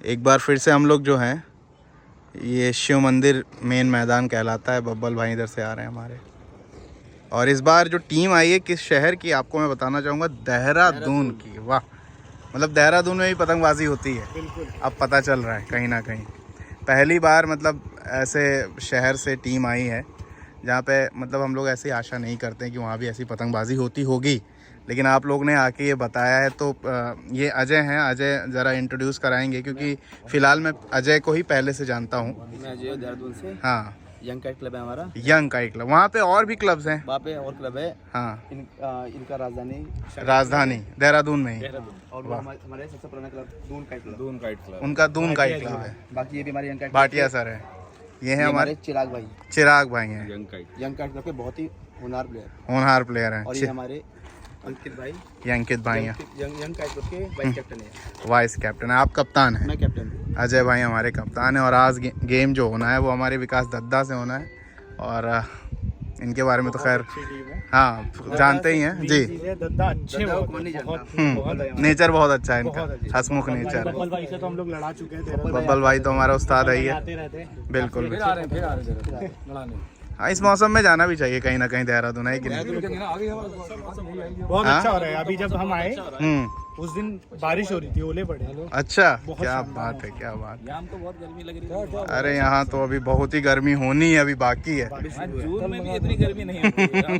एक बार फिर से हम लोग जो हैं, ये शिव मंदिर मेन मैदान कहलाता है। बब्बल भाई इधर से आ रहे हैं हमारे। और इस बार जो टीम आई है किस शहर की, आपको मैं बताना चाहूँगा, देहरादून की। वाह, मतलब देहरादून में भी पतंगबाजी होती है, अब पता चल रहा है कहीं ना कहीं। पहली बार मतलब ऐसे शहर से टीम आई है जहाँ पे मतलब हम लोग ऐसी आशा नहीं करते हैं कि वहाँ भी ऐसी पतंगबाजी होती होगी, लेकिन आप लोग ने आके ये बताया है। तो ये अजय हैं। अजय ज़रा इंट्रोड्यूस कराएंगे, क्योंकि फ़िलहाल मैं अजय को ही पहले से जानता हूँ। मैं अजय देहरादून से। हाँ, यंग काइट क्लब है हमारा। यंग काइट क्लब, वहाँ पे और भी क्लब्स हैं? वहाँ पे और क्लब है। हाँ, इनका राजधानी देहरादून में ही। और वो हमारे सबसे पुराना क्लब दून काइट क्लब। उनका दून काइट क्लब है। बाकी ये भी हमारे यंग काइट भाटिया सर है। ये है हमारे चिराग भाई हैं। यंग काइट क्लब के बहुत ही होनहार प्लेयर हैं। और ये हमारे अंकित भाई, ये अंकित भाई हैं, यंग काइट क्लब के वाइस कैप्टन है। वाइस कैप्टन है। आप कप्तान हैं? मैं कैप्टन हूँ। अजय भाई हमारे कप्तान हैं। और आज गेम जो होना है वो हमारे विकास दद्दा से होना है। और इनके बारे में तो खैर हाँ जानते ही हैं जी। नेचर बहुत अच्छा है इनका, हंसमुख नेचर। बब्बल भाई से तो हम लोग लड़ा चुके हैं। बब्बल भाई तो हमारा उस्ताद है। बिल्कुल। हाँ, इस मौसम में जाना भी चाहिए कहीं ना कहीं देहरादून, है कि नहीं? बहुत अच्छा हो रहा है। अभी जब हम आए उस दिन बारिश हो रही थी, ओले पड़े। अच्छा, क्या बात है, क्या बात है। यहाँ हमको बहुत गर्मी लग रही है। अरे यहाँ तो अभी बहुत ही गर्मी होनी है, अभी बाकी है। जून में भी इतनी गर्मी नहीं है। हम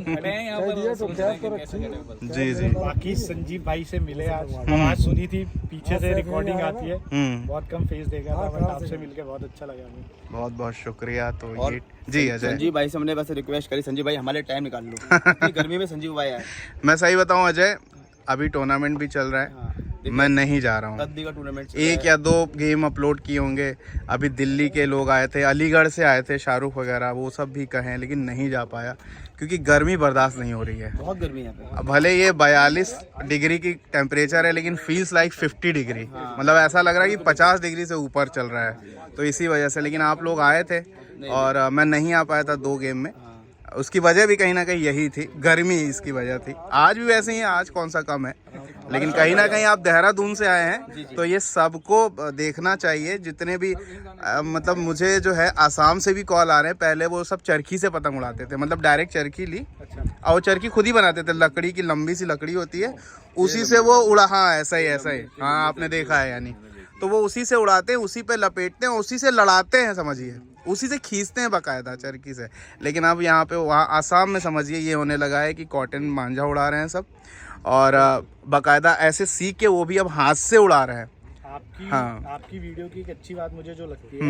खड़े हैं यहाँ पर। जी जी। बाकी संजीव भाई से मिले आज, आवाज सुनी थी, पीछे से रिकॉर्डिंग आती है। बहुत कम फेस देखा था, बट आपसे मिलकर बहुत अच्छा लगा हमें। बहुत बहुत शुक्रिया। तो ये जी अजय, संजीव भाई से हमने बस रिक्वेस्ट करी, संजीव भाई हमारे टाइम निकाल लो। इतनी गर्मी में संजीव भाई आए। मैं सही बताऊं अजय, अभी टूर्नामेंट भी चल रहा है। मैं नहीं जा रहा हूँ। का टूर्नामेंट 1 या 2 गेम अपलोड किए होंगे। अभी दिल्ली के लोग आए थे, अलीगढ़ से आए थे, शाहरुख वगैरह, वो सब भी कहें, लेकिन नहीं जा पाया क्योंकि गर्मी बर्दाश्त नहीं हो रही है। बहुत गर्मी है। भले ये 42 डिग्री की टेम्परेचर है, लेकिन फील्स लाइक 50 डिग्री। मतलब ऐसा लग रहा है कि 50 डिग्री से ऊपर चल रहा है। तो इसी वजह से, लेकिन आप लोग आए थे और मैं नहीं आ पाया था 2 गेम में। उसकी वजह भी कहीं ना कहीं यही थी, गर्मी इसकी वजह थी। आज भी वैसे ही है, आज कौन सा कम है, लेकिन कहीं ना कहीं आप देहरादून से आए हैं तो ये सबको देखना चाहिए। जितने भी मतलब मुझे जो है आसाम से भी कॉल आ रहे हैं। पहले वो सब चरखी से पतंग उड़ाते थे, मतलब डायरेक्ट चरखी ली और वो चरखी खुद ही बनाते थे। लकड़ी की लंबी सी लकड़ी होती है, उसी से वो उड़ा। हाँ ऐसा ही हाँ, आपने देखा है यानी। तो वो उसी से उड़ाते हैं, उसी पे लपेटते हैं, उसी से लड़ाते हैं, समझिए, उसी से खींचते हैं बाकायदा चरखी से। लेकिन अब यहाँ पे वहाँ आसाम में समझिए ये होने लगा है कि कॉटन मांझा उड़ा रहे हैं सब, और बाकायदा ऐसे सीख के वो भी अब हाथ से उड़ा रहे हैं। आपकी वीडियो की एक अच्छी बात मुझे जो लगती है,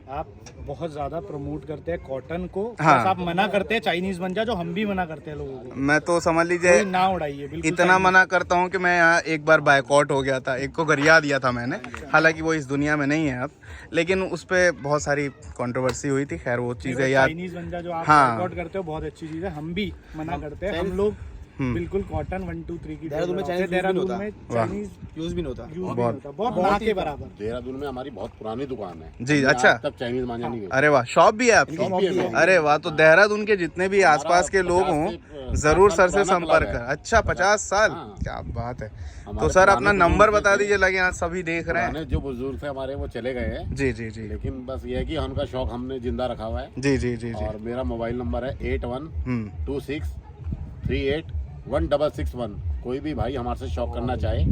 आप बहुत ज्यादा प्रमोट करते हैं कॉटन को। आप मना करते हैं चाइनीज मंजा, जो हम भी मना करते हैं लोगों को। मैं तो समझ लीजिए ना उड़ाइए, बिल्कुल इतना मना करता हूँ कि मैं यहाँ एक बार बायकॉट हो गया था, एक को गरिया दिया था मैंने। हालांकि वो इस दुनिया में नहीं है अब, लेकिन उस पर बहुत सारी कंट्रोवर्सी हुई थी। खैर वो चीज़ें यार, चाइनीज मंजा जो आप बायकॉट करते हो बहुत अच्छी चीज है, हम भी मना करते हैं। हम लोग बिल्कुल कॉटन 1 2 3 की देहरादून में चाइनीज यूज भी नहीं होता। बहुत ना के बराबर। देहरादून में हमारी बहुत पुरानी दुकान है जी। अच्छा, तब चाइनीज मांझा नहीं। अरे वाह, शॉप भी है आपकी? अरे वाह, तो देहरादून के जितने भी आसपास के लोग हों जरूर सर से संपर्क कर। अच्छा, 50 साल, क्या बात है। तो सर अपना नंबर बता दीजिए, लगे यहाँ सभी देख रहे हैं। जो बुजुर्ग थे हमारे वो चले गए हैं। जी जी जी। लेकिन बस ये है कि उनका शौक हमने जिंदा रखा हुआ है। जी जी जी। और मेरा मोबाइल नंबर है 8126381661। कोई भी भाई हमारे से शॉप करना चाहे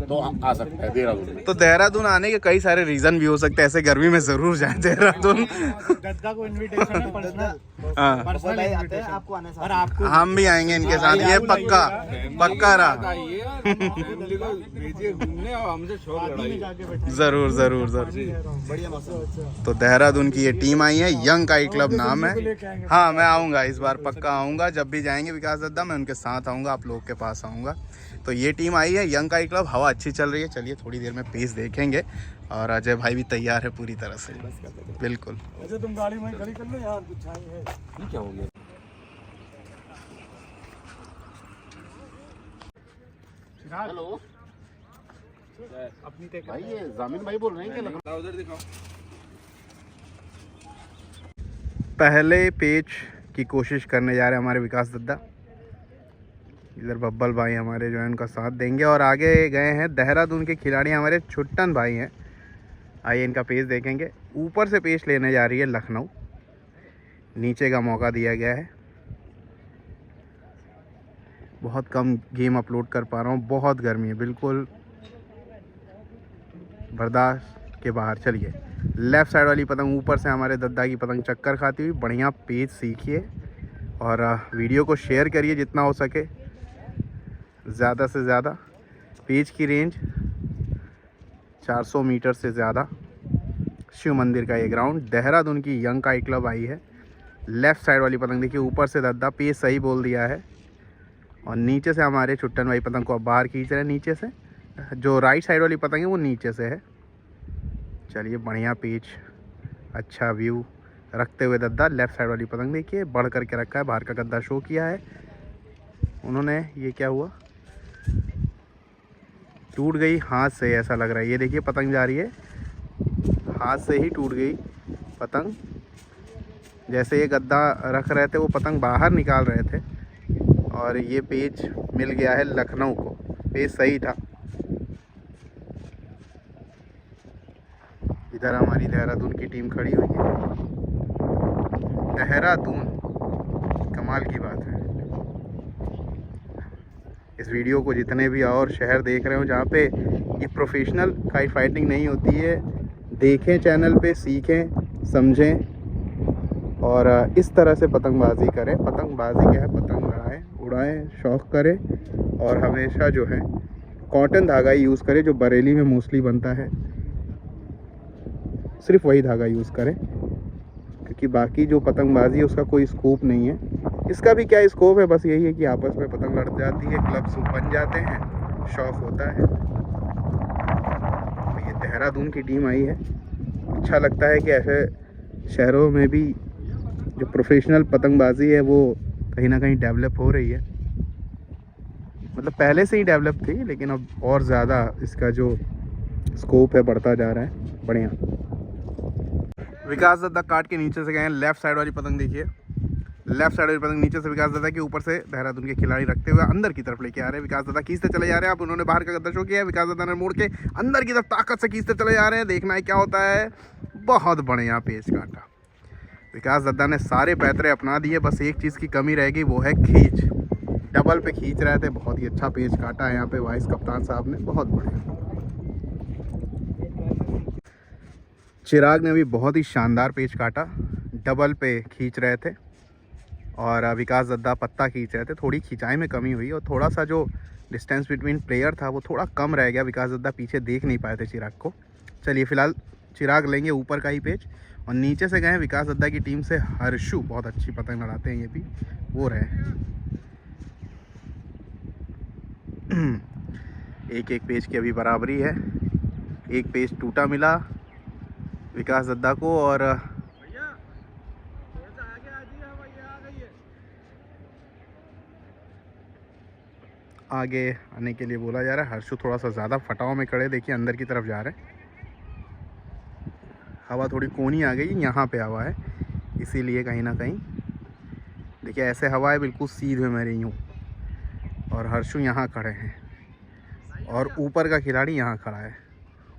तो हम आ सकते हैं देहरादून में। तो देहरादून आने के कई सारे रीजन भी हो सकते हैं, ऐसे गर्मी में जरूर जाए देहरादून। गद्दा को इनविटेशन है पर्सनल आते हैं आपको आने से। और आपको हम भी आएंगे इनके साथ, ये पक्का रहा। जरूर जरूर जरूर। तो देहरादून की ये टीम आई है, यंग काइट क्लब नाम है। हाँ, मैं आऊँगा इस बार, पक्का आऊँगा। जब भी जाएंगे विकास दद्दा, मैं उनके साथ आऊँगा, आप लोग के पास आऊँगा। तो ये टीम आई है यंग काइट क्लब। हवा अच्छी चल रही है। चलिए थोड़ी देर में पेस देखेंगे। और अजय भाई भी तैयार है पूरी तरह से। बिल्कुल। अच्छा, तुम गाड़ी में खड़ी कर लो यार, कुछ है क्या हो गया? हेलो अपनी भाई, ये जामिन भाई बोल रहे हैं क्या? उधर दिखाओ। पहले पेज की कोशिश करने जा रहे हैं हमारे विकास दद्दा। इधर बब्बल भाई हमारे जो है उनका साथ देंगे। और आगे गए हैं देहरादून के खिलाड़ी, हमारे छुट्टन भाई हैं, आइए इनका पेज देखेंगे। ऊपर से पेज लेने जा रही है लखनऊ, नीचे का मौका दिया गया है। बहुत कम गेम अपलोड कर पा रहा हूँ, बहुत गर्मी है, बिल्कुल बर्दाश्त के बाहर। चलिए लेफ़्ट साइड वाली पतंग ऊपर से हमारे दद्दा की पतंग चक्कर खाती हुई। बढ़िया पेज सीखिए और वीडियो को शेयर करिए जितना हो सके, ज़्यादा से ज़्यादा। पेज की रेंज 400 मीटर से ज़्यादा। शिव मंदिर का ये ग्राउंड, देहरादून की यंग काइट क्लब आई है। लेफ़्ट साइड वाली पतंग देखिए, ऊपर से दद्दा, पेज सही बोल दिया है। और नीचे से हमारे छुट्टन भाई पतंग को अब बाहर खींच रहे हैं नीचे से। जो राइट साइड वाली पतंग है वो नीचे से है। चलिए बढ़िया पेज, अच्छा व्यू रखते हुए दद्दा। लेफ़्ट साइड वाली पतंग देखिए, बढ़ करके रखा है, बाहर का गद्दा शो किया है उन्होंने। ये क्या हुआ, टूट गई हाथ से, ऐसा लग रहा है। ये देखिए पतंग जा रही है, हाथ से ही टूट गई पतंग। जैसे ये गद्दा रख रहे थे वो पतंग बाहर निकाल रहे थे और ये पेज मिल गया है लखनऊ को। पेज सही था। इधर हमारी देहरादून की टीम खड़ी हुई है। देहरादून, कमाल की बात है। इस वीडियो को जितने भी और शहर देख रहे हो जहाँ पे ये प्रोफेशनल काइट फाइटिंग नहीं होती है, देखें चैनल पे, सीखें, समझें और इस तरह से पतंगबाजी करें। पतंगबाजी क्या है, पतंग लड़ाएं, उड़ाएं, शौक़ करें और हमेशा जो है कॉटन धागा यूज़ करें, जो बरेली में मोस्टली बनता है। सिर्फ वही धागा यूज़ करें, क्योंकि बाकी जो पतंगबाजी है उसका कोई स्कोप नहीं है। इसका भी क्या स्कोप है, बस यही है कि आपस में पतंग लड़ जाती है, क्लब्स बन जाते हैं, शौक़ होता है। ये देहरादून की टीम आई है। अच्छा लगता है कि ऐसे शहरों में भी जो प्रोफेशनल पतंगबाजी है वो कहीं ना कहीं डेवलप हो रही है। मतलब पहले से ही डेवलप थी, लेकिन अब और ज़्यादा इसका जो स्कोप है बढ़ता जा रहा है। बढ़िया। विकास दद्दा काट के नीचे से गए हैं। लेफ़्ट साइड वाली पतंग देखिए, लेफ़्ट साइड वाली पतंग नीचे से विकास दद्दा के ऊपर से देहरादून के खिलाड़ी रखते हुए अंदर की तरफ लेके आ रहे हैं। विकास दद्दा खींचते चले जा रहे हैं। अब उन्होंने बाहर का गद्दा शो किया है। विकास दद्दा ने मोड़ के अंदर की तरफ ताकत से खींचते चले जा रहे हैं। देखना है क्या होता है। बहुत बढ़िया पेच काटा। विकास दद्दा ने सारे पैतरे अपना दिए, बस एक चीज़ की कमी रहेगी, वो है खींच। डबल पे खींच रहे थे। बहुत ही अच्छा पेच काटा है यहाँ पे वाइस कप्तान साहब ने, बहुत बढ़िया। चिराग ने भी बहुत ही शानदार पेच काटा, डबल पे खींच रहे थे और विकास दद्दा पत्ता खींच रहे थे। थोड़ी खिंचाई में कमी हुई और थोड़ा सा जो डिस्टेंस बिटवीन प्लेयर था वो थोड़ा कम रह गया। विकास दद्दा पीछे देख नहीं पाए थे चिराग को। चलिए फ़िलहाल चिराग लेंगे ऊपर का ही पेच और नीचे से गए विकास दद्दा की टीम से हर्षु, बहुत अच्छी पतंग लड़ाते हैं ये भी, वो रहे। एक एक पेज की अभी बराबरी है। एक पेज टूटा मिला विकास दद्दा को और आगे आने के लिए बोला जा रहा है। हर्षु थोड़ा सा ज़्यादा फटाव में खड़े, देखिए अंदर की तरफ जा रहे हैं। हवा थोड़ी कोनी आ गई, यहाँ पे हवा है इसीलिए कहीं ना कहीं देखिए ऐसे हवा है बिल्कुल सीधे में रही हूँ और हर्षु यहाँ खड़े हैं और ऊपर का खिलाड़ी यहाँ खड़ा है।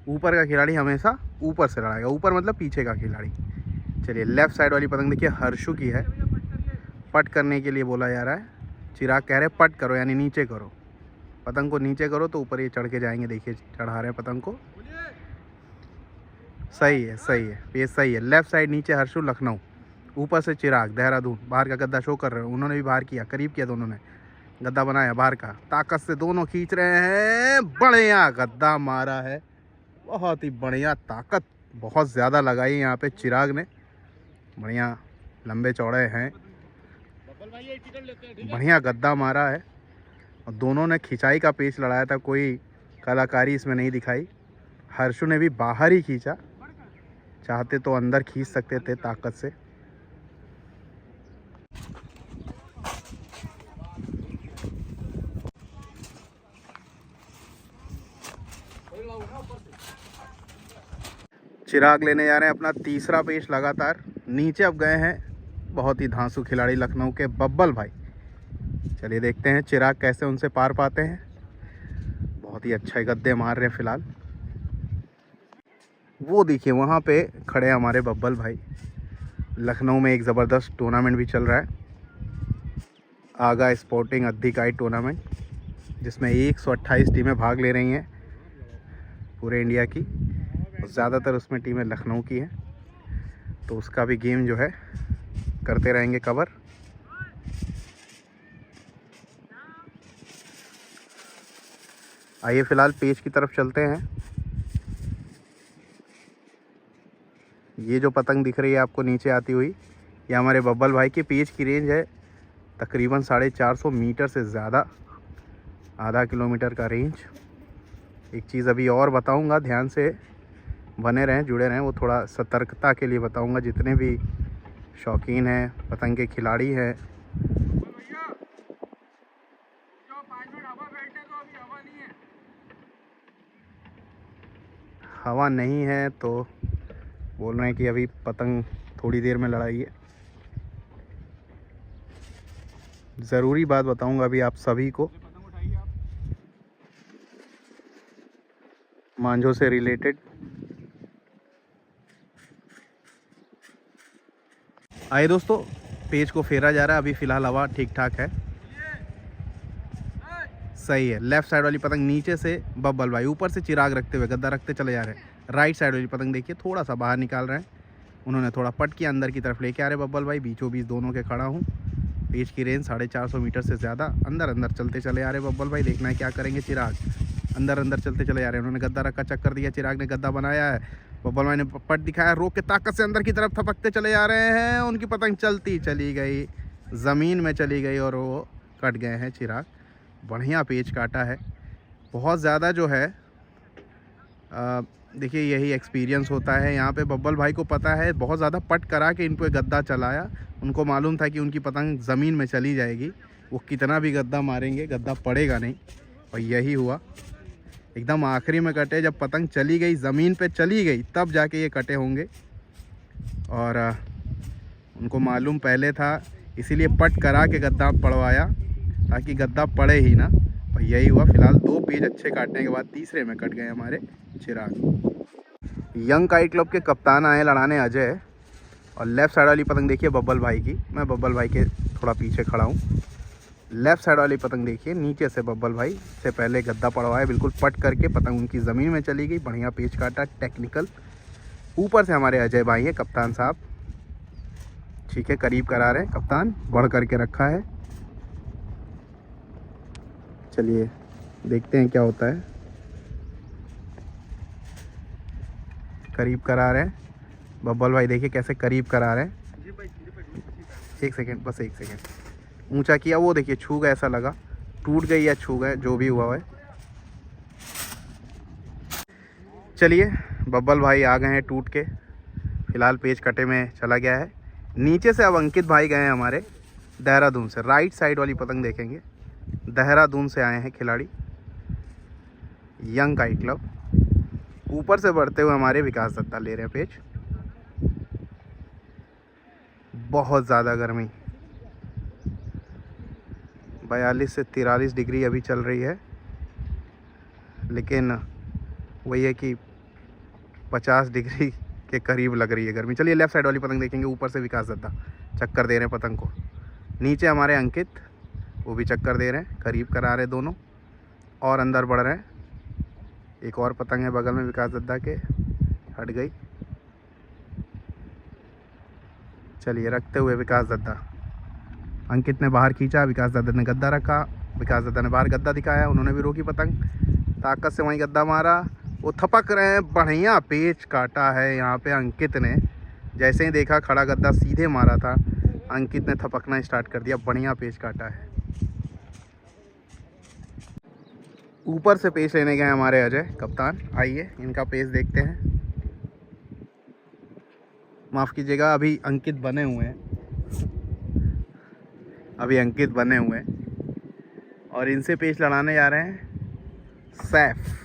ऊपर का खिलाड़ी हमेशा ऊपर से लड़ाएगा, ऊपर मतलब पीछे का खिलाड़ी। चलिए लेफ़्ट साइड वाली पतंग देखिए हर्षु की है। पट करने के लिए बोला जा रहा है। चिराग कह रहे पट करो, यानी नीचे करो, पतंग को नीचे करो तो ऊपर ये चढ़ के जाएंगे। देखिए चढ़ा रहे हैं पतंग को। सही है, सही है, पेज सही है। लेफ़्ट साइड नीचे हर्षु लखनऊ, ऊपर से चिराग देहरादून। बाहर का गद्दा शो कर रहे हैं, उन्होंने भी बाहर किया, करीब किया दोनों ने, गद्दा बनाया बाहर का। ताकत से दोनों खींच रहे हैं, बढ़िया गद्दा मारा है, बहुत ही बढ़िया। ताकत बहुत ज़्यादा लगाई यहाँ पे चिराग ने, बढ़िया लंबे चौड़े हैं, बढ़िया गद्दा मारा है और दोनों ने खिंचाई का पेच लड़ाया था, कोई कलाकारी इसमें नहीं दिखाई। हर्षु ने भी बाहर ही खींचा, चाहते तो अंदर खींच सकते थे ताकत से। चिराग लेने जा रहे हैं अपना तीसरा पेच लगातार। नीचे अब गए हैं बहुत ही धांसू खिलाड़ी लखनऊ के बब्बल भाई। चलिए देखते हैं चिराग कैसे उनसे पार पाते हैं। बहुत ही अच्छे गद्दे मार रहे हैं फिलहाल। वो देखिए वहाँ पे खड़े हैं हमारे बब्बल भाई। लखनऊ में एक ज़बरदस्त टूर्नामेंट भी चल रहा है, आगा स्पोर्टिंग अधिकाई टूर्नामेंट, जिसमें 128 टीमें भाग ले रही हैं पूरे इंडिया की, और ज़्यादातर उसमें टीमें लखनऊ की हैं। तो उसका भी गेम जो है करते रहेंगे कवर। आइए फ़िलहाल पेज की तरफ चलते हैं। ये जो पतंग दिख रही है आपको नीचे आती हुई, ये हमारे बब्बल भाई की पेज की रेंज है तकरीबन 450 मीटर से ज़्यादा, आधा किलोमीटर का रेंज। एक चीज़ अभी और बताऊंगा, ध्यान से बने रहें, जुड़े रहें। वो थोड़ा सतर्कता के लिए बताऊंगा, जितने भी शौकीन हैं, पतंग के खिलाड़ी हैं। हवा नहीं है तो बोल रहे हैं कि अभी पतंग थोड़ी देर में लड़ाई है। ज़रूरी बात बताऊंगा अभी आप सभी को, मांझों से रिलेटेड। आइए दोस्तों, पेज को फेरा जा रहा है। अभी फ़िलहाल हवा ठीक ठाक है, सही है। लेफ़्ट साइड वाली पतंग नीचे से बब्बल भाई, ऊपर से चिराग रखते हुए गद्दा रखते चले जा रहे हैं। राइट साइड वाली पतंग देखिए थोड़ा सा बाहर निकाल रहे हैं, उन्होंने थोड़ा पट किया, अंदर की तरफ लेके आ रहे बब्बल भाई। बीचों बीच दोनों के खड़ा हूँ। पेज की रेंज 450 मीटर से ज़्यादा, अंदर अंदर चलते चले आ रहे बब्बल भाई। देखना है क्या करेंगे। चिराग अंदर अंदर चलते चले जा रहे हैं। उन्होंने गद्दा रखा, चक्कर दिया, चिराग ने गद्दा बनाया है, बब्बल भाई ने पट दिखाया, रोक के ताकत से अंदर की तरफ थपकते चले जा रहे हैं। उनकी पतंग चलती चली गई, ज़मीन में चली गई और वो कट गए हैं चिराग। बढ़िया पेज काटा है, बहुत ज़्यादा जो है। देखिए यही एक्सपीरियंस होता है यहाँ पे। बब्बल भाई को पता है, बहुत ज़्यादा पट करा के इन पे गद्दा चलाया। उनको मालूम था कि उनकी पतंग ज़मीन में चली जाएगी, वो कितना भी गद्दा मारेंगे गद्दा पड़ेगा नहीं, और यही हुआ। एकदम आखिरी में कटे, जब पतंग चली गई, ज़मीन पे चली गई, तब जाके ये कटे होंगे। और उनको मालूम पहले था, इसीलिए पट करा के गद्दा पड़वाया ताकि गद्दा पड़े ही ना, और यही हुआ। फ़िलहाल 2 पेज अच्छे काटने के बाद तीसरे में कट गए हमारे चिराग। यंग काइट क्लब के कप्तान आए लड़ाने अजय, और लेफ़्ट साइड वाली पतंग देखिए बब्बल भाई की। मैं बब्बल भाई के थोड़ा पीछे खड़ा हूँ। लेफ़्ट साइड वाली पतंग देखिए, नीचे से बब्बल भाई से पहले गद्दा पड़वाया, बिल्कुल पट करके पतंग उनकी ज़मीन में चली गई। बढ़िया पेज काटा, टेक्निकल। ऊपर से हमारे अजय भाई हैं, कप्तान साहब। ठीक है, करीब करा रहे हैं कप्तान, बढ़ करके रखा है। चलिए देखते हैं क्या होता है। करीब करा रहे हैं बब्बल भाई, देखिए कैसे करीब करा रहे हैं। एक सेकेंड, बस एक सेकेंड। ऊंचा किया, वो देखिए छू गया, ऐसा लगा टूट गई या छू गए, जो भी हुआ है। चलिए बब्बल भाई आ गए हैं टूट के। फ़िलहाल पेज कटे में चला गया है। नीचे से अब अंकित भाई गए हैं हमारे देहरादून से। राइट साइड वाली पतंग देखेंगे, देहरादून से आए हैं खिलाड़ी, यंग काइट क्लब। ऊपर से बढ़ते हुए हमारे विकास दत्ता ले रहे हैं पेज। बहुत ज़्यादा गर्मी, 42 से 43 डिग्री अभी चल रही है, लेकिन वही है कि 50 डिग्री के करीब लग रही है गर्मी। चलिए लेफ़्ट साइड वाली पतंग देखेंगे। ऊपर से विकास दत्ता चक्कर दे रहे हैं पतंग को। नीचे हमारे अंकित, वो भी चक्कर दे रहे हैं, करीब करा रहे दोनों, और अंदर बढ़ रहे हैं। एक और पतंग है बगल में विकास दत्ता के, हट गई। चलिए रखते हुए विकास दत्ता, अंकित ने बाहर खींचा, विकास दत्ता ने गद्दा रखा, विकास दत्ता ने बाहर गद्दा दिखाया, उन्होंने भी रोकी पतंग, ताकत से वहीं गद्दा मारा, वो थपक रहे हैं। बढ़िया पेच काटा है यहाँ पे अंकित ने। जैसे ही देखा खड़ा गद्दा सीधे मारा था, अंकित ने थपकना स्टार्ट कर दिया। बढ़िया पेच काटा है। ऊपर से पेच लेने गए हमारे अजय कप्तान। आइए इनका पेच देखते हैं। माफ़ कीजिएगा, अभी अंकित बने हुए हैं, अभी अंकित बने हुए हैं, और इनसे पेच लड़ाने जा रहे हैं सैफ।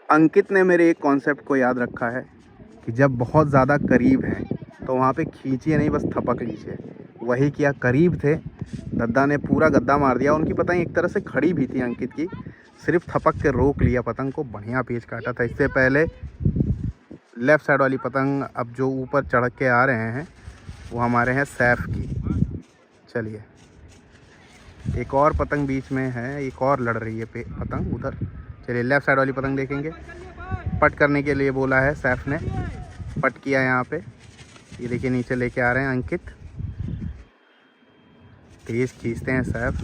अंकित ने मेरे एक कॉन्सेप्ट को याद रखा है कि जब बहुत ज़्यादा करीब है तो वहाँ पे खींचिए नहीं, बस थपक लीजिए। वही किया, करीब थे, दद्दा ने पूरा गद्दा मार दिया। उनकी पतंग एक तरह से खड़ी भी थी अंकित की, सिर्फ थपक के रोक लिया पतंग को, बढ़िया पेच काटा था। इससे पहले लेफ़्ट साइड वाली पतंग अब जो ऊपर चढ़ के आ रहे हैं वो हमारे हैं सैफ की। चलिए एक और पतंग बीच में है, एक और लड़ रही है पतंग उधर। चलिए लेफ़्ट साइड वाली पतंग देखेंगे। पट करने के लिए बोला है सैफ ने, पट किया यहाँ पे। ये देखिए नीचे लेके आ रहे हैं अंकित, तेज़ खींचते हैं सैफ।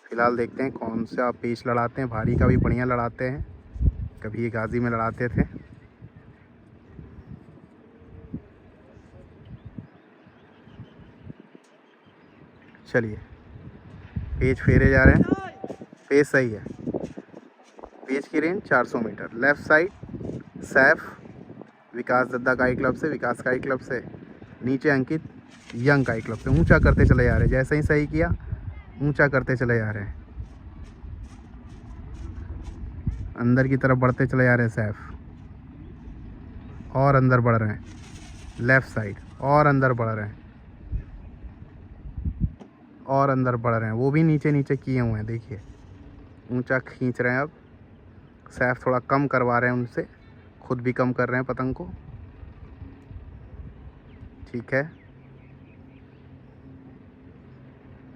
फिलहाल देखते हैं कौन सा पेच लड़ाते हैं, भारी का भी बढ़िया लड़ाते हैं, कभी गाजी में लड़ाते थे। चलिए पेच फेरे जा रहे हैं, पेच सही है। पेच की range 400 metre. Left side Saif Vikas दद्दा काई क्लब से, विकास काई क्लब से। नीचे अंकित यंग काई क्लब से। ऊंचा करते चले जा रहे हैं, जैसे ही सही किया ऊंचा करते चले जा रहे हैं, अंदर की तरफ बढ़ते चले जा रहे हैं सैफ, और अंदर बढ़ रहे हैं। लेफ़्ट साइड और अंदर बढ़ रहे हैं, और अंदर बढ़ रहे हैं। वो भी नीचे नीचे किए हुए हैं, देखिए ऊंचा खींच रहे हैं। अब सैफ थोड़ा कम करवा रहे हैं उनसे, खुद भी कम कर रहे हैं पतंग को। ठीक है,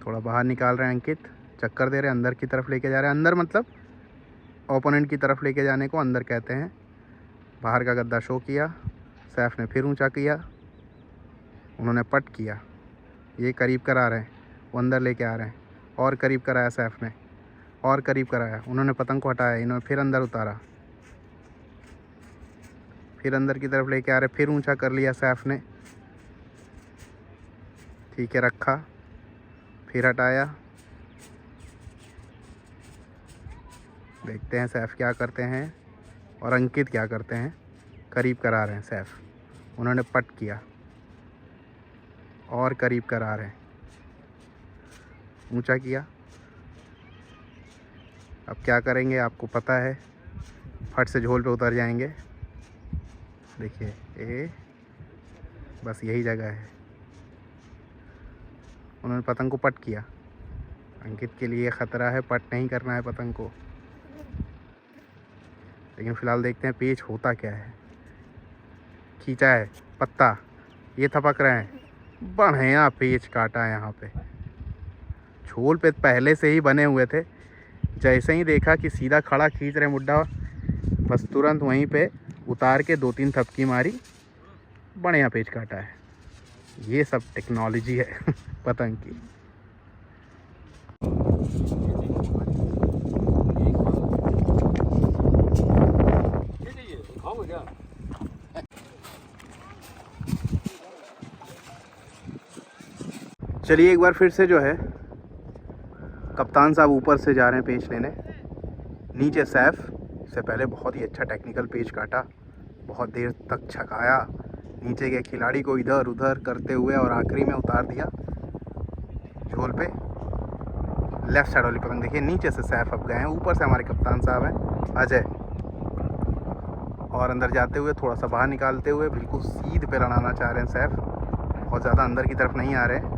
थोड़ा बाहर निकाल रहे हैं अंकित, चक्कर दे रहे हैं, अंदर की तरफ लेके जा रहे हैं। अंदर मतलब ओपोनेंट की तरफ लेके जाने को अंदर कहते हैं। बाहर का गद्दा शो किया, सैफ ने फिर ऊंचा किया, उन्होंने पट किया, ये करीब करा रहे हैं, वो अंदर लेके आ रहे हैं, और करीब कराया सैफ ने, और करीब कराया, उन्होंने पतंग को हटाया, इन्होंने फिर अंदर उतारा, फिर अंदर की तरफ लेके आ रहे, फिर ऊंचा कर लिया सैफ ने। ठीक है, रखा, फिर हटाया। देखते हैं सैफ क्या करते हैं और अंकित क्या करते हैं। करीब करा रहे हैं सैफ, उन्होंने पट किया और करीब करा रहे हैं, ऊंचा किया। अब क्या करेंगे आपको पता है, फट से झोल पे उतर जाएंगे। देखिए ए, बस यही जगह है। उन्होंने पतंग को पट किया, अंकित के लिए ख़तरा है, पट नहीं करना है पतंग को। लेकिन फ़िलहाल देखते हैं पेच होता क्या है। खींचा है पत्ता, ये थपक रहे हैं, बढ़िया पेच काटा है यहाँ पे। झोल पे पहले से ही बने हुए थे, जैसे ही देखा कि सीधा खड़ा खींच रहे मुड्ढा, बस तुरंत वहीं पे उतार के 2-3 थपकी मारी, बढ़िया पेच काटा है। ये सब टेक्नोलॉजी है पतंग की। चलिए एक बार फिर से जो है कप्तान साहब ऊपर से जा रहे हैं पेच लेने। नीचे सैफ से पहले बहुत ही अच्छा टेक्निकल पेच काटा, बहुत देर तक छकाया नीचे के खिलाड़ी को इधर उधर करते हुए, और आखिरी में उतार दिया झोल पे। लेफ़्ट साइड वाली पतंग देखिए, नीचे से सैफ अब गए हैं, ऊपर से हमारे कप्तान साहब हैं अजय, और अंदर जाते हुए थोड़ा सा बाहर निकालते हुए बिल्कुल सीध पे लड़ाना चाह रहे हैं सैफ, बहुत ज़्यादा अंदर की तरफ नहीं आ रहे हैं।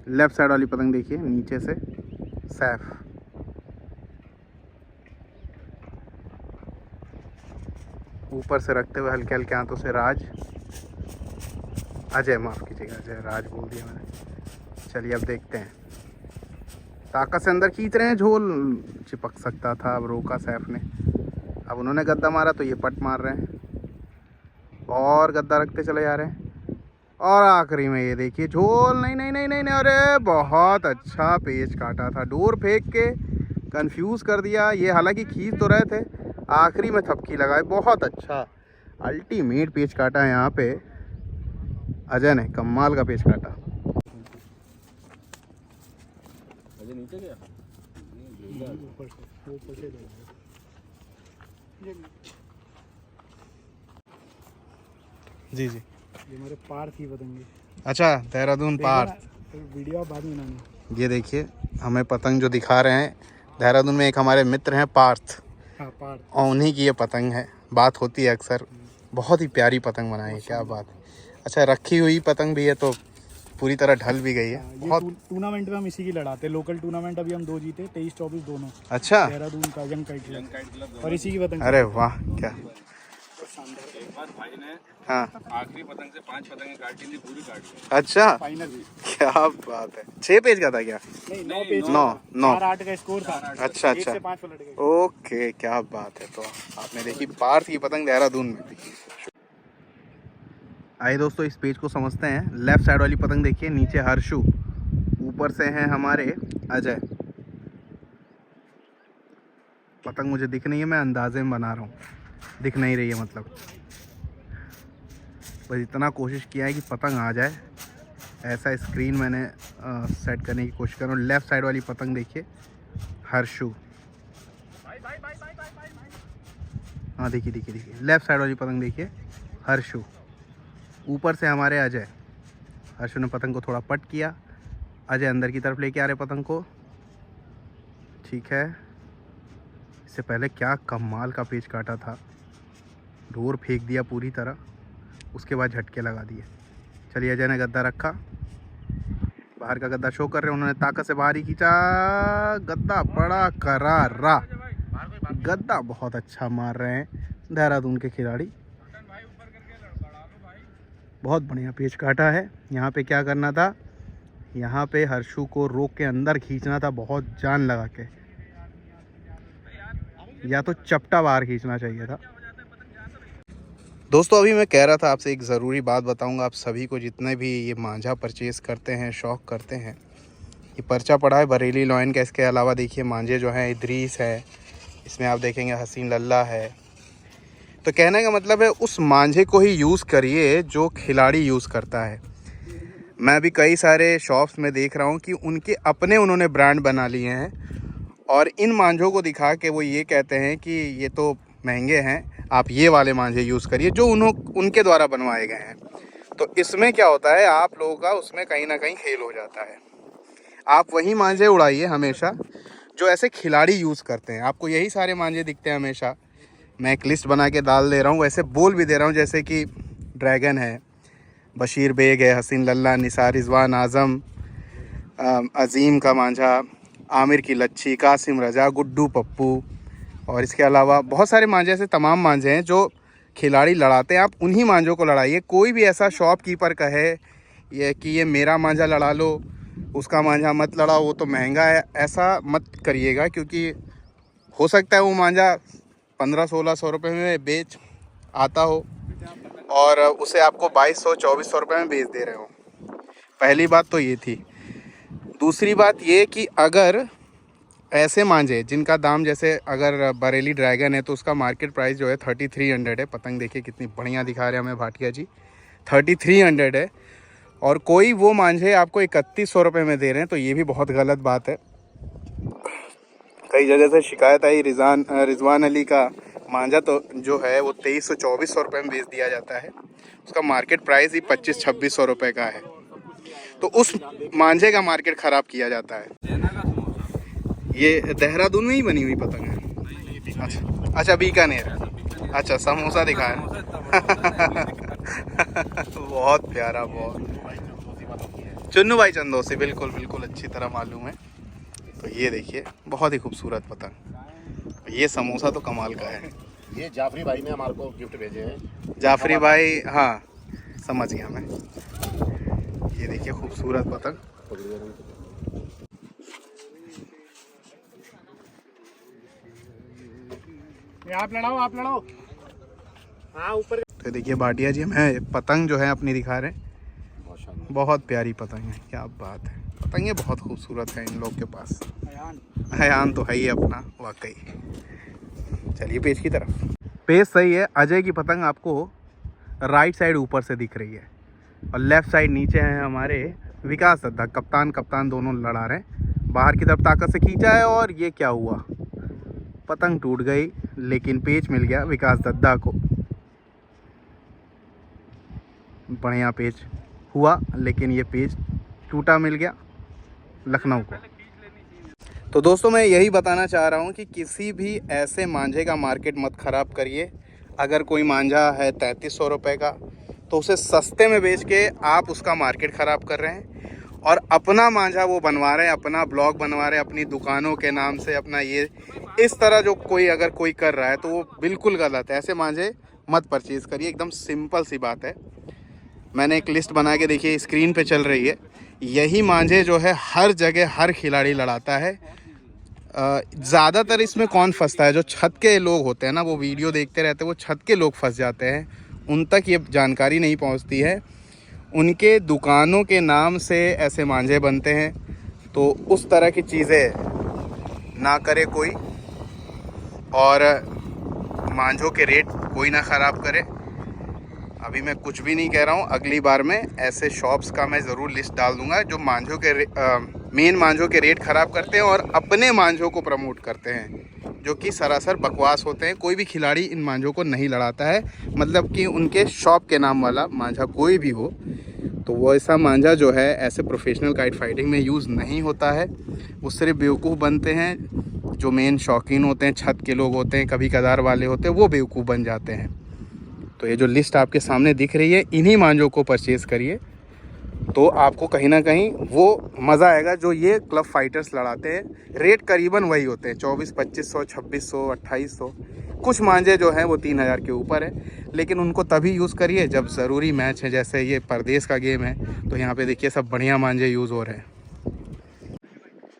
लेफ़्ट साइड वाली पतंग देखिए, नीचे से सैफ, ऊपर से रखते हुए हल्के हल्के हाथों से राज, अजय, माफ़ कीजिएगा अजय, राज बोल दिया मैंने। चलिए अब देखते हैं, ताकत से अंदर खींच रहे हैं, झोल चिपक सकता था, अब रोका सैफ ने। अब उन्होंने गद्दा मारा तो ये पट मार रहे हैं, और गद्दा रखते चले जा रहे हैं, और आखिरी में ये देखिए झोल, नहीं नहीं नहीं नहीं, नहीं, अरे बहुत अच्छा पेच काटा था, डोर फेंक के कंफ्यूज कर दिया। ये हालांकि खींच तो रहे थे, आखिरी में थपकी लगाए, बहुत अच्छा अल्टीमेट पेच काटा है यहाँ पे अजय ने, कमाल का पेच काटा। अजय नीचे गया, जी जी, ये मेरे पार थी पतंगे। अच्छा, देहरादून पार्थ। वीडियो बाद में बनाना। ये देखिए हमें पतंग जो दिखा रहे हैं, देहरादून में एक हमारे मित्र हैं पार्थ, हाँ पार्थ। और उन्हीं की ये पतंग है, बात होती है अक्सर। बहुत ही प्यारी पतंग बनाई है, क्या बात है। अच्छा, रखी हुई पतंग भी है तो पूरी तरह ढल भी गई है। ये बहुत टूर्नामेंट में हम इसी की लड़ाते हैं, लोकल टूर्नामेंट अभी हम 2 जीते, 23-24 दोनों। अच्छा, देहरादून का यंग काइट क्लब और इसी की पतंग। अरे वाह, क्या एक बार भाई ने हाँ, आखिरी पतंग से 5 पतंगें काटी थी, पूरी काट ली। अच्छा फाइनल। क्या बात है। 6 पेज का था क्या? नहीं 9 पेज। 9 4-8 का स्कोर था। अच्छा 1 अच्छा, से 5 पलट गए। ओके, क्या बात है। तो आपने देखी पार्थ की पतंग देहरादून में भी। आइए दोस्तों, इस पेज को समझते हैं। लेफ्ट साइड वाली पतंग देखिए, नीचे हर्षु, ऊपर से हैं हमारे अजय। पतंग मुझे दिख नहीं है, मैं अंदाजे में बना रहा हूँ, दिख नहीं रही है मतलब। बस इतना कोशिश किया है कि पतंग आ जाए, ऐसा स्क्रीन मैंने सेट करने की कोशिश कर रहा हूँ। लेफ़्ट साइड वाली पतंग देखिए, हर्षु। हाँ देखिए देखिए देखिए, लेफ़्ट साइड वाली पतंग देखिए, हर्षु। ऊपर से हमारे अजय। हर्षु ने पतंग को थोड़ा पट किया, अजय अंदर की तरफ लेके आ रहे पतंग को। ठीक है, इससे पहले क्या कमाल का पेच काटा था, डोर फेंक दिया पूरी तरह, उसके बाद झटके लगा दिए। चलिए, अजय ने गद्दा रखा, बाहर का गद्दा शो कर रहे हैं, उन्होंने ताकत से बाहर ही खींचा, गद्दा बड़ा करारा, गद्दा बहुत अच्छा मार रहे हैं देहरादून के खिलाड़ी। बहुत बढ़िया पेच काटा है। यहाँ पे क्या करना था, यहाँ पे हर्षु को रोक के अंदर खींचना था, बहुत जान लगा के, या तो चपटा बाहर खींचना चाहिए था। दोस्तों, अभी मैं कह रहा था आपसे एक ज़रूरी बात बताऊंगा आप सभी को, जितने भी ये मांझा परचेज़ करते हैं, शौक़ करते हैं। ये पर्चा पड़ा है बरेली लॉयन का। इसके अलावा देखिए मांझे जो हैं, इदरीस है, इसमें आप देखेंगे हसीन लल्ला है। तो कहने का मतलब है उस मांझे को ही यूज़ करिए जो खिलाड़ी यूज़ करता है। मैं भी कई सारे शॉप्स में देख रहा हूँ कि उनके अपने उन्होंने ब्रांड बना लिए हैं, और इन मांझों को दिखा के वो ये कहते हैं कि ये तो महंगे हैं, आप ये वाले मांझे यूज़ करिए जो उनके द्वारा बनवाए गए हैं। तो इसमें क्या होता है, आप लोगों का उसमें कहीं ना कहीं खेल हो जाता है। आप वही मांझे उड़ाइए हमेशा जो ऐसे खिलाड़ी यूज़ करते हैं। आपको यही सारे मांझे दिखते हैं हमेशा। मैं एक लिस्ट बना के डाल दे रहा हूँ, वैसे बोल भी दे रहा हूँ, जैसे कि ड्रैगन है, बशीर बेग है, हसीन लल्ला, निसार रिजवान आज़म, अज़ीम का मांझा, आमिर की लच्छी, कासिम रजा, गुड्डू पप्पू, और इसके अलावा बहुत सारे मांझे, ऐसे तमाम मांझे हैं जो खिलाड़ी लड़ाते हैं। आप उन्हीं मांझों को लड़ाइए। कोई भी ऐसा शॉपकीपर कहे ये कि ये मेरा मांझा लड़ा लो, उसका मांझा मत लड़ाओ, वो तो महंगा है, ऐसा मत करिएगा। क्योंकि हो सकता है वो मांझा 1500-1600 रुपये में बेच आता हो और उसे आपको 2200-2400 रुपये में बेच दे रहे हो। पहली बात तो ये थी। दूसरी बात ये कि अगर ऐसे मांझे जिनका दाम, जैसे अगर बरेली ड्रैगन है तो उसका मार्केट प्राइस जो है 3300 है। पतंग देखिए कितनी बढ़िया दिखा रहे हैं हमें भाटिया जी, 3300 है। और कोई वो मांझे आपको 3100 रुपये में दे रहे हैं, तो ये भी बहुत गलत बात है। कई जगह से शिकायत आई, रिजवान अली का मांझा तो जो है वो 2300-2400 रुपये में बेच दिया जाता है, उसका मार्केट प्राइस ही 2500-2600 रुपये का है। तो उस मांझे का मार्केट ख़राब किया जाता है। ये देहरादून में ही बनी हुई पतंग है। अच्छा अच्छा, बीकानेर, अच्छा समोसा दिखाया बहुत प्यारा, बहुत। चुन्नू भाई चंदोसी, बिल्कुल बिल्कुल अच्छी तरह मालूम है। तो ये देखिए बहुत ही खूबसूरत पतंग। ये समोसा तो कमाल का है। ये जाफरी भाई ने हमारे को गिफ्ट भेजे हैं। जाफरी भाई, हाँ समझ गया मैं। ये देखिए खूबसूरत पतंग। आप लड़ाओ। हाँ ऊपर। तो देखिए भाटिया जी हमें पतंग जो है अपनी दिखा रहे हैं। बहुत प्यारी पतंग है, क्या बात है। पतंगे बहुत खूबसूरत है इन लोग के पास। हयान तो है ही अपना, वाकई। चलिए पेज की तरफ। पेज सही है। अजय की पतंग आपको राइट साइड ऊपर से दिख रही है, और लेफ़्ट साइड नीचे हैं हमारे विकास दद्दा। कप्तान दोनों लड़ा रहे हैं। बाहर की तरफ ताकत से खींचा है, और ये क्या हुआ, पतंग टूट गई, लेकिन पेच मिल गया विकास दद्दा को। बढ़िया पेच, हुआ, लेकिन ये पेज टूटा मिल गया लखनऊ को। तो दोस्तों मैं यही बताना चाह रहा हूँ कि किसी भी ऐसे मांझे का मार्केट मत ख़राब करिए। अगर कोई मांझा है 3300 रुपये का तो उसे सस्ते में बेच के आप उसका मार्केट ख़राब कर रहे हैं, और अपना मांझा वो बनवा रहे हैं, अपना ब्लॉग बनवा रहे हैं अपनी दुकानों के नाम से अपना, ये इस तरह जो कोई अगर कोई कर रहा है तो वो बिल्कुल गलत है। ऐसे मांझे मत परचेज़ करिए, एकदम सिंपल सी बात है। मैंने एक लिस्ट बना के देखिए स्क्रीन पे चल रही है, यही मांझे जो है हर जगह हर खिलाड़ी लड़ाता है। ज़्यादातर इसमें कौन फंसता है? जो छत के लोग होते हैं ना, वो वीडियो देखते रहते हैं, वो छत के लोग फंस जाते हैं, उन तक ये जानकारी नहीं पहुंचती है। उनके दुकानों के नाम से ऐसे मांझे बनते हैं, तो उस तरह की चीज़ें ना करे कोई, और मांझों के रेट कोई ना ख़राब करे। अभी मैं कुछ भी नहीं कह रहा हूँ, अगली बार में ऐसे शॉप्स का मैं ज़रूर लिस्ट डाल दूँगा जो मांझों के मेन मांझों के रेट ख़राब करते हैं और अपने मांझों को प्रमोट करते हैं, जो कि सरासर बकवास होते हैं। कोई भी खिलाड़ी इन मांझों को नहीं लड़ाता है, मतलब कि उनके शॉप के नाम वाला मांझा कोई भी हो तो वो ऐसा मांझा जो है ऐसे प्रोफेशनल काइट फाइटिंग में यूज़ नहीं होता है। वो सिर्फ बेवकूफ़ बनते हैं, जो मेन शौकीन होते हैं, छत के लोग होते हैं, कभी कदार वाले होते हैं, वो बेवकूफ़ बन जाते हैं। तो ये जो लिस्ट आपके सामने दिख रही है, इन्हीं मांझों को परचेज़ करिए, तो आपको कहीं ना कहीं वो मज़ा आएगा जो ये क्लब फाइटर्स लड़ाते हैं। रेट करीबन वही होते हैं, 2400, 2500, 2800। कुछ मांझे जो हैं वो 3000 के ऊपर है, लेकिन उनको तभी यूज़ करिए जब ज़रूरी मैच है। जैसे ये परदेश का गेम है, तो यहाँ पे देखिए सब बढ़िया मांझे यूज़ हो रहे हैं।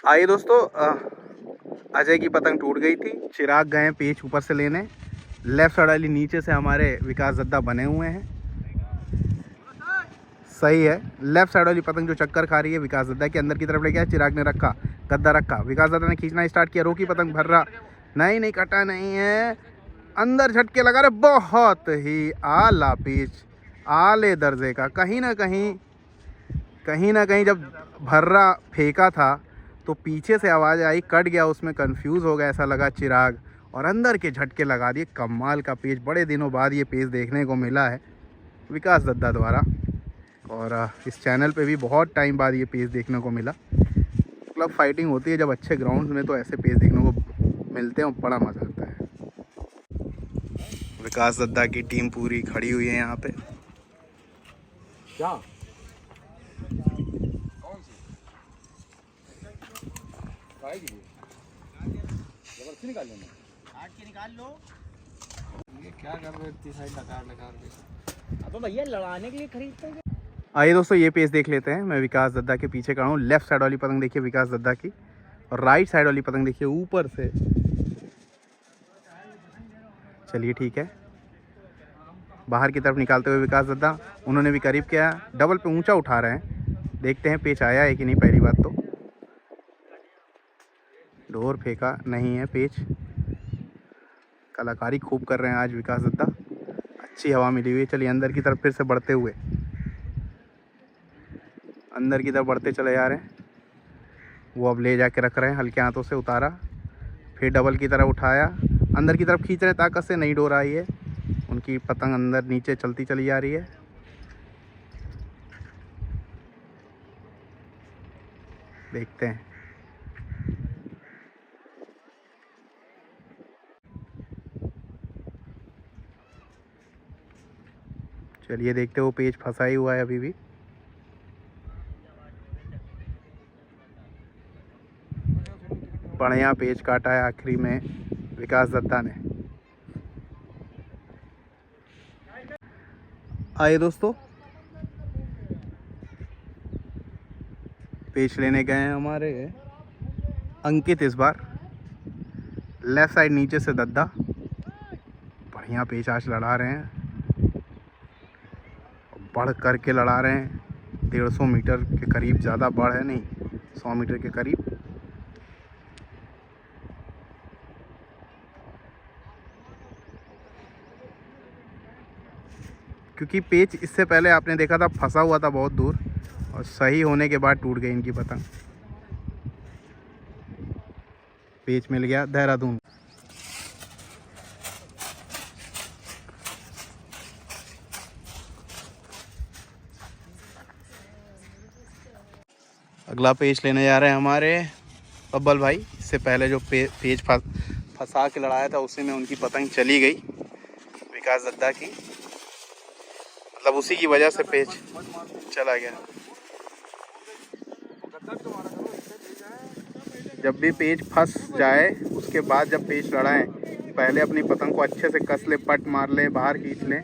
आइए दोस्तों, अजय की पतंग टूट गई थी, चिराग गए पेच ऊपर से लेने। लेफ़्ट साइड वाली नीचे से हमारे विकास दद्दा बने हुए हैं, सही है। लेफ़्ट साइड वाली पतंग जो चक्कर खा रही है विकास दद्दा के अंदर की तरफ ले गया, चिराग ने रखा, गद्दा रखा, विकास दद्दा ने खींचना स्टार्ट किया, रोकी पतंग भर रहा, नहीं कटा नहीं है, अंदर झटके लगा रहे, बहुत ही आला पीच, आले दर्जे का। कहीं ना कहीं जब भर्रा फेंका था तो पीछे से आवाज़ आई, कट गया, उसमें कंफ्यूज हो गया, ऐसा लगा चिराग, और अंदर के झटके लगा दिए। कमाल का पेज, बड़े दिनों बाद ये पेज देखने को मिला है विकास दद्दा द्वारा, और इस चैनल पे भी बहुत टाइम बाद ये पेज देखने को मिला। क्लब फाइटिंग होती है जब अच्छे ग्राउंड में, तो ऐसे पेज देखने को मिलते हैं और बड़ा मज़ा आता है। विकास दद्दा की टीम पूरी खड़ी हुई है यहाँ पे। क्या निकाल लो, ये क्या कर रहे इतनी साइड लगा के। अब भैया लड़ाने के लिए खरीदते हैं। आइए दोस्तों ये पेज देख लेते हैं। मैं विकास दद्दा के पीछे खड़ा हूँ। लेफ्ट साइड वाली पतंग देखिए विकास दद्दा की, और राइट साइड वाली पतंग देखिए ऊपर से। चलिए ठीक है, बाहर की तरफ निकालते हुए विकास दद्दा, उन्होंने भी करीब किया, डबल पे ऊंचा उठा रहे हैं। देखते हैं पेच आया है कि नहीं। पहली बात तो डोर फेंका नहीं है, पेच। कलाकारी खूब कर रहे हैं आज विकास दद्दा, अच्छी हवा मिली हुई है। चलिए अंदर की तरफ फिर से बढ़ते हुए, अंदर की तरफ बढ़ते चले जा रहे हैं। वो अब ले जाके रख रहे हैं, हल्के हाथों से उतारा, फिर डबल की तरफ उठाया, अंदर की तरफ खींच रहे हैं, ताकत से नहीं डोर आई है। उनकी पतंग अंदर नीचे चलती चली जा रही है। देखते हैं। चलिए देखते हो, पेज फंसा ही हुआ है अभी भी। बढ़िया पेज काटा है आखिरी में विकास दत्ता ने। आइए दोस्तों, पेज लेने गए हैं हमारे अंकित। इस बार लेफ्ट साइड नीचे से दद्दा, बढ़िया पेच आज लड़ा रहे हैं, बढ़ करके लड़ा रहे हैं। 150 मीटर के करीब, ज़्यादा बढ़ है नहीं, 100 मीटर के करीब। क्योंकि पेच इससे पहले आपने देखा था फंसा हुआ था बहुत दूर, और सही होने के बाद टूट गई इनकी पतंग। पेच मिल गया देहरादून। अगला पेज लेने जा रहे हैं हमारे बब्बल भाई। इससे पहले जो पेज फंसा के लड़ाया था उसी में उनकी पतंग चली गई, विकास दद्दा की, मतलब उसी की वजह से पेज चला गया। जब भी पेज फंस जाए उसके बाद जब पेज लड़ाएं, पहले अपनी पतंग को अच्छे से कस ले, पट मार ले, बाहर खींच लें।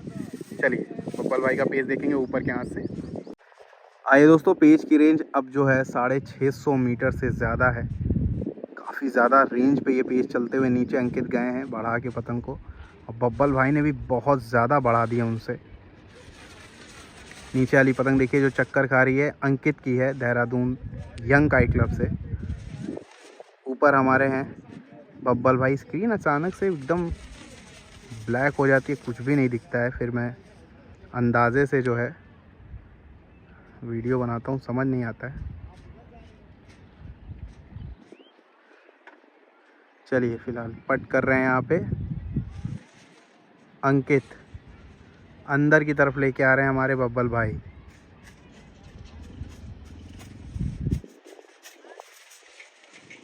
चलिए बब्बल भाई का पेज देखेंगे ऊपर के हाथ से। आइए दोस्तों, पेज की रेंज अब जो है 650 मीटर से ज़्यादा है। काफ़ी ज़्यादा रेंज पे ये पेज चलते हुए नीचे अंकित गए हैं बढ़ा के पतंग को, और बब्बल भाई ने भी बहुत ज़्यादा बढ़ा दिया उनसे। नीचे वाली पतंग देखिए जो चक्कर खा रही है, अंकित की है, देहरादून यंग काइट क्लब से। ऊपर हमारे हैं बब्बल भाई। स्क्रीन अचानक से एकदम ब्लैक हो जाती है, कुछ भी नहीं दिखता है, फिर मैं अंदाजे से जो है वीडियो बनाता हूँ, समझ नहीं आता है। चलिए फिलहाल पट कर रहे हैं यहाँ पे अंकित, अंदर की तरफ लेके आ रहे हैं हमारे बब्बल भाई।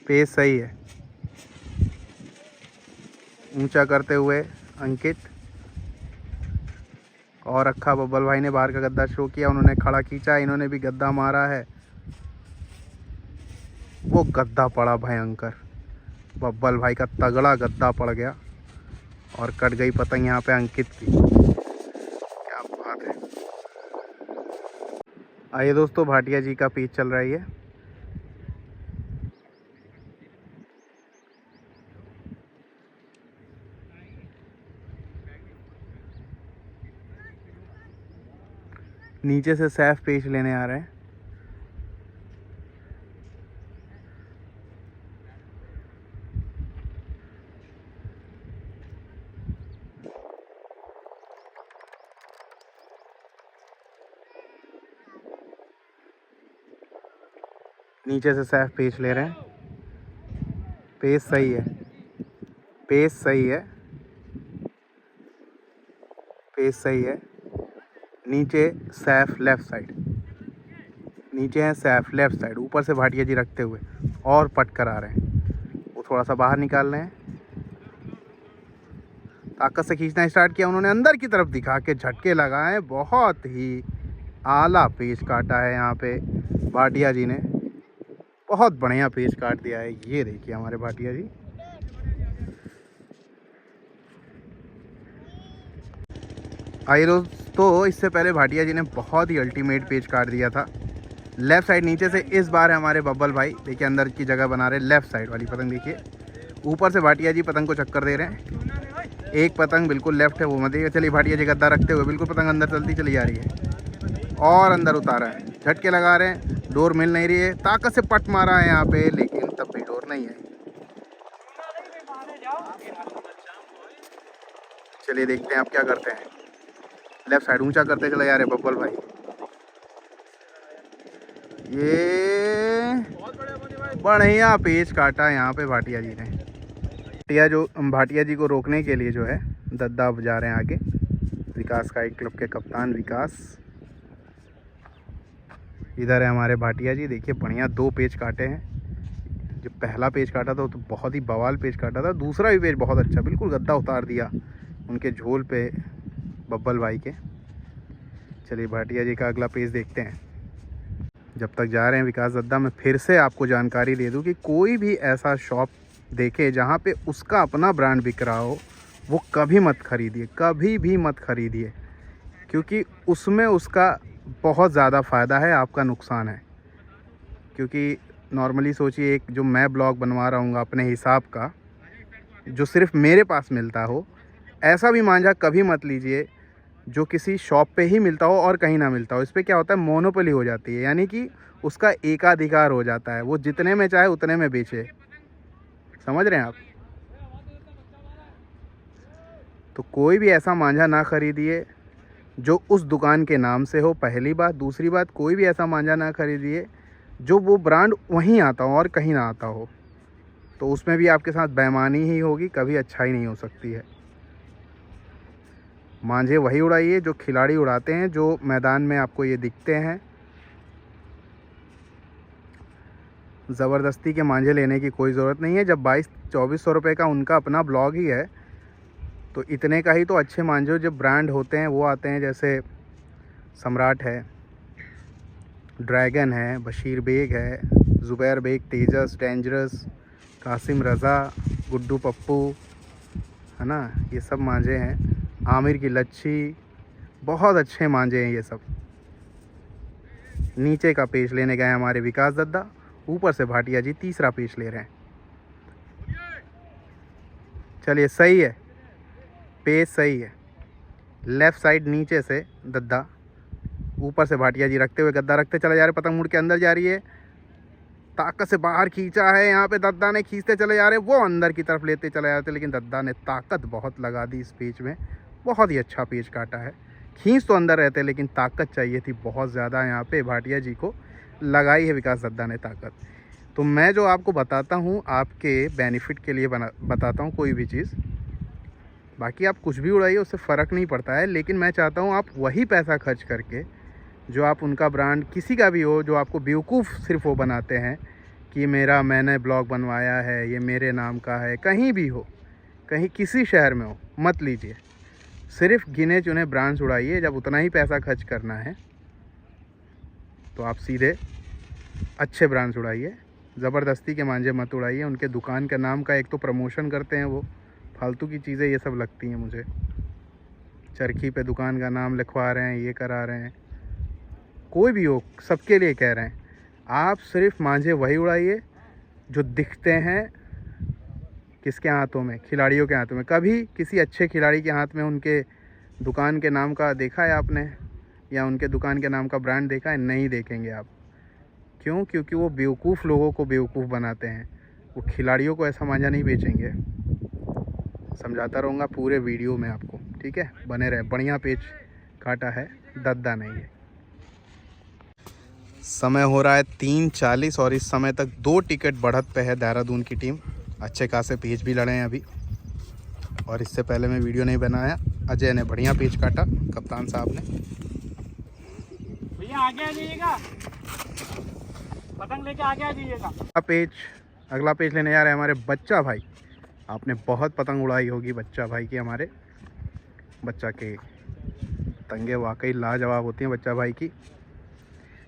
पेज सही है, ऊंचा करते हुए अंकित, और रखा बब्बल भाई ने, बाहर का गद्दा शो किया, उन्होंने खड़ा खींचा, इन्होंने भी गद्दा मारा है, वो गद्दा पड़ा भयंकर, बब्बल भाई का तगड़ा गद्दा पड़ गया और कट गई पतंग यहाँ पे अंकित की। क्या बात है। आइए दोस्तों, भाटिया जी का पेज चल रही है। नीचे से सैफ पेज लेने आ रहे हैं। नीचे से सैफ पेज ले रहे हैं। पेज सही है, पेज सही है, पेज सही है। नीचे सैफ लेफ़्ट साइड, नीचे है सैफ लेफ़्ट साइड, ऊपर से भाटिया जी रखते हुए और पट कर आ रहे हैं। वो थोड़ा सा बाहर निकाल रहे हैं, ताकत से खींचना स्टार्ट किया उन्होंने, अंदर की तरफ दिखा के झटके लगाए। बहुत ही आला पेज काटा है यहाँ पे भाटिया जी ने, बहुत बढ़िया पेज काट दिया है। ये देखिए हमारे भाटिया जी। आइए दोस्तों, इससे पहले भाटिया जी ने बहुत ही अल्टीमेट पेज काट दिया था लेफ़्ट साइड नीचे से। इस बार है हमारे बब्बल भाई, देखिए अंदर की जगह बना रहे, लेफ़्ट साइड वाली पतंग देखिए। ऊपर से भाटिया जी पतंग को चक्कर दे रहे हैं, एक पतंग बिल्कुल लेफ़्ट है वो मत देखिए। चलिए भाटिया जी गद्दा रखते हुए बिल्कुल पतंग अंदर चलती चली जा रही है और अंदर उतारा है, झटके लगा रहे हैं, डोर मिल नहीं रही है, ताकत से पट मारा है यहाँ पे, लेकिन तब भी डोर नहीं है। चलिए देखते हैं आप क्या करते हैं। लेफ्ट साइड ऊंचा करते चले जा रहे बब्बल भाई। ये बढ़िया पेज काटा यहाँ पे भाटिया जी ने। भाटिया जी को रोकने के लिए जो है दद्दा जा रहे हैं आगे, विकास काइट क्लब के कप्तान विकास। इधर है हमारे भाटिया जी, देखिए बढ़िया 2 पेज काटे हैं। जो पहला पेज काटा था वो तो बहुत ही बवाल पेज काटा था, दूसरा भी पेज बहुत अच्छा, बिल्कुल गद्दा उतार दिया उनके झोल पे बब्बल भाई के। चलिए भाटिया जी का अगला पेज देखते हैं। जब तक जा रहे हैं विकास दद्दा, मैं फिर से आपको जानकारी दे दूं कि कोई भी ऐसा शॉप देखे जहां पे उसका अपना ब्रांड बिक रहा हो, वो कभी मत खरीदिए, कभी भी मत खरीदिए, क्योंकि उसमें उसका बहुत ज़्यादा फ़ायदा है, आपका नुकसान है। क्योंकि नॉर्मली सोचिए, एक जो मैं ब्लॉग बनवा रहा हूँ अपने हिसाब का, जो सिर्फ मेरे पास मिलता हो, ऐसा भी मांझा कभी मत लीजिए जो किसी शॉप पे ही मिलता हो और कहीं ना मिलता हो। इस पर क्या होता है, मोनोपोली हो जाती है, यानी कि उसका एकाधिकार हो जाता है, वो जितने में चाहे उतने में बेचे। समझ रहे हैं आप? तो कोई भी ऐसा मांझा ना खरीदिए जो उस दुकान के नाम से हो, पहली बात। दूसरी बात, कोई भी ऐसा मांझा ना खरीदिए जो वो ब्रांड वहीं आता हो और कहीं ना आता हो, तो उसमें भी आपके साथ बेईमानी ही होगी, कभी अच्छाई नहीं हो सकती है। मांझे वही उड़ाइए जो खिलाड़ी उड़ाते हैं, जो मैदान में आपको ये दिखते हैं। ज़बरदस्ती के मांझे लेने की कोई ज़रूरत नहीं है। जब 2200-2400 रुपये का उनका अपना ब्लॉग ही है तो इतने का ही तो अच्छे मांझे जो ब्रांड होते हैं वो आते हैं, जैसे सम्राट है, ड्रैगन है, बशीर बेग है, ज़ुबैर बेग, तेजस, डेंजरस, कासिम रज़ा, गुड्डू पप्पू, है ना, ये सब मांझे हैं। आमिर की लच्छी, बहुत अच्छे मांझे हैं ये सब। नीचे का पेच लेने गए हमारे विकास दद्दा, ऊपर से भाटिया जी तीसरा पेच ले रहे हैं। चलिए सही है, पेच सही है। लेफ़्ट साइड नीचे से दद्दा, ऊपर से भाटिया जी रखते हुए गद्दा रखते चले जा रहे, पतंग मुड़ के अंदर जा रही है, ताकत से बाहर खींचा है, यहाँ पे दद्दा ने खींचते चले जा रहे, वो अंदर की तरफ लेते चले जाते, लेकिन दद्दा ने ताकत बहुत लगा दी इस पेच में, बहुत ही अच्छा पेच काटा है। खींच तो अंदर रहते लेकिन ताकत चाहिए थी बहुत ज़्यादा, यहाँ पे भाटिया जी को लगाई है विकास दद्दा ने ताकत। तो मैं जो आपको बताता हूँ आपके बेनिफिट के लिए बताता हूँ कोई भी चीज़, बाकी आप कुछ भी उड़ाइए उससे फ़र्क नहीं पड़ता है, लेकिन मैं चाहता हूँ आप वही पैसा खर्च करके जो आप उनका ब्रांड किसी का भी हो, जो आपको बेवकूफ़ सिर्फ वो बनाते हैं कि मैंने ब्लॉग बनवाया है, ये मेरे नाम का है, कहीं भी हो, कहीं किसी शहर में हो, मत लीजिए। सिर्फ गिने चुने ब्रांड्स उड़ाइए। जब उतना ही पैसा खर्च करना है तो आप सीधे अच्छे ब्रांड्स उड़ाइए, ज़बरदस्ती के मांझे मत उड़ाइए। उनके दुकान के नाम का एक तो प्रमोशन करते हैं वो, फालतू की चीज़ें ये सब लगती हैं मुझे। चरखी पे दुकान का नाम लिखवा रहे हैं, ये करा रहे हैं, कोई भी हो, सबके लिए कह रहे हैं। आप सिर्फ मांझे वही उड़ाइए जो दिखते हैं किसके हाथों में, खिलाड़ियों के हाथों में। कभी किसी अच्छे खिलाड़ी के हाथ में उनके दुकान के नाम का देखा है आपने, या उनके दुकान के नाम का ब्रांड देखा है? नहीं देखेंगे आप। क्यों? क्योंकि वो बेवकूफ़ लोगों को बेवकूफ़ बनाते हैं। वो खिलाड़ियों को ऐसा मांझा नहीं बेचेंगे। समझाता रहूँगा पूरे वीडियो में आपको, ठीक है? बने रहे। बढ़िया पेच काटा है दद्दा नहीं है। समय हो रहा है 3:40 और इस समय तक 2 टिकट बढ़त पे है देहरादून की टीम। अच्छे खासे पेच भी लड़े हैं अभी, और इससे पहले मैं वीडियो नहीं बनाया। अजय ने बढ़िया पेच काटा, कप्तान साहब ने। भैया आगे आ जाइएगा, पतंग लेके आगे आ जाइएगा। अगला पेच लेने जा रहे हैं हमारे बच्चा भाई। आपने बहुत पतंग उड़ाई होगी बच्चा भाई की। हमारे बच्चा के तंगे वाकई लाजवाब होती हैं बच्चा भाई की।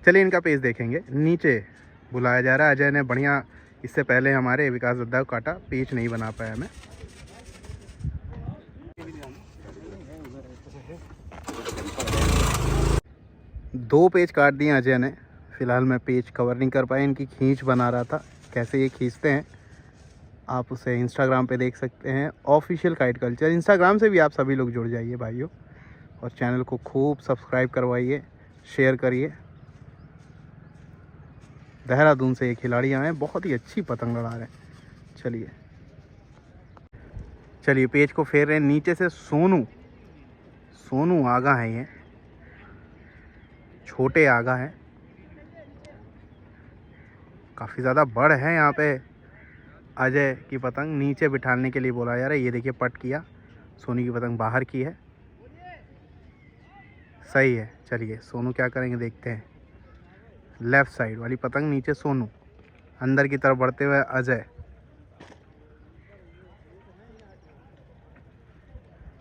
चलिए इनका पेच देखेंगे। नीचे बुलाया जा रहा है। अजय ने बढ़िया, इससे पहले हमारे विकास दद्दा को काटा, पेच नहीं बना पाया मैं। दो पेच काट दिए अजय ने। फ़िलहाल मैं पेच कवर नहीं कर पाया, इनकी खींच बना रहा था। कैसे ये खींचते हैं आप उसे इंस्टाग्राम पे देख सकते हैं, ऑफिशियल काइट कल्चर। इंस्टाग्राम से भी आप सभी लोग जुड़ जाइए भाइयों, और चैनल को खूब सब्सक्राइब करवाइए, शेयर करिए। देहरादून से ये खिलाड़ी आए हैं, बहुत ही अच्छी पतंग लड़ा रहे हैं। चलिए पेच को फेर रहे हैं। नीचे से सोनू आगा है, ये छोटे आगा है, काफ़ी ज़्यादा बड़ है। यहाँ पे अजय की पतंग नीचे बिठाने के लिए बोला जा रहा है। ये देखिए पट किया, सोनू की पतंग बाहर की है, सही है। चलिए सोनू क्या करेंगे देखते हैं। लेफ़्ट साइड वाली पतंग नीचे सोनू, अंदर की तरफ बढ़ते हुए अजय।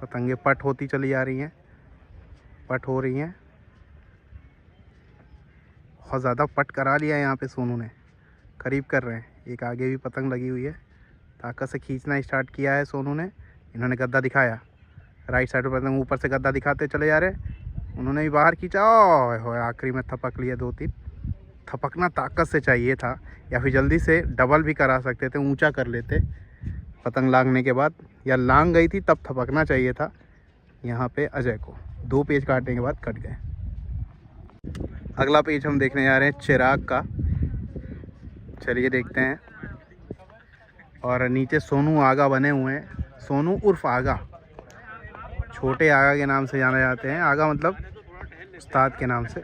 पतंगे पट होती चली जा रही हैं, पट हो रही हैं। बहुत ज़्यादा पट करा लिया यहाँ पे सोनू ने, करीब कर रहे हैं। एक आगे भी पतंग लगी हुई है, ताकत से खींचना स्टार्ट किया है सोनू ने। इन्होंने गद्दा दिखाया, राइट साइड पर पतंग ऊपर से गद्दा दिखाते चले जा रहे हैं। उन्होंने भी बाहर खींचा, ओह आखिरी में थपक लिया 2-3। थपकना ताकत से चाहिए था, या फिर जल्दी से डबल भी करा सकते थे, ऊंचा कर लेते पतंग लांगने के बाद, या लांग गई थी तब थपकना चाहिए था। यहाँ पे अजय को 2 पेच काटने के बाद कट गए। अगला पेच हम देखने जा रहे हैं चिराग का। चलिए देखते हैं। और नीचे सोनू आगा बने हुए हैं, सोनू उर्फ आगा, छोटे आगा के नाम से जाने जाते हैं। आगा मतलब उस्ताद के नाम से।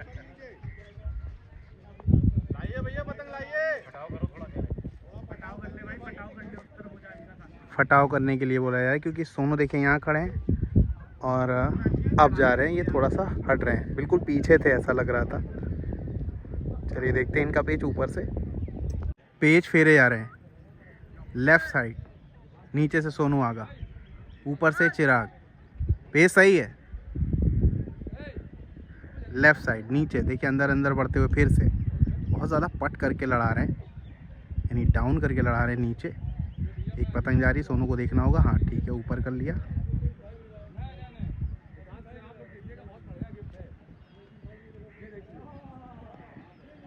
फटाव करने के लिए बोला जाए, क्योंकि सोनू देखिए यहाँ खड़े हैं और अब जा रहे हैं, ये थोड़ा सा हट रहे हैं, बिल्कुल पीछे थे ऐसा लग रहा था। चलिए देखते हैं इनका पेच ऊपर से। पेज फेरे जा रहे हैं। लेफ्ट साइड नीचे से सोनू आगा, ऊपर से चिराग। पेज सही है। लेफ्ट साइड नीचे देखिए, अंदर अंदर बढ़ते हुए फिर से बहुत ज़्यादा पट करके लड़ा रहे हैं, यानी डाउन करके लड़ा रहे हैं। नीचे एक पतंग जा रही, सोनू को देखना होगा। हाँ ठीक है, ऊपर कर लिया।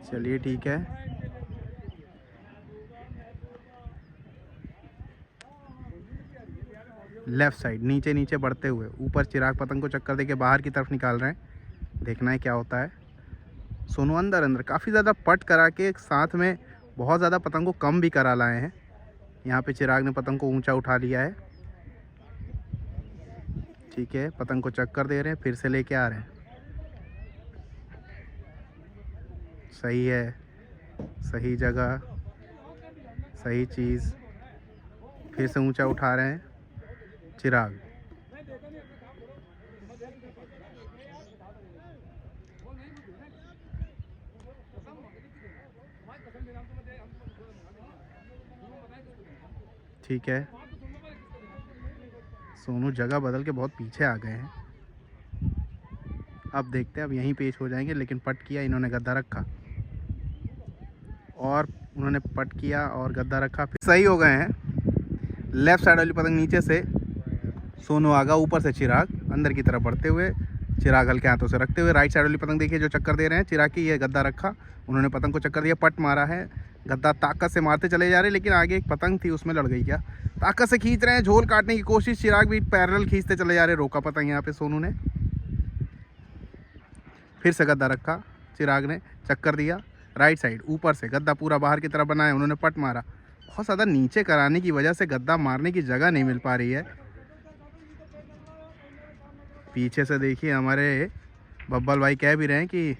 चलिए ठीक है। लेफ्ट साइड नीचे नीचे बढ़ते हुए ऊपर चिराग पतंग को चक्कर देके बाहर की तरफ निकाल रहे हैं। देखना है क्या होता है। सोनू अंदर अंदर काफ़ी ज़्यादा पट करा के साथ में बहुत ज़्यादा पतंग को कम भी करा लाए हैं। यहाँ पे चिराग ने पतंग को ऊंचा उठा लिया है। ठीक है, पतंग को चक्कर दे रहे हैं, फिर से लेके आ रहे हैं। सही है, सही जगह, सही चीज़। फिर से ऊंचा उठा रहे हैं चिराग। ठीक है, सोनू जगह बदल के बहुत पीछे आ गए हैं। अब देखते हैं, अब यहीं पेश हो जाएंगे, लेकिन पट किया इन्होंने, गद्दा रखा और उन्होंने पट किया और गद्दा रखा, फिर सही हो गए हैं। लेफ्ट साइड वाली पतंग नीचे से सोनू आगा, ऊपर से चिराग अंदर की तरफ बढ़ते हुए, चिराग हल्के हाथों से रखते हुए। राइट साइड वाली पतंग देखिए जो चक्कर दे रहे हैं चिराग की, ये गद्दा रखा, उन्होंने पतंग को चक्कर दिया, पट मारा है। गद्दा ताकत से मारते चले जा रहे, लेकिन आगे एक पतंग थी उसमें लड़ गई। क्या ताकत से खींच रहे हैं, झोल काटने की कोशिश, चिराग भी पैरेलल खींचते चले जा रहे। रोका पतंग यहाँ पे सोनू ने, फिर से गद्दा रखा, चिराग ने चक्कर दिया। राइट साइड ऊपर से गद्दा पूरा बाहर की तरफ बनाया, उन्होंने पट मारा। बहुत ज़्यादा नीचे कराने की वजह से गद्दा मारने की जगह नहीं मिल पा रही है। पीछे से देखिए हमारे बब्बल भाई कह भी रहे हैं कि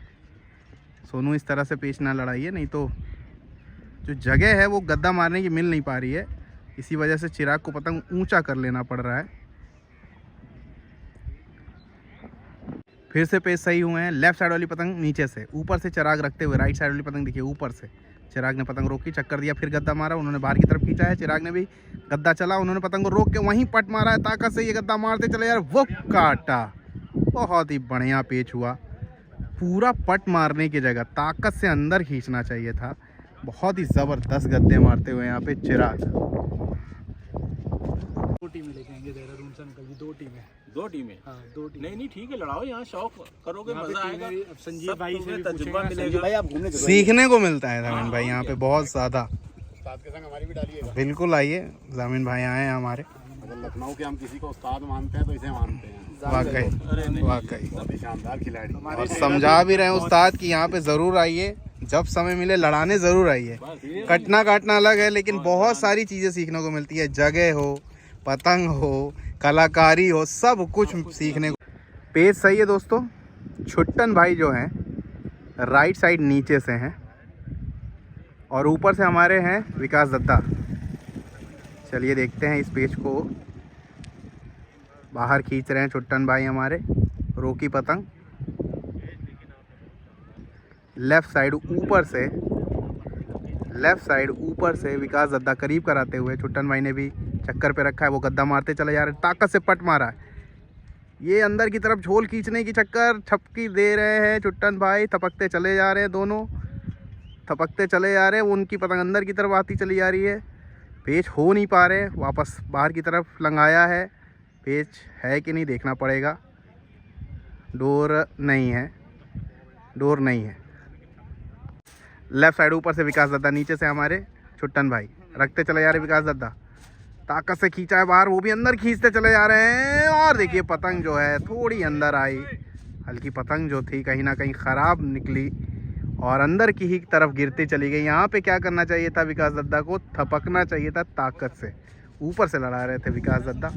सोनू इस तरह से पेच ना लड़ाइए, नहीं तो जो जगह है वो गद्दा मारने की मिल नहीं पा रही है। इसी वजह से चिराग को पतंग ऊंचा कर लेना पड़ रहा है। फिर से पेच सही हुए हैं। लेफ्ट साइड वाली पतंग नीचे से, ऊपर से चिराग रखते हुए। राइट साइड वाली पतंग देखिए ऊपर से चिराग ने पतंग रोकी, चक्कर दिया, फिर गद्दा मारा, उन्होंने बाहर की तरफ खींचा है। चिराग ने भी गद्दा चला, उन्होंने पतंग को रोक के वहीं पट मारा है। ताकत से ये गद्दा मारते चले यार, वो काटा। बहुत ही बढ़िया पेच हुआ। पूरा पट मारने की जगह ताकत से अंदर खींचना चाहिए था। बहुत ही ज़बरदस्त गद्दे मारते हुए यहाँ पे चिराग। 2 टीमें लेके आएंगे देहरादून से अंकल जी, 2 टीमें। 2 टीमें? हाँ 2 टीमें। नहीं ठीक है, लड़ाओ, यहाँ शौक करोगे, मजा आएगा। अब संजीव भाई से भी तजुर्बा पूछेंगे। मिलेगा। भाई आप घूमने सीखने को मिलता है जामिन भाई यहाँ पे बहुत ज़्यादा। उस्ताद के संग हमारी भी डालिएगा। बिल्कुल आइए, जामिन भाई आए हैं हमारे। अगर लखनऊ के हम किसी को उस्ताद मानते हैं तो इसे मानते हैं। वाकई वाकई बहुत ही शानदार खिलाड़ी। और समझा भी रहे हैं उस्ताद कि यहाँ पे ज़रूर आइए, जब समय मिले लड़ाने ज़रूर आइए। कटना काटना अलग है, लेकिन बहुत सारी चीज़ें सीखने को मिलती है। जगह हो, पतंग हो, कलाकारी हो, सब कुछ सीखने को। पेज सही है दोस्तों। छुट्टन भाई जो हैं राइट साइड नीचे से हैं और ऊपर से हमारे हैं विकास दत्ता। चलिए देखते हैं इस पेज को। बाहर खींच रहे हैं छुट्टन भाई हमारे, रोकी पतंग। लेफ्ट साइड ऊपर से विकास दत्ता करीब कराते हुए, छुट्टन भाई ने भी चक्कर पे रखा है, वो गद्दा मारते चले जा रहे हैं। ताकत से पट मारा है, ये अंदर की तरफ झोल खींचने की चक्कर, छपकी दे रहे हैं छुट्टन भाई, थपकते चले जा रहे हैं, दोनों थपकते चले जा रहे हैं। उनकी पतंग अंदर की तरफ आती चली जा रही है, पेच हो नहीं पा रहे। वापस बाहर की तरफ लंगाया है, पेच है कि नहीं देखना पड़ेगा। डोर नहीं है। लेफ्ट साइड ऊपर से विकास दत्ता, नीचे से हमारे छुट्टन भाई रखते चले जा रहे। विकास दत्ता ताकत से खींचा है बाहर, वो भी अंदर खींचते चले जा रहे हैं। और देखिए पतंग जो है थोड़ी अंदर आई, हल्की पतंग जो थी कहीं ना कहीं ख़राब निकली और अंदर की ही तरफ गिरती चली गई। यहाँ पे क्या करना चाहिए था, विकास दत्ता को थपकना चाहिए था ताकत से। ऊपर से लड़ा रहे थे विकास दत्ता।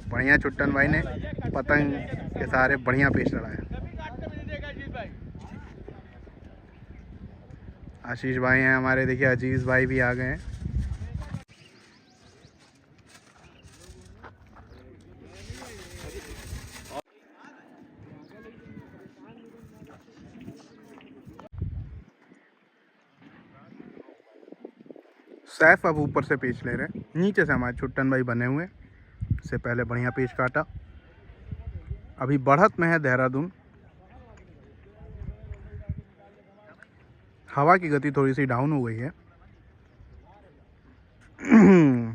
बढ़िया छुट्टन भाई ने पतंग के सहारे बढ़िया पेश लड़ाया। आशीष भाई हैं हमारे, देखिए अजीज भाई भी आ गए हैं। सैफ अब ऊपर से पेच ले रहे हैं, नीचे से हमारे छुट्टन भाई बने हुए हैं। इससे पहले बढ़िया पेच काटा। अभी बढ़त में है देहरादून। हवा की गति थोड़ी सी डाउन हो गई है।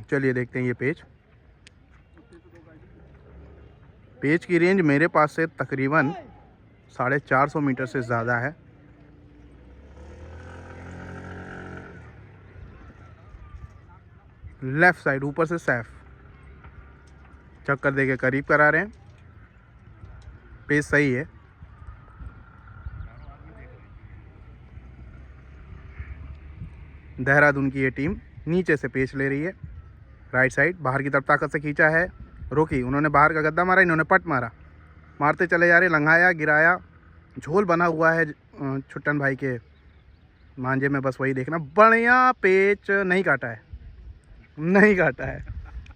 चलिए देखते हैं ये पेच। पेच की रेंज मेरे पास से तकरीबन 450 मीटर से ज़्यादा है। लेफ्ट साइड ऊपर से सैफ चक्कर देके करीब करा रहे हैं। पेस सही है। देहरादून की ये टीम नीचे से पेच ले रही है। राइट साइड बाहर की तरफ ताकत से खींचा है, रोकी, उन्होंने बाहर का गद्दा मारा, इन्होंने पट मारा, मारते चले जा रहे, लंघाया, गिराया, झोल बना हुआ है छुट्टन भाई के मांझे में। बस वही देखना। बढ़िया पेच नहीं काटा है, नहीं काटा है,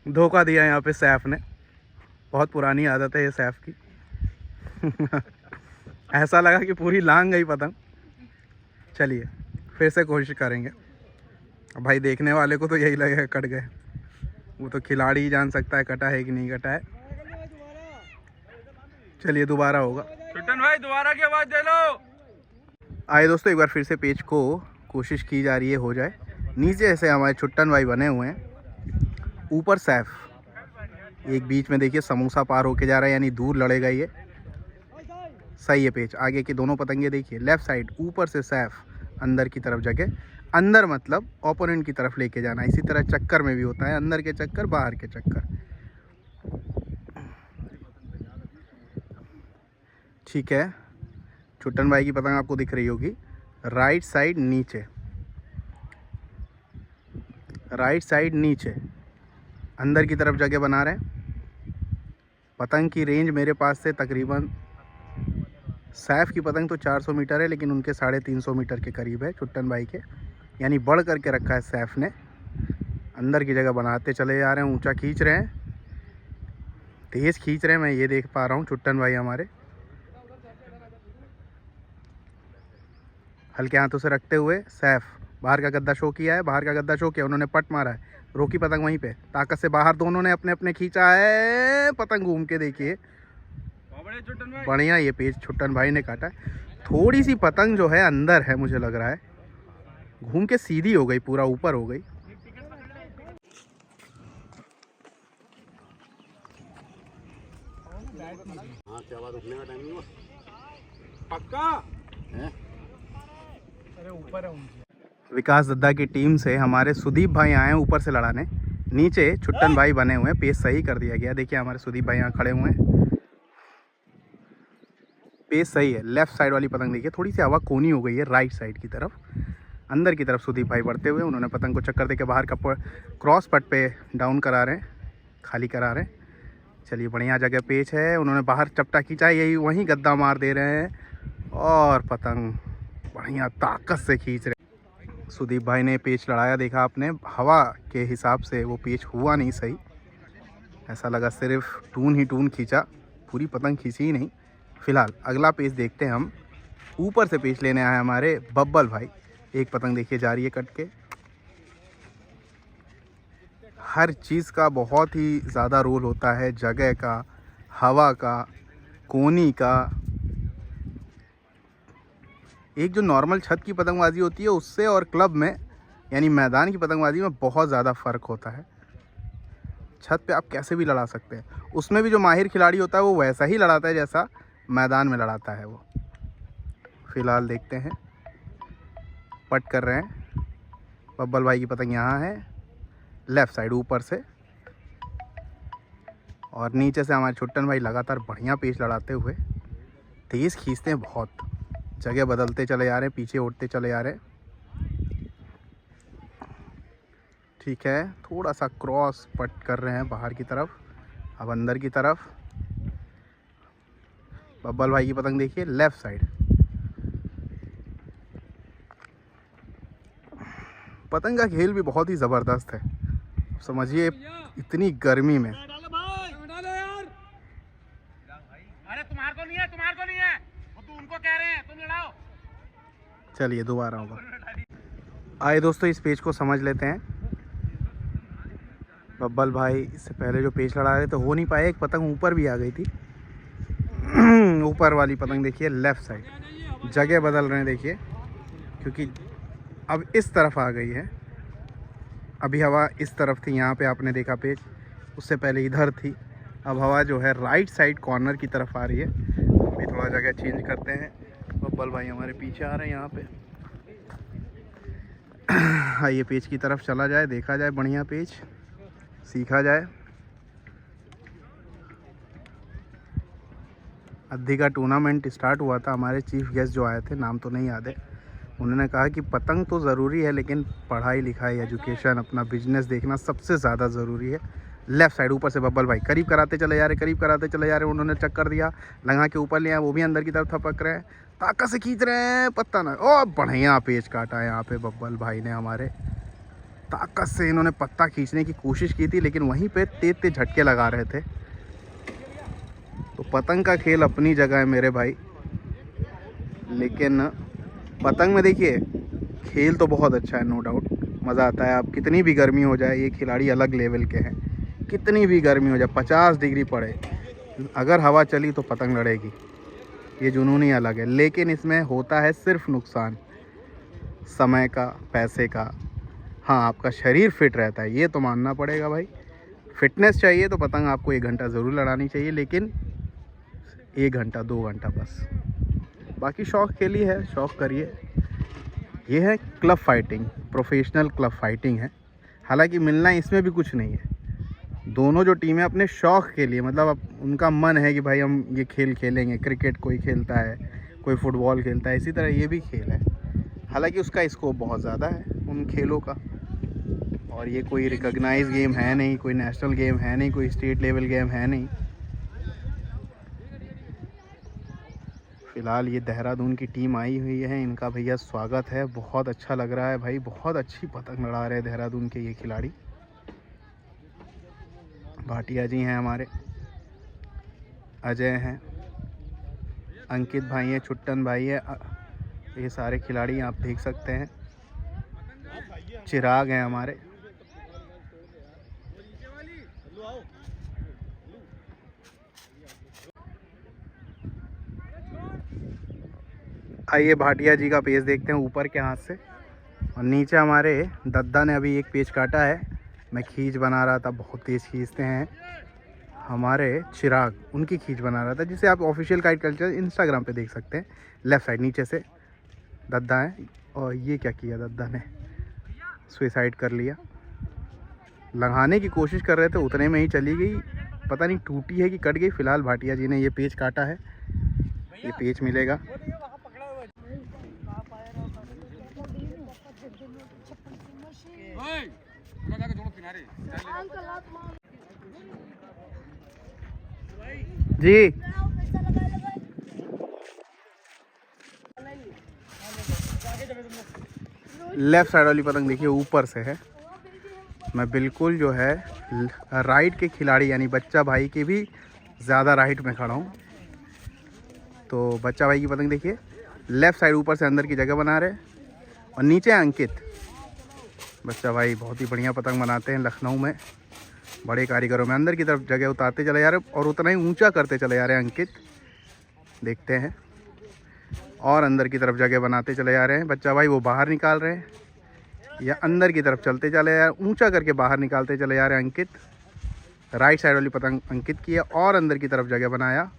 धोखा दिया यहाँ पे सैफ ने। बहुत पुरानी आदत है ये सैफ की। ऐसा लगा कि पूरी लांग गई पतंग। चलिए फिर से कोशिश करेंगे। भाई देखने वाले को तो यही लगेगा कट गए, वो तो खिलाड़ी ही जान सकता है कटा है कि नहीं कटा है। चलिए दोबारा होगा। छुट्टन भाई दोबारा की आवाज दे लो। आए दोस्तों, एक बार फिर से पेच को कोशिश की जा रही है हो जाए। नीचे से हमारे छुट्टन भाई बने हुए हैं, ऊपर सैफ। एक बीच में देखिए समोसा पार होके जा रहा है, यानी दूर लड़ेगा ये। सही है पेच। आगे की दोनों पतंगे देखिए, लेफ्ट साइड ऊपर से सैफ, अंदर की तरफ जगह, अंदर मतलब ओपोनेंट की तरफ लेके जाना। इसी तरह चक्कर में भी होता है, अंदर के चक्कर, बाहर के चक्कर। ठीक है, छुट्टन भाई की पतंग आपको दिख रही होगी। राइट साइड नीचे, राइट साइड नीचे, अंदर की तरफ जगह बना रहे हैं। पतंग की रेंज मेरे पास से तकरीबन, सैफ की पतंग तो 400 मीटर है, लेकिन उनके 350 मीटर के करीब है छुट्टन भाई के, यानी बढ़ करके रखा है सैफ ने। अंदर की जगह बनाते चले जा रहे हैं, ऊंचा खींच रहे हैं, तेज़ खींच रहे हैं, मैं ये देख पा रहा हूँ छुट्टन भाई हमारे। हल्के हाथों से रखते हुए सैफ बाहर का गद्दा शो किया है, बाहर का गद्दा शो किया, उन्होंने पट मारा है, रोकी पतंग वहीं पे, ताकत से बाहर दोनों ने अपने अपने खींचा है। पतंग घूम के देखिए, बढ़िया ये पेच छुट्टन भाई ने काटा है। थोड़ी सी पतंग जो है अंदर है, मुझे लग रहा है घूम के सीधी हो गई, पूरा ऊपर हो गई। हाँ क्या बात, उठने का टाइम नहीं हुआ पक्का है? अरे ऊपर है उनकी। विकास दद्दा की टीम से हमारे सुदीप भाई आए हैं ऊपर से लड़ाने। नीचे छुट्टन भाई बने हुए हैं, पेस सही कर दिया गया। देखिए हमारे सुदीप भाई यहाँ खड़े हुए हैं, पेस सही है। लेफ्ट साइड वाली पतंग देखिए, थोड़ी सी हवा कोनी हो गई है राइट साइड की तरफ। अंदर की तरफ सुदीप भाई बढ़ते हुए, उन्होंने पतंग को चक्कर देके बाहर का क्रॉस पट पे डाउन करा रहे हैं, खाली करा रहे हैं। चलिए बढ़िया जगह पेच है, उन्होंने बाहर चपटा खींचा, यही वहीं गद्दा मार दे रहे हैं और पतंग बढ़िया ताकत से खींच रहे। सुदीप भाई ने पेच लड़ाया, देखा आपने, हवा के हिसाब से वो पेच हुआ नहीं सही, ऐसा लगा सिर्फ टून ही टून खींचा, पूरी पतंग खींची ही नहीं। फिलहाल अगला पेच देखते हैं हम। ऊपर से पेच लेने आए हमारे बब्बल भाई। एक पतंग देखिए जा रही है कट के। हर चीज़ का बहुत ही ज़्यादा रोल होता है, जगह का, हवा का, कोनी का। एक जो नॉर्मल छत की पतंगबाजी होती है उससे और क्लब में यानी मैदान की पतंगबाजी में बहुत ज़्यादा फ़र्क होता है। छत पे आप कैसे भी लड़ा सकते हैं, उसमें भी जो माहिर खिलाड़ी होता है वो वैसा ही लड़ाता है जैसा मैदान में लड़ाता है वो। फ़िलहाल देखते हैं, पट कर रहे हैं। बब्बल भाई की पतंग यहाँ है, लेफ़्ट साइड ऊपर से, और नीचे से हमारे छुट्टन भाई लगातार बढ़िया पेच लड़ाते हुए तेज़ खींचते हैं, बहुत जगह बदलते चले जा रहे हैं, पीछे उठते चले जा रहे हैं। ठीक है, थोड़ा सा क्रॉस पट कर रहे हैं बाहर की तरफ, अब अंदर की तरफ। बब्बल भाई की पतंग देखिए लेफ़्ट साइड। पतंग का खेल भी बहुत ही ज़बरदस्त है, समझिए इतनी गर्मी में। अरे तुम्हारे को नहीं है, तुम्हारे को नहीं है, वो तो उनको कह रहे हैं, तुम लड़ाओ। चलिए दोबारा होगा। आए दोस्तों, इस पेज को समझ लेते हैं। बब्बल भाई इससे पहले जो पेच लड़ा रहे थे हो नहीं पाए, एक पतंग ऊपर भी आ गई थी। ऊपर वाली पतंग देखिए लेफ़्ट साइड, जगह बदल रहे हैं देखिए, क्योंकि अब इस तरफ आ गई है। अभी हवा इस तरफ थी, यहाँ पे आपने देखा पेच, उससे पहले इधर थी। अब हवा जो है राइट साइड कॉर्नर की तरफ आ रही है। अभी थोड़ा जगह चेंज करते हैं। बब्बल भाई हमारे पीछे आ रहे हैं यहाँ पे। आइए पेच की तरफ चला जाए, देखा जाए बढ़िया पेच, सीखा जाए। अद्धी का टूर्नामेंट स्टार्ट हुआ था, हमारे चीफ गेस्ट जो आए थे, नाम तो नहीं याद है, उन्होंने कहा कि पतंग तो ज़रूरी है लेकिन पढ़ाई लिखाई, एजुकेशन, अपना बिजनेस देखना सबसे ज़्यादा ज़रूरी है। लेफ़्ट साइड ऊपर से बब्बल भाई करीब कराते चले जा रहे, करीब कराते चले जा रहे। उन्होंने चक्कर दिया, लंगा के ऊपर लिया, वो भी अंदर की तरफ थपक रहे हैं, ताकत से खींच रहे हैं, पत्ता ना। ओ बढ़िया पेच काटा है यहाँ पे बब्बल भाई ने हमारे, ताकत से इन्होंने पत्ता खींचने की कोशिश की थी, लेकिन वहीं पे तेज तेज झटके लगा रहे थे। तो पतंग का खेल अपनी जगह है मेरे भाई, लेकिन पतंग में देखिए खेल तो बहुत अच्छा है, नो डाउट मज़ा आता है। आप कितनी भी गर्मी हो जाए, ये खिलाड़ी अलग लेवल के हैं, कितनी भी गर्मी हो जाए, 50 डिग्री पड़े, अगर हवा चली तो पतंग लड़ेगी, ये जुनून ही अलग है। लेकिन इसमें होता है सिर्फ नुकसान समय का, पैसे का। हाँ, आपका शरीर फिट रहता है, ये तो मानना पड़ेगा भाई। फिटनेस चाहिए तो पतंग आपको 1 घंटा ज़रूर लड़ानी चाहिए, लेकिन 1 घंटा 2 घंटा बस। बाकी शौक़ के लिए है, शौक़ करिए। ये है club fighting, professional club fighting है। हालांकि मिलना इसमें भी कुछ नहीं है। दोनों जो टीमें अपने शौक़ के लिए, मतलब अब उनका मन है कि भाई हम ये खेल खेलेंगे, क्रिकेट कोई खेलता है, कोई फुटबॉल खेलता है, इसी तरह ये भी खेल है। हालांकि उसका स्कोप बहुत ज़्यादा है उन खेलों का, और ये कोई रिकॉग्नाइज गेम है नहीं, कोई नेशनल गेम है नहीं, कोई स्टेट लेवल गेम है नहीं। फ़िलहाल ये देहरादून की टीम आई हुई है, इनका भैया स्वागत है, बहुत अच्छा लग रहा है भाई, बहुत अच्छी पतंग लड़ा रहे हैं देहरादून के ये खिलाड़ी। भाटिया जी हैं हमारे, अजय हैं, अंकित भाई हैं, छुट्टन भाई है, ये सारे खिलाड़ी आप देख सकते हैं। चिराग हैं हमारे। आइए भाटिया जी का पेच देखते हैं ऊपर के हाथ से। और नीचे हमारे दद्दा ने अभी एक पेच काटा है, मैं खींच बना रहा था, बहुत तेज़ खींचते हैं हमारे चिराग, उनकी खींच बना रहा था, जिसे आप ऑफिशियल काइट कल्चर इंस्टाग्राम पे देख सकते हैं। लेफ़्ट साइड नीचे से दद्दा है। और ये क्या किया दद्दा ने, सुसाइड कर लिया। लगाने की कोशिश कर रहे थे, उतने में ही चली गई, पता नहीं टूटी है कि कट गई। फ़िलहाल भाटिया जी ने ये पेच काटा है, ये पेच मिलेगा। जी लेफ़्ट साइड वाली पतंग देखिए ऊपर से है। मैं बिल्कुल जो है राइट के खिलाड़ी यानी बच्चा भाई के भी ज़्यादा राइट में खड़ा हूँ। तो बच्चा भाई की पतंग देखिए, लेफ़्ट साइड ऊपर से अंदर की जगह बना रहे, और नीचे अंकित। बच्चा भाई बहुत ही बढ़िया पतंग बनाते हैं, लखनऊ में बड़े कारीगरों में। अंदर की तरफ जगह उतारते चले जा रहे और उतना ही ऊंचा करते चले जा रहे हैं अंकित, देखते हैं। और अंदर की तरफ जगह बनाते चले जा रहे हैं बच्चा भाई, वो बाहर निकाल रहे हैं या अंदर की तरफ चलते चले जा रहे हैं, ऊंचा करके बाहर निकालते चले जा रहे हैं अंकित। राइट साइड वाली पतंग अंकित की है और अंदर की तरफ जगह बनाया।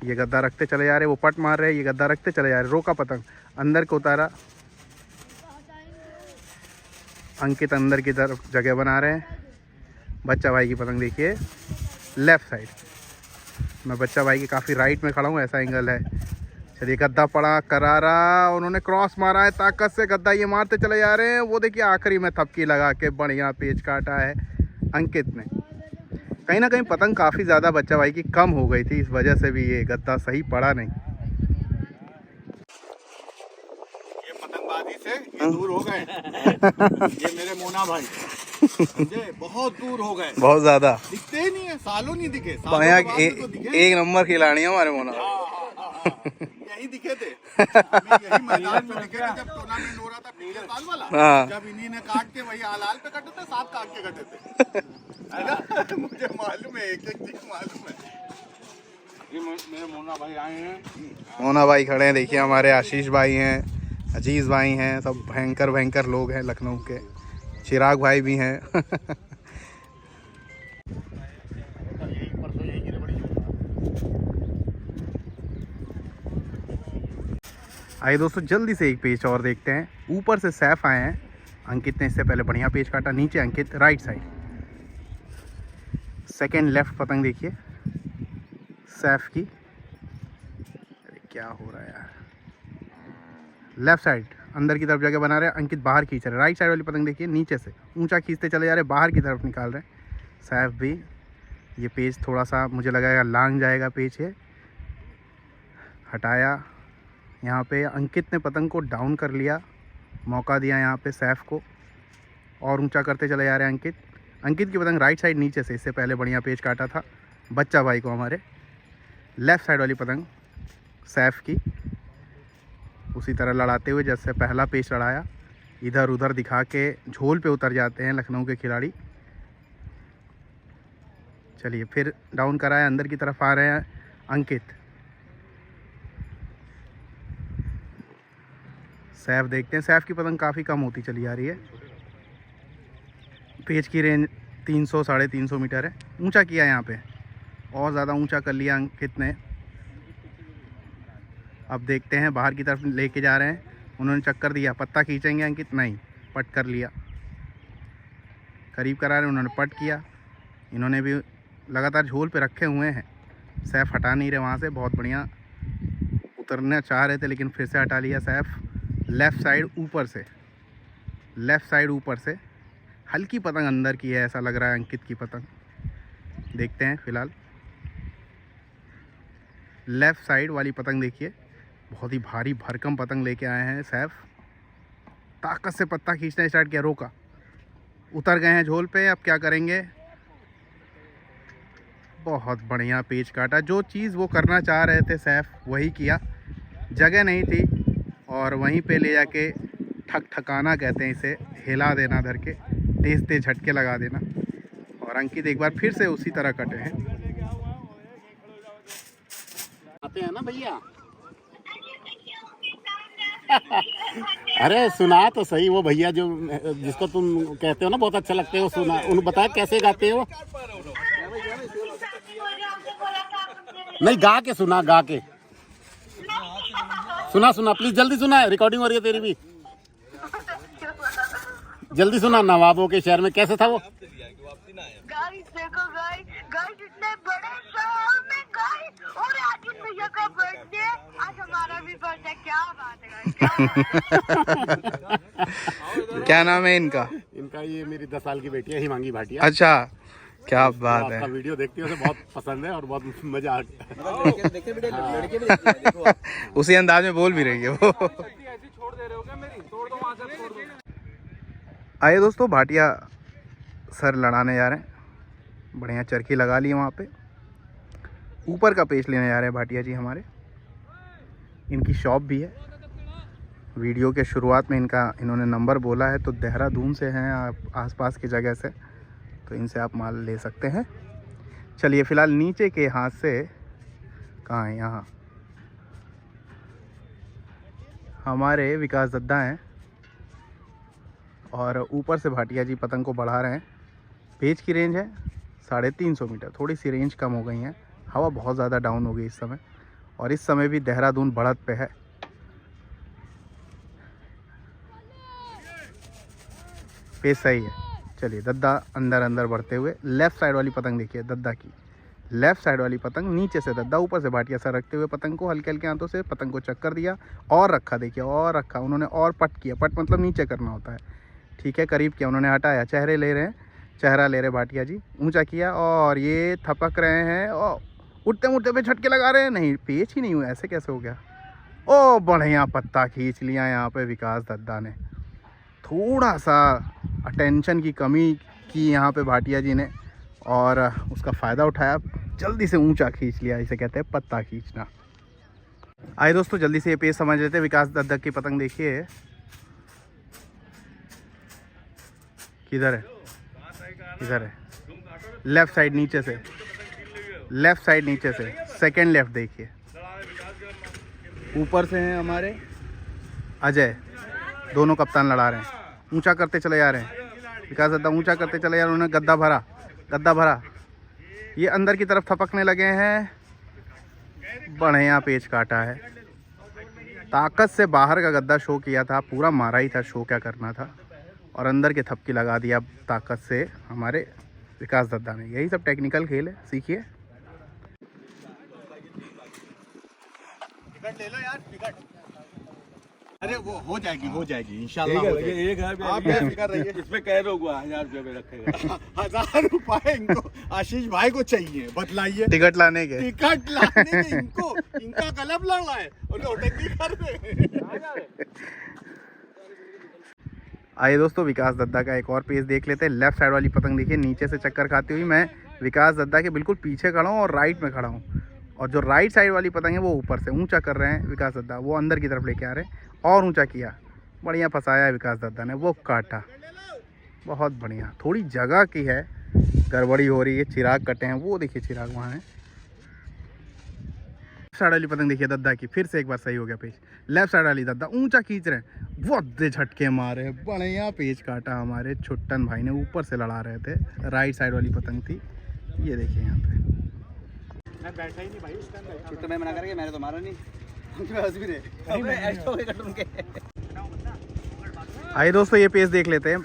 ये गद्दा रखते चले जा रहे हैं, वो पट मार रहे हैं, ये गद्दा रखते चले जा रहे हैं, रोका पतंग, अंदर को उतारा, अंकित अंदर की तरफ जगह बना रहे हैं। बच्चा भाई की पतंग देखिए लेफ़्ट साइड, मैं बच्चा भाई के काफ़ी राइट में खड़ा हूँ, ऐसा एंगल है। चलिए गद्दा पड़ा करारा, उन्होंने क्रॉस मारा है, ताकत से गद्दा ये मारते चले जा रहे हैं। वो देखिए आखिरी में थपकी लगा के बढ़िया पेच काटा है अंकित ने। कहीं ना कहीं पतंग काफ़ी ज़्यादा बच्चा भाई की कम हो गई थी, इस वजह से भी ये गद्दा सही पड़ा नहीं। ये पतंगबाजी से ये दूर हो गए ये मेरे मोना भाई समझे, बहुत दूर हो गए, बहुत ज़्यादा दिखते ही नहीं है, सालों नहीं दिखे। एक नंबर खिलाड़ी है हमारे मोना। यही दिखे थे, यही मैदान में दिखे थे जब टूर्नामेंट हो रहा था। पिछले साल वाला हाँ। जब इन्हीं ने काट के वही हलाल पे कटे थे, 7 काट के कटे थे है ना? मुझे मालूम है, एक एक चीज मालूम है। ये मेरे मोना भाई आए हैं। मोना भाई खड़े हैं, देखिए हमारे आशीष भाई हैं, अजीज भाई हैं, सब भयंकर भयंकर लोग हैं लखनऊ के। चिराग भाई भी हैं। आइए दोस्तों जल्दी से एक पेज और देखते हैं। ऊपर से सैफ आए हैं, अंकित ने इससे पहले बढ़िया पेज काटा। नीचे अंकित राइट साइड, सेकंड लेफ्ट पतंग देखिए सैफ की। अरे क्या हो रहा है यार, लेफ्ट साइड अंदर की तरफ जगह बना रहे हैं, अंकित बाहर खींच रहे हैं। राइट साइड वाली पतंग देखिए नीचे से ऊंचा खींचते चले जा रहे हैं, बाहर की तरफ निकाल रहे हैं सैफ भी। ये पेज थोड़ा सा मुझे लगाएगा लांग जाएगा पेज, ये हटाया। यहाँ पे अंकित ने पतंग को डाउन कर लिया, मौका दिया यहाँ पे सैफ को, और ऊंचा करते चले जा रहे हैं अंकित। अंकित की पतंग राइट साइड नीचे से, इससे पहले बढ़िया पेज काटा था बच्चा भाई को हमारे। लेफ़्ट साइड वाली पतंग सैफ की, उसी तरह लड़ाते हुए जैसे पहला पेज लड़ाया, इधर उधर दिखा के झोल पे उतर जाते हैं लखनऊ के खिलाड़ी। चलिए फिर डाउन कराया, अंदर की तरफ आ रहे हैं अंकित। सैफ देखते हैं, सैफ की पतंग काफ़ी कम होती चली जा रही है। पेज की रेंज 300 साढ़े 300 मीटर है। ऊंचा किया यहाँ पे, और ज़्यादा ऊंचा कर लिया अंकित ने। अब देखते हैं, बाहर की तरफ लेके जा रहे हैं, उन्होंने चक्कर दिया, पत्ता खींचेंगे अंकित, नहीं, पट कर लिया। करीब करा रहे, उन्होंने पट किया। इन्होंने भी लगातार झोल पे रखे हुए हैं, सैफ हटा नहीं रहे वहाँ से। बहुत बढ़िया उतरना चाह रहे थे लेकिन फिर से हटा लिया सैफ। लेफ़्ट साइड ऊपर से, लेफ़्ट साइड ऊपर से हल्की पतंग अंदर की है, ऐसा लग रहा है अंकित की पतंग। देखते हैं फिलहाल। लेफ़्ट साइड वाली पतंग देखिए, बहुत ही भारी भरकम पतंग लेके आए हैं सैफ। ताकत से पत्ता खींचना स्टार्ट किया, रोका, उतर गए हैं झोल पे। अब क्या करेंगे, बहुत बढ़िया पेच काटा। जो चीज़ वो करना चाह रहे थे सैफ वही किया। जगह नहीं थी और वहीं पे ले जाके ठक ठकाना कहते हैं इसे, हिला देना धर के, तेज तेज झटके लगा देना। और अंकित एक बार फिर से उसी तरह कटे हैं। आते हैं ना भैया। अरे सुना तो सही, वो भैया जो जिसको तुम कहते हो ना बहुत अच्छा लगते हो, सुना, उन्हें बताया कैसे गाते हो। नहीं गा के सुना, गा के सुना, सुना प्लीज, जल्दी सुना, रिकॉर्डिंग हो रही है तेरी भी, जल्दी सुना। नवाबों के शहर में कैसे था वो। गाइस देखो गाइस, गाइस इतने बड़े शहर में गाइस, और आज इन भैया का बर्थडे, आज हमारा भी बर्थडे। क्या बात है गाइस। क्या नाम है इनका? इनका ये मेरी 10 साल की बेटी है हिमांगी भाटिया। अच्छा, क्या बात है। आपका वीडियो देखती हूँ, उसे बहुत पसंद है और बहुत मजा आता है। उसी अंदाज में बोल भी रही है वो। आइए दोस्तों, भाटिया सर लड़ाने जा रहे हैं, बढ़िया चरखी लगा ली वहाँ पे। ऊपर का पेच लेने जा रहे हैं भाटिया जी हमारे। इनकी शॉप भी है। वीडियो के शुरुआत में इन्होंने नंबर बोला है, तो देहरादून से हैं आप, आसपास की जगह से, तो इनसे आप माल ले सकते हैं। चलिए फ़िलहाल नीचे के हाथ से, कहाँ है, यहाँ हमारे विकास दद्दा हैं, और ऊपर से भाटिया जी पतंग को बढ़ा रहे हैं। पेज की रेंज है 350 मीटर, थोड़ी सी रेंज कम हो गई है, हवा बहुत ज़्यादा डाउन हो गई इस समय, और इस समय भी देहरादून बढ़त पे है। पेज सही है। चलिए दद्दा अंदर अंदर बढ़ते हुए, लेफ़्ट साइड वाली पतंग देखिए दद्दा की, लेफ़्ट साइड वाली पतंग, नीचे से दद्दा, ऊपर से भाटिया सर रखते हुए पतंग को हल्के हल्के हाथों से पतंग को चक्कर दिया और रखा, देखिए और रखा उन्होंने, और पट किया। पट मतलब नीचे करना होता है, ठीक है, करीब किया उन्होंने, हटाया, चेहरे ले रहे हैं, चेहरा ले रहे भाटिया जी, ऊंचा किया और ये थपक रहे हैं और उठते उठते पे झटके लगा रहे हैं। नहीं, पेच ही नहीं हुआ, ऐसे कैसे हो गया। ओ बढ़िया पत्ता खींच लिया यहाँ पे विकास दद्दा ने। थोड़ा सा अटेंशन की कमी की यहाँ पे भाटिया जी ने, और उसका फ़ायदा उठाया, जल्दी से ऊंचा खींच लिया, इसे कहते हैं पत्ता खींचना। आइए दोस्तों जल्दी से ये पेज समझ लेते हैं। विकास दद्दा की पतंग देखिए, किधर है, इधर है, लेफ्ट साइड नीचे से, लेफ्ट साइड नीचे से, सेकंड लेफ्ट देखिए। ऊपर से हैं हमारे अजय, दोनों कप्तान लड़ा रहे हैं, ऊंचा करते चले जा रहे हैं। विकास दद्दा ऊंचा करते चले जा रहे हैं, उन्होंने गद्दा भरा, गद्दा भरा, ये अंदर की तरफ थपकने लगे हैं। बढ़िया पेच काटा है, ताकत से बाहर का गद्दा शो किया था, पूरा मारा ही था, शो क्या करना था, और अंदर के थपकी लगा दिया ताकत से हमारे विकास दद्दा ने। यही सब टेक्निकल खेल है, सीखिए। टिकट ले लो यार, टिकट। अरे वो हो जाएगी इंशाल्लाह। आप बेफिक्र रहिए। इसमें कह रहा हुआ 1000 रुपये में रखेगा। 1000 रुपए इनको आशीष भाई को चाहिए, बतलाइए। टिकट लाने के, टिकट लाने के इनको, इनका कलब लड़ रहा है और नोटिंग नहीं कर रहे। आइए दोस्तों, विकास दद्दा का एक और पेज देख लेते हैं। लेफ्ट साइड वाली पतंग देखिए, नीचे से चक्कर खाती हुई मैं विकास दद्दा के बिल्कुल पीछे खड़ा हूँ और राइट में खड़ा हूँ, और जो राइट साइड वाली पतंग है वो ऊपर से ऊंचा कर रहे हैं विकास दद्दा, वो अंदर की तरफ लेके आ रहे हैं और ऊंचा किया, बढ़िया फंसाया है विकास दद्दा ने, वो काटा, बहुत बढ़िया। थोड़ी जगह की है, गड़बड़ी हो रही है, चिराग कटे हैं, वो देखिए चिराग वहाँ है। साइड वाली पतंग देखिए दद्दा की, फिर से एक बार सही हो गया पेज। लेफ्ट साइड वाली दद्दा ऊंचा खींच रहे हैं, वो दे झटके मारे हैं, बढ़िया पेज काटा हमारे छुट्टन भाई ने, ऊपर से लड़ा रहे थे। राइट साइड वाली पतंग थी, ये देखिए यहाँ पे। मैं बैठा ही नहीं भाई उस टाइम, तो मैं मना करके मैंने तो मारा नहीं। आइए दोस्तों, ये पेज देख लेते हैं।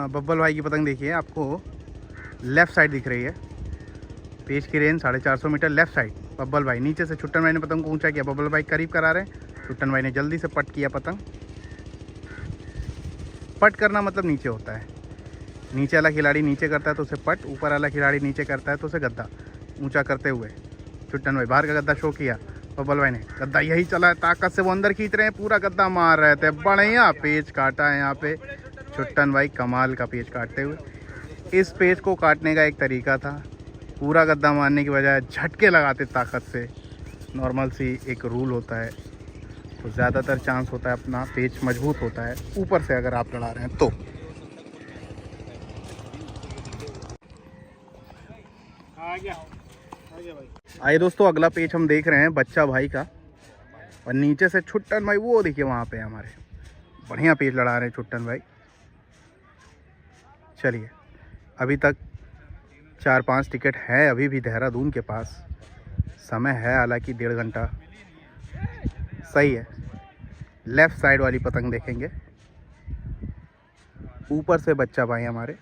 बब्बल भाई की पतंग देखिए, आपको लेफ्ट साइड दिख रही है, पेज की रेंज 450 मीटर लेफ्ट साइड। बब्बल भाई नीचे से, छुट्टन भाई ने पतंग को ऊंचा किया, बब्बल भाई करीब करा रहे हैं, छुट्टन भाई ने जल्दी से पट किया पतंग। पट करना मतलब नीचे होता है, नीचे वाला खिलाड़ी नीचे करता है तो उसे पट, ऊपर वाला खिलाड़ी नीचे करता है तो उसे गद्दा। ऊंचा करते हुए छुट्टन भाई बाहर का गद्दा शो किया, बब्बल भाई ने गद्दा यही चला है, ताकत से वो अंदर खींच रहे हैं, पूरा गद्दा मार रहे थे, बढ़िया पेज काटा है यहाँ पे छुट्टन भाई, कमाल का पेज काटते हुए। इस पेज को काटने का एक तरीका था, पूरा गद्दा मारने की बजाय झटके लगाते ताकत से, नॉर्मल सी एक रूल होता है, तो ज़्यादातर चांस होता है अपना पेज मजबूत होता है ऊपर से अगर आप लड़ा रहे हैं तो। आ गया भाई। आइए दोस्तों, अगला पेज हम देख रहे हैं बच्चा भाई का, और नीचे से छुट्टन भाई, वो देखिए वहाँ पे हमारे बढ़िया पेज लड़ा रहे हैं छुट्टन भाई। चलिए, अभी तक 4-5 टिकट है अभी भी देहरादून के पास, समय है हालांकि 1.5 घंटा, सही है। लेफ्ट साइड वाली पतंग देखेंगे, ऊपर से बच्चा भाई हमारे,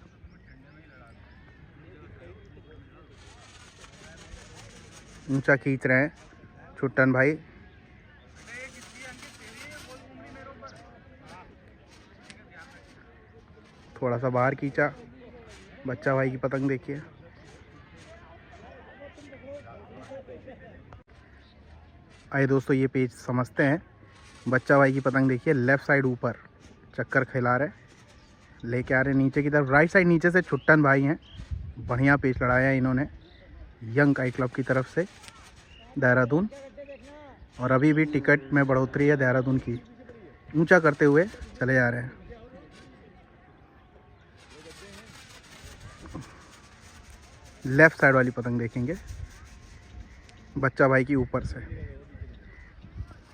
ऊंचा खींच रहे हैं छुट्टन भाई, थोड़ा सा बाहर खींचा, बच्चा भाई की पतंग देखिए। आइए दोस्तों, ये पेज समझते हैं। बच्चा भाई की पतंग देखिए, लेफ्ट साइड ऊपर चक्कर खिला रहे, लेके आ रहे नीचे की तरफ, राइट साइड नीचे से छुट्टन भाई हैं, बढ़िया पेज लड़ाया है इन्होंने यंग काइट क्लब की तरफ से देहरादून, और अभी भी टिकट में बढ़ोतरी है देहरादून की, ऊंचा करते हुए चले जा रहे हैं। लेफ्ट साइड वाली पतंग देखेंगे, बच्चा भाई की ऊपर से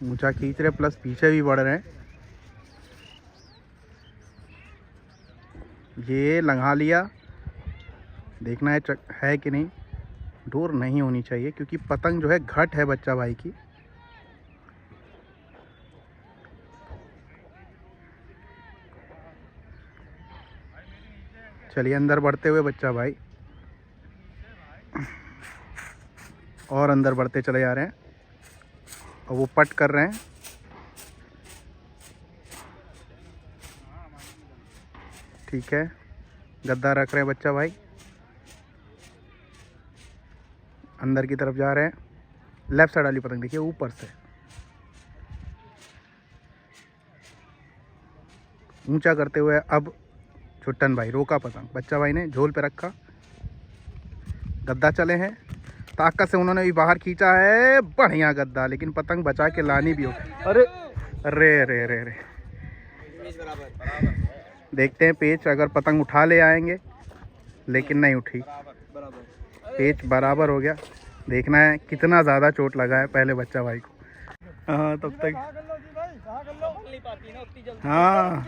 ऊंचा खींच रहे, प्लस पीछे भी बढ़ रहे हैं। ये लंघा लिया, देखना है कि नहीं, डोर नहीं होनी चाहिए क्योंकि पतंग जो है घट है बच्चा भाई की। चलिए, अंदर बढ़ते हुए बच्चा भाई, और अंदर बढ़ते चले जा रहे हैं, और वो पट कर रहे हैं। ठीक है, गद्दा रख रहे हैं बच्चा भाई, अंदर की तरफ जा रहे हैं। लेफ्ट साइड वाली पतंग देखिए, ऊपर से ऊंचा करते हुए अब छुट्टन भाई रोका पतंग, बच्चा भाई ने झोल पे रखा, गद्दा चले हैं, ताकत से उन्होंने भी बाहर खींचा है, बढ़िया गद्दा, लेकिन पतंग बचा के लानी भी हो। अरे अरे अरे अरे अरे देखते हैं पेच अगर पतंग उठा ले आएंगे, लेकिन नहीं उठी। पेच बराबर हो गया। देखना है कितना ज़्यादा चोट लगा है पहले बच्चा भाई को। हाँ तब तक हाँ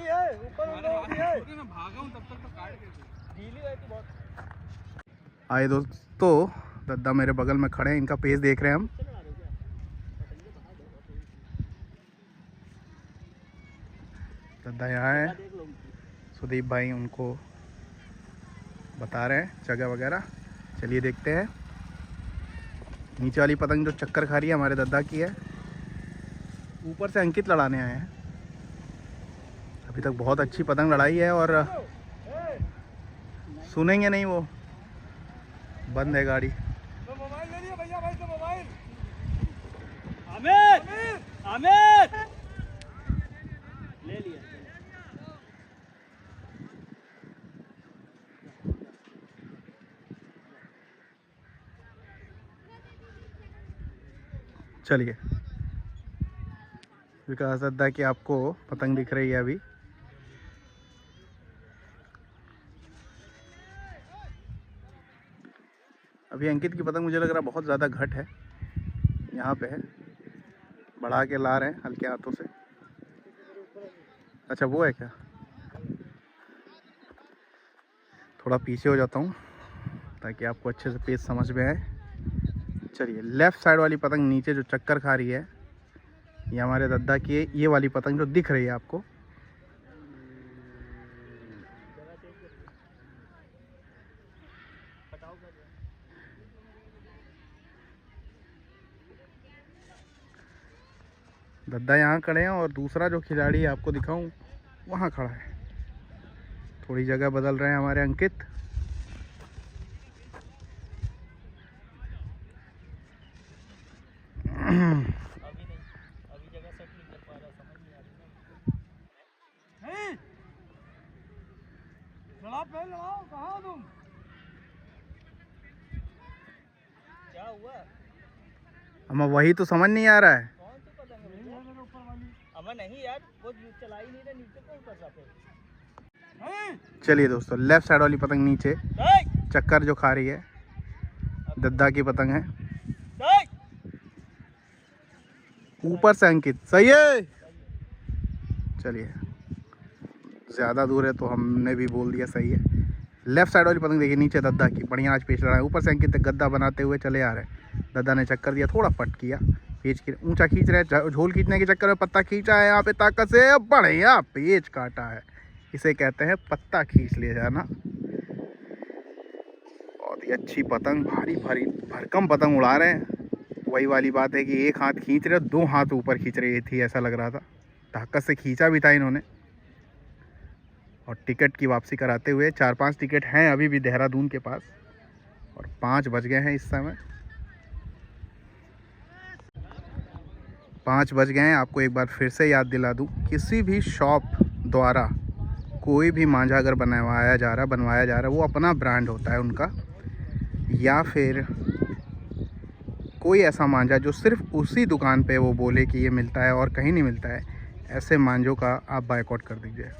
आए दोस्तों, दद्दा मेरे बगल में खड़े हैं, इनका पेज देख रहे हैं हम। दद्दा यहाँ है, सुदीप भाई उनको बता रहे हैं जगह वगैरह। चलिए देखते हैं। नीचे वाली पतंग जो चक्कर खा रही है हमारे दद्दा की है, ऊपर से अंकित लड़ाने आए हैं। अभी तक बहुत अच्छी पतंग लड़ाई है और सुनेंगे नहीं वो, बंद है गाड़ी। ले लिया। चलिए, विकास दद्दा की आपको पतंग दिख रही है अभी। अभी अंकित की पतंग मुझे लग रहा है बहुत ज़्यादा घट है, यहाँ पे है, बढ़ा के ला रहे हैं हल्के हाथों से। अच्छा वो है क्या? थोड़ा पीछे हो जाता हूँ ताकि आपको अच्छे से पेज समझ में आए। चलिए, लेफ़्ट साइड वाली पतंग नीचे जो चक्कर खा रही है, ये हमारे दद्दा की है। ये वाली पतंग जो दिख रही है आपको, दद्दा यहाँ खड़े हैं और दूसरा जो खिलाड़ी आपको दिखाऊं वहाँ खड़ा है। थोड़ी जगह बदल रहे हैं हमारे अंकित। क्या हुआ? हमें वही तो समझ नहीं आ रहा है। नहीं यार, वो चला ही नहीं रहा, नीचे कौन कर सकते। चलिए दोस्तों, लेफ्ट साइड वाली पतंग नीचे चक्कर जो खा रही है दद्दा की पतंग है। ऊपर से अंकित, सही है। चलिए, ज़्यादा दूर है तो हमने भी बोल दिया सही है। लेफ्ट साइड वाली पतंग देखिए नीचे दद्दा की, बढ़िया आज पेच रहा है। ऊपर से अंकित गद्दा बनाते हुए चले आ रहे हैं। दद्दा ने चक्कर दिया, थोड़ा पट किया, पेच के ऊंचा खींच रहे हैं। झोल खींचने के चक्कर में पत्ता खींचा है यहाँ पे ताकत से, बढ़िया पेच काटा है। इसे कहते हैं पत्ता खींच ले जाना। बहुत ही अच्छी पतंग, भारी भारी भरकम पतंग उड़ा रहे हैं। वही वाली बात है कि एक हाथ खींच रहे, दो हाथ ऊपर खींच रहे थी, ऐसा लग रहा था। ताकत से खींचा भी था इन्होंने। और टिकट की वापसी कराते हुए 4-5 टिकट हैं अभी भी देहरादून के पास, और 5 बज गए हैं इस समय। 5 बज गए हैं। आपको एक बार फिर से याद दिला दूं, किसी भी शॉप द्वारा कोई भी मांझा अगर बनवाया जा रहा है, वो अपना ब्रांड होता है उनका, या फिर कोई ऐसा मांझा जो सिर्फ उसी दुकान पे वो बोले कि ये मिलता है और कहीं नहीं मिलता है, ऐसे मांझों का आप बायकॉट कर दीजिए।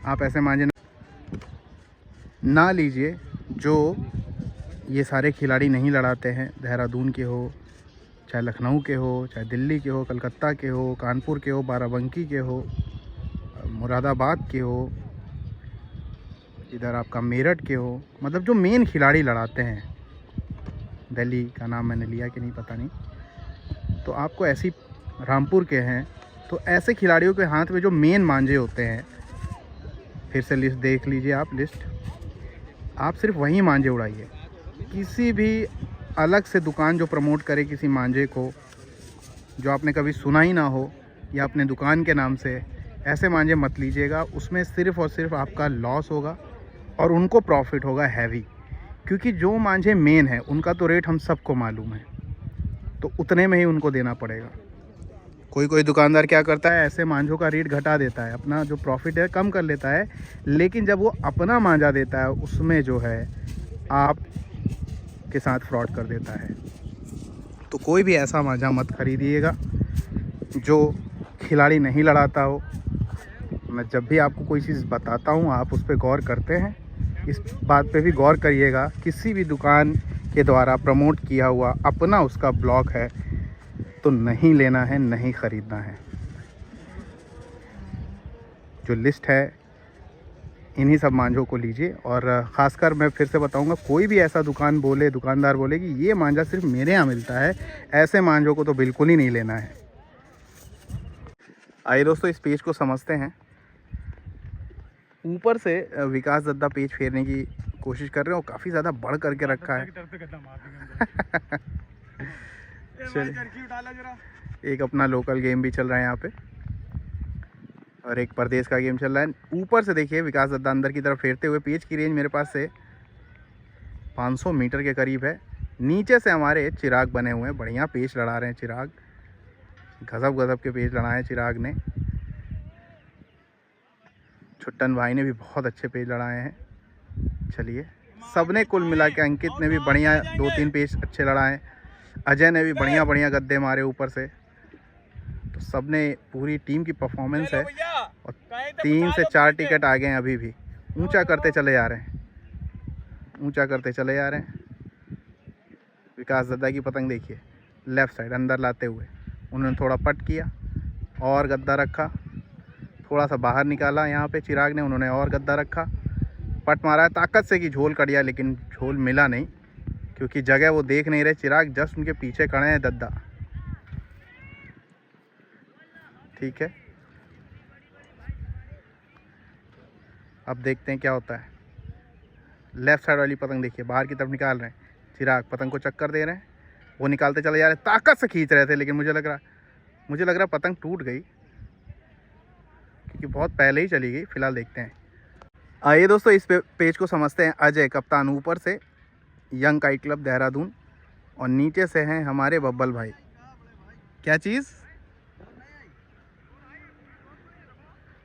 आप ऐसे मांझे ना लीजिए जो ये सारे खिलाड़ी नहीं लड़ाते हैं। देहरादून के हो, चाहे लखनऊ के हो, चाहे दिल्ली के हो, कलकत्ता के हो, कानपुर के हो, बाराबंकी के हो, मुरादाबाद के हो, इधर आपका मेरठ के हो, मतलब जो मेन खिलाड़ी लड़ाते हैं। दिल्ली का नाम मैंने लिया कि नहीं पता नहीं। तो आपको ऐसी, रामपुर के हैं, तो ऐसे खिलाड़ियों के हाथ में जो मेन मांझे होते हैं, फिर से लिस्ट देख लीजिए आप, लिस्ट आप सिर्फ वहीं मांझे उड़ाइए। किसी भी अलग से दुकान जो प्रमोट करे किसी मांझे को, जो आपने कभी सुना ही ना हो, या अपने दुकान के नाम से, ऐसे मांझे मत लीजिएगा। उसमें सिर्फ और सिर्फ आपका लॉस होगा और उनको प्रॉफिट होगा हैवी। क्योंकि जो मांझे मेन है उनका तो रेट हम सबको मालूम है, तो उतने में ही उनको देना पड़ेगा। कोई दुकानदार क्या करता है, ऐसे मांझों का रेट घटा देता है, अपना जो प्रॉफिट है कम कर लेता है। लेकिन जब वो अपना मांझा देता है, उसमें जो है आप के साथ फ्रॉड कर देता है। तो कोई भी ऐसा मांझा मत खरीदिएगा जो खिलाड़ी नहीं लड़ाता हो। मैं जब भी आपको कोई चीज़ बताता हूँ आप उस पर गौर करते हैं। इस बात पे भी गौर करिएगा, किसी भी दुकान के द्वारा प्रमोट किया हुआ अपना उसका ब्लॉग है तो नहीं लेना है, नहीं ख़रीदना है। जो लिस्ट है इन्हीं सब मांझों को लीजिए। और ख़ासकर मैं फिर से बताऊंगा, कोई भी ऐसा दुकानदार बोले कि ये मांझा सिर्फ मेरे यहाँ मिलता है, ऐसे मांझों को तो बिल्कुल ही नहीं लेना है। आइए दोस्तों इस पेज को समझते हैं। ऊपर से विकास दद्दा पेज फेरने की कोशिश कर रहे हैं और काफ़ी ज़्यादा बढ़ करके रखा है। चलिए, एक अपना लोकल गेम भी चल रहा है यहाँ पे और एक परदेश का गेम चल रहा है। ऊपर से देखिए विकास दद्दा अंदर की तरफ फेरते हुए। पेज की रेंज मेरे पास से 500 मीटर के करीब है। नीचे से हमारे चिराग बने हुए हैं, बढ़िया पेज लड़ा रहे हैं चिराग, गजब गजब के पेज लड़ाए चिराग ने। छुट्टन भाई ने भी बहुत अच्छे पेज लड़ाए हैं। चलिए, सबने कुल मिला के, अंकित ने भी बढ़िया 2-3 पेज अच्छे लड़ाए, अजय ने भी बढ़िया बढ़िया गद्दे मारे ऊपर से। तो सबने, पूरी टीम की परफॉर्मेंस है और 3 से 4 टिकट आ गए हैं। अभी भी ऊंचा करते चले जा रहे हैं, ऊंचा करते चले जा रहे हैं। विकास दद्दा की पतंग देखिए, लेफ़्ट साइड अंदर लाते हुए उन्होंने थोड़ा पट किया और गद्दा रखा, थोड़ा सा बाहर निकाला यहाँ पे चिराग ने, उन्होंने और गद्दा रखा, पट मारा है ताकत से कि झोल कट गया, लेकिन झोल मिला नहीं क्योंकि जगह वो देख नहीं रहे। चिराग जस्ट उनके पीछे खड़े हैं दद्दा। ठीक है, अब देखते हैं क्या होता है। लेफ़्ट साइड वाली पतंग देखिए, बाहर की तरफ निकाल रहे हैं चिराग, पतंग को चक्कर दे रहे हैं, वो निकालते चले जा रहे हैं, ताकत से खींच रहे थे, लेकिन मुझे लग रहा पतंग टूट गई क्योंकि बहुत पहले ही चली गई। फिलहाल देखते हैं। आइए दोस्तों इस पेज को समझते हैं। अजय कप्तान ऊपर से, यंग काइट क्लब देहरादून, और नीचे से हैं हमारे बब्बल भाई। क्या चीज़?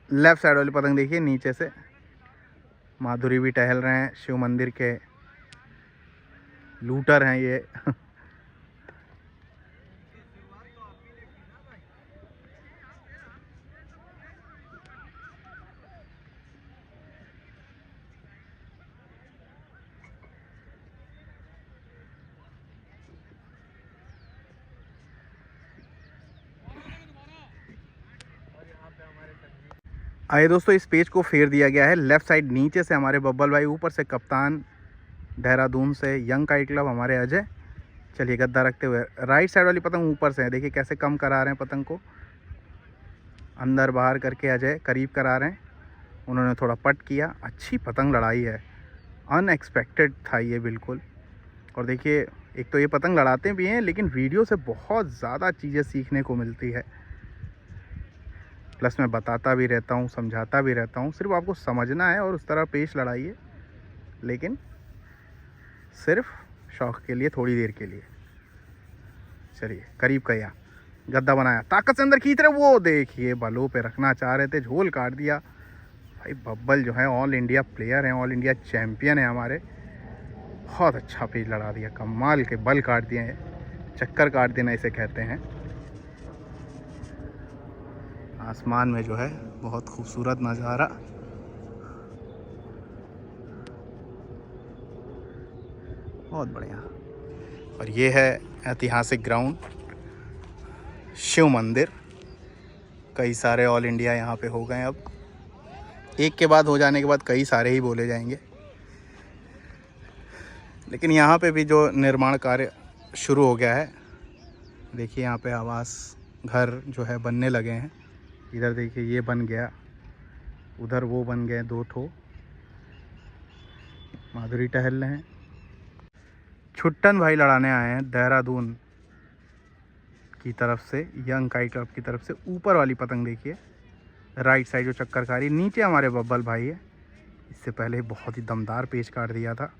लेफ़्ट साइड वाली पतंग देखिए, नीचे से माधुरी भी टहल रहे हैं, शिव मंदिर के लूटर हैं ये। आइए दोस्तों इस पेज को फेर दिया गया है। लेफ़्ट साइड नीचे से हमारे बब्बल भाई, ऊपर से कप्तान देहरादून से यंग काइट क्लब हमारे अजय। चलिए, गद्दा रखते हुए राइट साइड वाली पतंग ऊपर से है, देखिए कैसे कम करा रहे हैं पतंग को, अंदर बाहर करके अजय करीब करा रहे हैं। उन्होंने थोड़ा पट किया, अच्छी पतंग लड़ाई है, अनएक्सपेक्टेड था ये बिल्कुल। और देखिए, एक तो ये पतंग लड़ाते भी हैं लेकिन वीडियो से बहुत ज़्यादा चीज़ें सीखने को मिलती है। प्लस मैं बताता भी रहता हूँ, समझाता भी रहता हूँ, सिर्फ आपको समझना है और उस तरह पेश लड़ाइए, लेकिन सिर्फ शौक़ के लिए, थोड़ी देर के लिए। चलिए, करीब किया, गद्दा बनाया, ताकत से अंदर खींच रहे, वो देखिए बलों पे रखना चाह रहे थे, झोल काट दिया। भाई बब्बल जो है ऑल इंडिया प्लेयर हैं, ऑल इंडिया चैम्पियन है हमारे, बहुत अच्छा पेज लड़ा दिया, कमाल के बल काट दिए हैं, चक्कर काट देना इसे कहते हैं। आसमान में जो है बहुत खूबसूरत नज़ारा। बहुत बढ़िया। और ये है ऐतिहासिक ग्राउंड, शिव मंदिर। कई सारे ऑल इंडिया यहाँ पे हो गए, अब एक के बाद हो जाने के बाद कई सारे ही बोले जाएंगे। लेकिन यहाँ पे भी जो निर्माण कार्य शुरू हो गया है, देखिए यहाँ पे आवास घर जो है बनने लगे हैं। इधर देखिए ये बन गया, उधर वो बन गए 2 ठो। माधुरी टहल रहे हैं। छुट्टन भाई लड़ाने आए हैं देहरादून की तरफ से, यंग काइट क्लब की तरफ से। ऊपर वाली पतंग देखिए, राइट साइड जो चक्करकारी, नीचे हमारे बब्बल भाई है। इससे पहले बहुत ही दमदार पेज काट दिया था।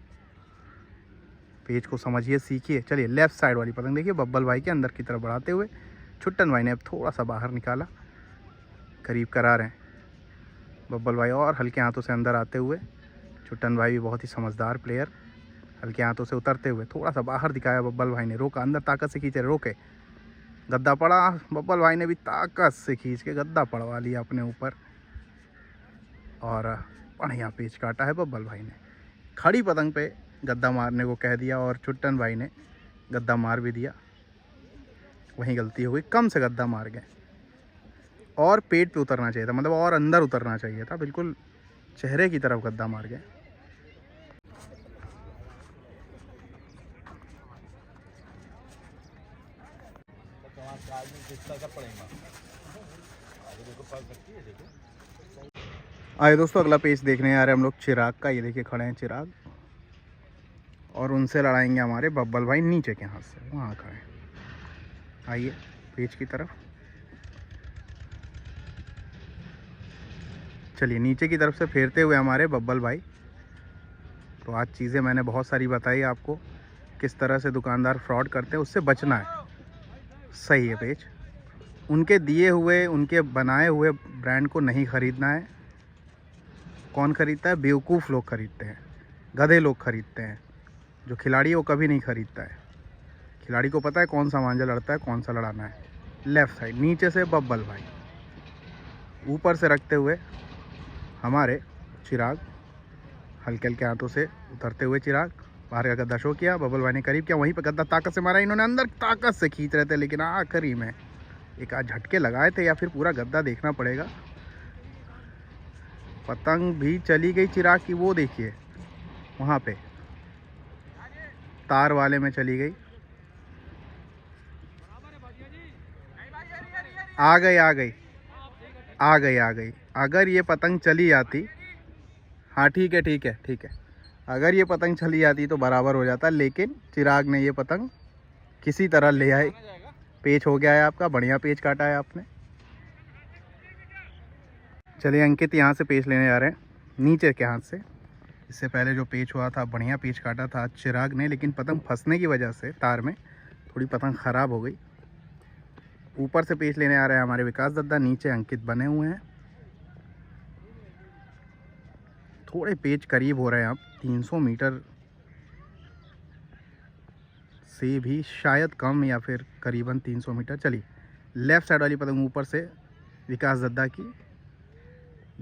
पेज को समझिए, सीखिए। चलिए, लेफ़्ट साइड वाली पतंग देखिए, बब्बल भाई के अंदर की तरफ बढ़ाते हुए छुट्टन भाई ने अब थोड़ा सा बाहर निकाला, करीब करा रहे हैं बब्बल भाई, और हल्के हाथों से अंदर आते हुए। छुट्टन भाई भी बहुत ही समझदार प्लेयर, हल्के हाथों से उतरते हुए थोड़ा सा बाहर दिखाया बब्बल भाई ने, रोका, अंदर ताकत से खींचे, रोके, गद्दा पड़ा, बब्बल भाई ने भी ताकत से खींच के गद्दा पड़वा लिया अपने ऊपर। और बढ़िया पेच काटा है बब्बल भाई ने। खड़ी पतंग पे गद्दा मारने को कह दिया और चुट्टन भाई ने गद्दा मार भी दिया। वहीं गलती हो गई, कम से गद्दा मार गए और पेट पे उतरना चाहिए था, मतलब और अंदर उतरना चाहिए था, बिल्कुल चेहरे की तरफ गद्दा मार गए। आए दोस्तों, अगला पेज देखने आ रहे हैं हम लोग चिराग का। ये देखिए खड़े हैं चिराग और उनसे लड़ाएंगे हमारे बब्बल भाई नीचे के हाथ से, वहाँ खड़े हैं। आइए पेज की तरफ, चलिए नीचे की तरफ से फेरते हुए हमारे बब्बल भाई। तो आज चीज़ें मैंने बहुत सारी बताई आपको, किस तरह से दुकानदार फ्रॉड करते हैं, उससे बचना है। सही है पेज, उनके दिए हुए, उनके बनाए हुए ब्रांड को नहीं ख़रीदना है। कौन ख़रीदता है? बेवकूफ़ लोग ख़रीदते हैं, गधे लोग ख़रीदते हैं। जो खिलाड़ी है वो कभी नहीं ख़रीदता है। खिलाड़ी को पता है कौन सा मांझा लड़ता है, कौन सा लड़ाना है। लेफ़्ट साइड नीचे से बब्बल भाई, ऊपर से रखते हुए हमारे चिराग, हल्के हल्के हाथों से उतरते हुए चिराग। बाहर का गद्दा शो किया, बब्बल भाई ने करीब किया, वहीं पे गद्दा ताकत से मारा। इन्होंने अंदर ताकत से खींच रहे थे, लेकिन आखिरी में एक आध झटके लगाए थे, या फिर पूरा गद्दा देखना पड़ेगा। पतंग भी चली गई चिराग की, वो देखिए वहाँ पे तार वाले में चली गई। आ गई आ गई आ गई आ गई। अगर ये पतंग चली जाती, हाँ ठीक है ठीक है ठीक है, अगर ये पतंग चली जाती तो बराबर हो जाता, लेकिन चिराग ने ये पतंग किसी तरह ले आए। पेच हो गया है आपका, बढ़िया पेच काटा है आपने। चलिए अंकित यहाँ से पेच लेने जा रहे हैं नीचे के हाथ से। इससे पहले जो पेच हुआ था, बढ़िया पेच काटा था चिराग ने, लेकिन पतंग फंसने की वजह से तार में थोड़ी पतंग ख़राब हो गई। ऊपर से पेच लेने आ रहे हैं हमारे विकास दद्दा, नीचे अंकित बने हुए हैं। थोड़े पेच करीब हो रहे हैं अब, 300 मीटर से भी शायद कम, या फिर करीबन 300 मीटर। चलिए लेफ़्ट साइड वाली पतंग ऊपर से विकास दद्दा की,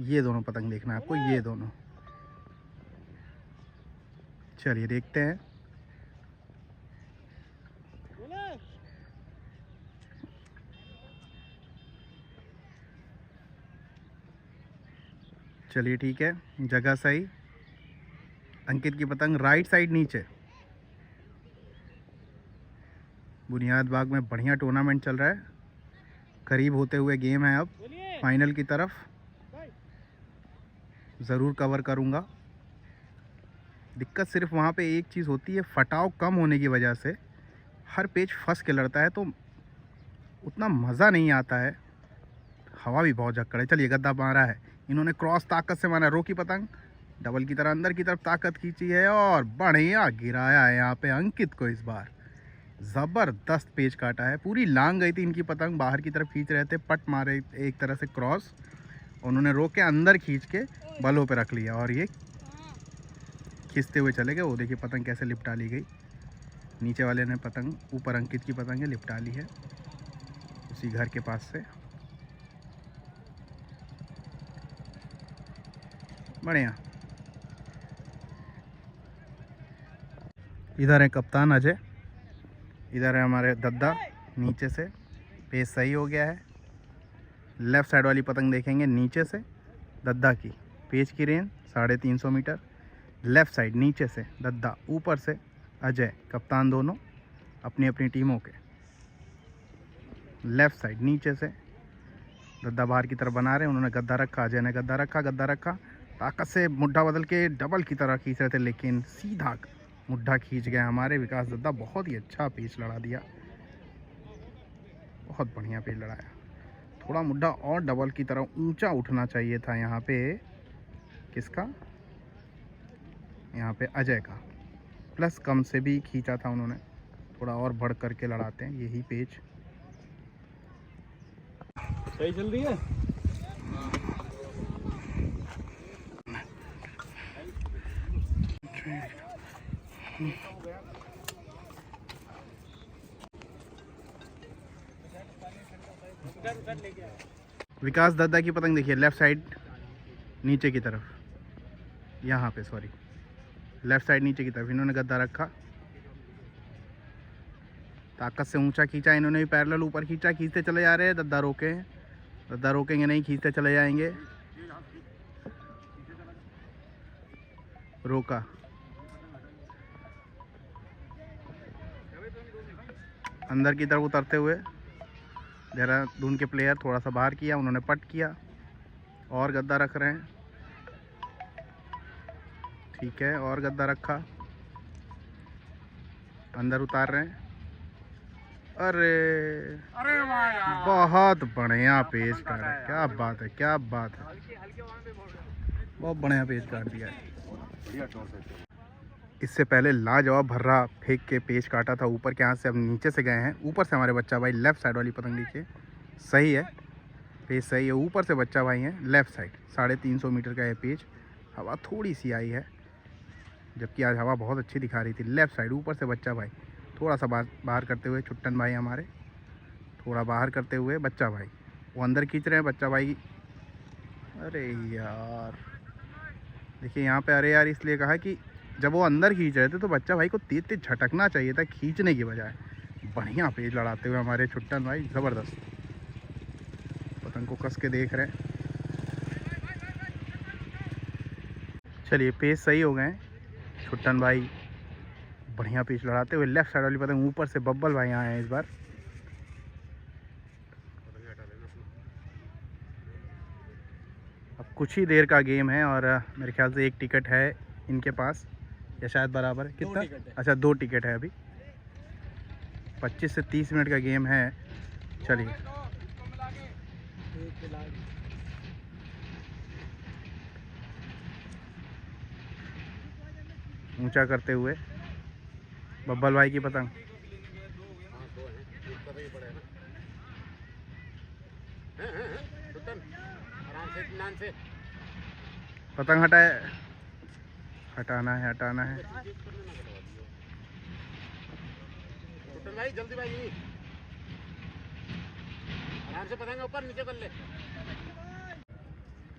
ये दोनों पतंग देखना है आपको, ये दोनों। चलिए देखते हैं। चलिए ठीक है, जगह सही। अंकित की पतंग राइट साइड नीचे। बुनियाद बाग में बढ़िया टूर्नामेंट चल रहा है, करीब होते हुए गेम है अब फाइनल की तरफ। ज़रूर कवर करूँगा। दिक्कत सिर्फ वहाँ पे एक चीज़ होती है, फटाव कम होने की वजह से हर पेच फंस के लड़ता है, तो उतना मज़ा नहीं आता है। हवा भी बहुत झक्कड़ है। चलिए गद्दा मारा है इन्होंने, क्रॉस ताकत से मारा, रोकी पतंग डबल की तरह अंदर की तरफ ताकत खींची है और बढ़िया गिराया है यहाँ पे अंकित को। इस बार ज़बरदस्त पेच काटा है, पूरी लांग गई थी इनकी पतंग, बाहर की तरफ खींच रहे थे, पट मारे एक तरह से क्रॉस, उन्होंने रोक के अंदर खींच के बलों पे रख लिया और ये खींचते हुए चले गए। वो देखिए पतंग कैसे लिपटा ली गई। नीचे वाले ने पतंग, ऊपर अंकित की पतंग है, लिपटा ली है उसी घर के पास से। बढ़िया। इधर है कप्तान अजय, इधर है हमारे दद्दा। नीचे से पेच सही हो गया है। लेफ़्ट साइड वाली पतंग देखेंगे नीचे से दद्दा की, पेच की रेंज 350 मीटर। लेफ़्ट साइड नीचे से दद्दा, ऊपर से अजय, कप्तान दोनों अपनी अपनी टीमों के। लेफ़्ट साइड नीचे से दद्दा बाहर की तरफ बना रहे हैं, उन्होंने गद्दा रखा, अजय ने गद्दा रखा, गद्दा रखा, ताकत से मुड्ढा बदल के डबल की तरह खींच रहे थे, लेकिन सीधा मुड्ढा खींच गया हमारे विकास दद्दा। बहुत ही अच्छा पेच लड़ा दिया, बहुत बढ़िया पेच लड़ाया। थोड़ा मुड्ढा और डबल की तरह ऊंचा उठना चाहिए था यहाँ पे, किसका, यहाँ पे अजय का, प्लस कम से भी खींचा था उन्होंने, थोड़ा और बढ़ करके लड़ाते हैं यही पेच। सही चल रही है। विकास दद्दा की पतंग देखिए, लेफ्ट साइड नीचे की तरफ, यहाँ पे सॉरी, लेफ़्ट साइड नीचे की तरफ इन्होंने गद्दा रखा, ताकत से ऊंचा खींचा इन्होंने भी, पैरेलल ऊपर खींचा, खींचते चले जा रहे हैं, गद्दा रोके हैं, गद्दा रोकेंगे नहीं, खींचते चले जाएंगे, रोका, अंदर की तरफ उतरते हुए देहरादून के प्लेयर थोड़ा सा बाहर किया, उन्होंने पट किया और गद्दा रख रहे हैं, ठीक है, और गद्दा रखा, अंदर उतार रहे हैं, अरे बहुत बढ़िया पेज काटा, क्या बात है, क्या बात है, बहुत बढ़िया पेज काट दिया है। इससे पहले लाजवाब भर्रा फेंक के पेज काटा था ऊपर के हाथ से, अब नीचे से गए हैं, ऊपर से हमारे बच्चा भाई लेफ़्ट साइड वाली पतंग नीचे सही है, पेज सही है, ऊपर से बच्चा भाई हैं लेफ़्ट साइड, 350 मीटर का है पेज, हवा थोड़ी सी आई है, जबकि आज हवा बहुत अच्छी दिखा रही थी, लेफ़्ट साइड ऊपर से बच्चा भाई थोड़ा सा बाहर करते हुए, छुट्टन भाई हमारे थोड़ा बाहर करते हुए, बच्चा भाई वो अंदर खींच रहे हैं, बच्चा भाई, अरे यार देखिए यहाँ पे, अरे यार इसलिए कहा कि जब वो अंदर खींच रहे थे तो बच्चा भाई को तेज तेज झटकना चाहिए था खींचने की बजाय। बढ़िया पेज लड़ाते हुए हमारे छुट्टन भाई, ज़बरदस्त, पतंग को कस के देख रहे हैं। चलिए पेज सही हो गए, छुट्टन भाई बढ़िया पेज लड़ाते हुए, लेफ़्ट साइड वाली पतंग ऊपर से बब्बल भाई आए हैं इस बार, अब कुछ ही देर का गेम है और मेरे ख्याल से 1 टिकट है इनके पास, या शायद बराबर, कितना, अच्छा 2 टिकट है अभी, 25 से 30 मिनट का गेम है। चलिए ऊंचा करते हुए बब्बल भाई की पतंग, पतंग हटाना है भाई जल्दी भाई, आराम से पतंग ऊपर नीचे कर ले।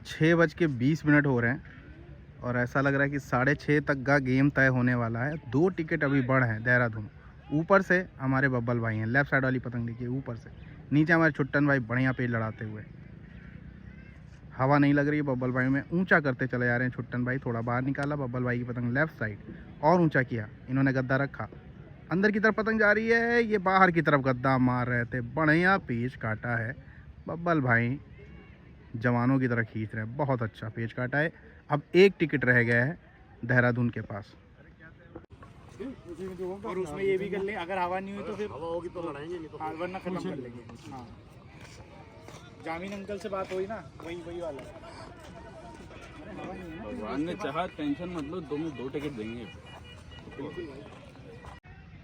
6:20 हो रहे हैं और ऐसा लग रहा है कि 6:30 तक का गेम तय होने वाला है। 2 टिकट अभी बढ़ हैं देहरादून, ऊपर से हमारे बब्बल भाई हैं, लेफ़्ट साइड वाली पतंग देखिए ऊपर से, नीचे हमारे छुट्टन भाई बढ़िया पेज लड़ाते हुए, हवा नहीं लग रही है बब्बल भाई में, ऊंचा करते चले जा रहे हैं छुट्टन भाई, थोड़ा बाहर निकाला बब्बल भाई की पतंग लेफ़्ट साइड और ऊंचा किया, इन्होंने गद्दा रखा, अंदर की तरफ पतंग जा रही है, ये बाहर की तरफ गद्दा मार रहे थे, बढ़िया पेज काटा है बब्बल भाई, जवानों की तरह खींच रहे हैं, बहुत अच्छा पेज काटा है। अब 1 टिकट रह गया है देहरादून के पास, और उसमें ये भी कर ले, अगर हवा नहीं हुई तो फिर हवा होगी तो लड़ाएंगे, नहीं तो वरना खत्म कर लेंगे। हाँ, जामीन अंकल से बात हुई ना, वही वाला। भगवान ने चाहा, टेंशन मत लो, 2 टिकट देंगे।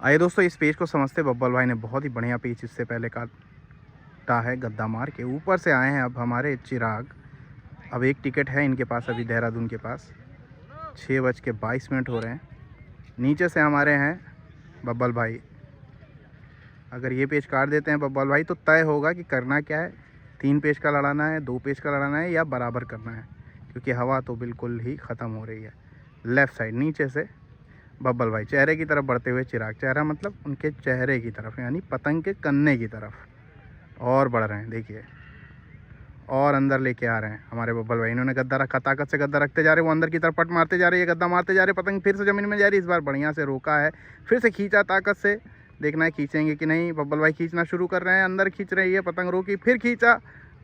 आइए दोस्तों, इस पेज को समझते, बब्बल भाई ने बहुत ही बढ़िया पेज इससे पहले काटा है गद्दा मार के, ऊपर से आए हैं अब हमारे चिराग, अब 1 टिकट है इनके पास अभी देहरादून के पास, 6:22 हो रहे हैं, नीचे से हमारे हैं बब्बल भाई, अगर ये पेज काट देते हैं बब्बल भाई तो तय होगा कि करना क्या है, 3 पेज का लड़ाना है, 2 पेज का लड़ाना है या बराबर करना है, क्योंकि हवा तो बिल्कुल ही ख़त्म हो रही है। लेफ़्ट साइड नीचे से बब्बल भाई चेहरे की तरफ बढ़ते हुए, चिराग चेहरा मतलब उनके चेहरे की तरफ, यानी पतंग के कन्ने की तरफ, और बढ़ रहे हैं देखिए, और अंदर लेके आ रहे हैं हमारे बब्बल भाई, इन्होंने गद्दा रखा, ताकत से गद्दा रखते जा रहे, वो अंदर की तरफ पट मारते जा रहे हैं, गद्दा मारते जा रहे, पतंग फिर से ज़मीन में जा रही, इस बार बढ़िया से रोका है, फिर से खींचा ताकत से, देखना है खींचेंगे कि नहीं, बब्बल भाई खींचना शुरू कर रहे हैं, अंदर खींच रही है पतंग, रोकी, फिर खींचा,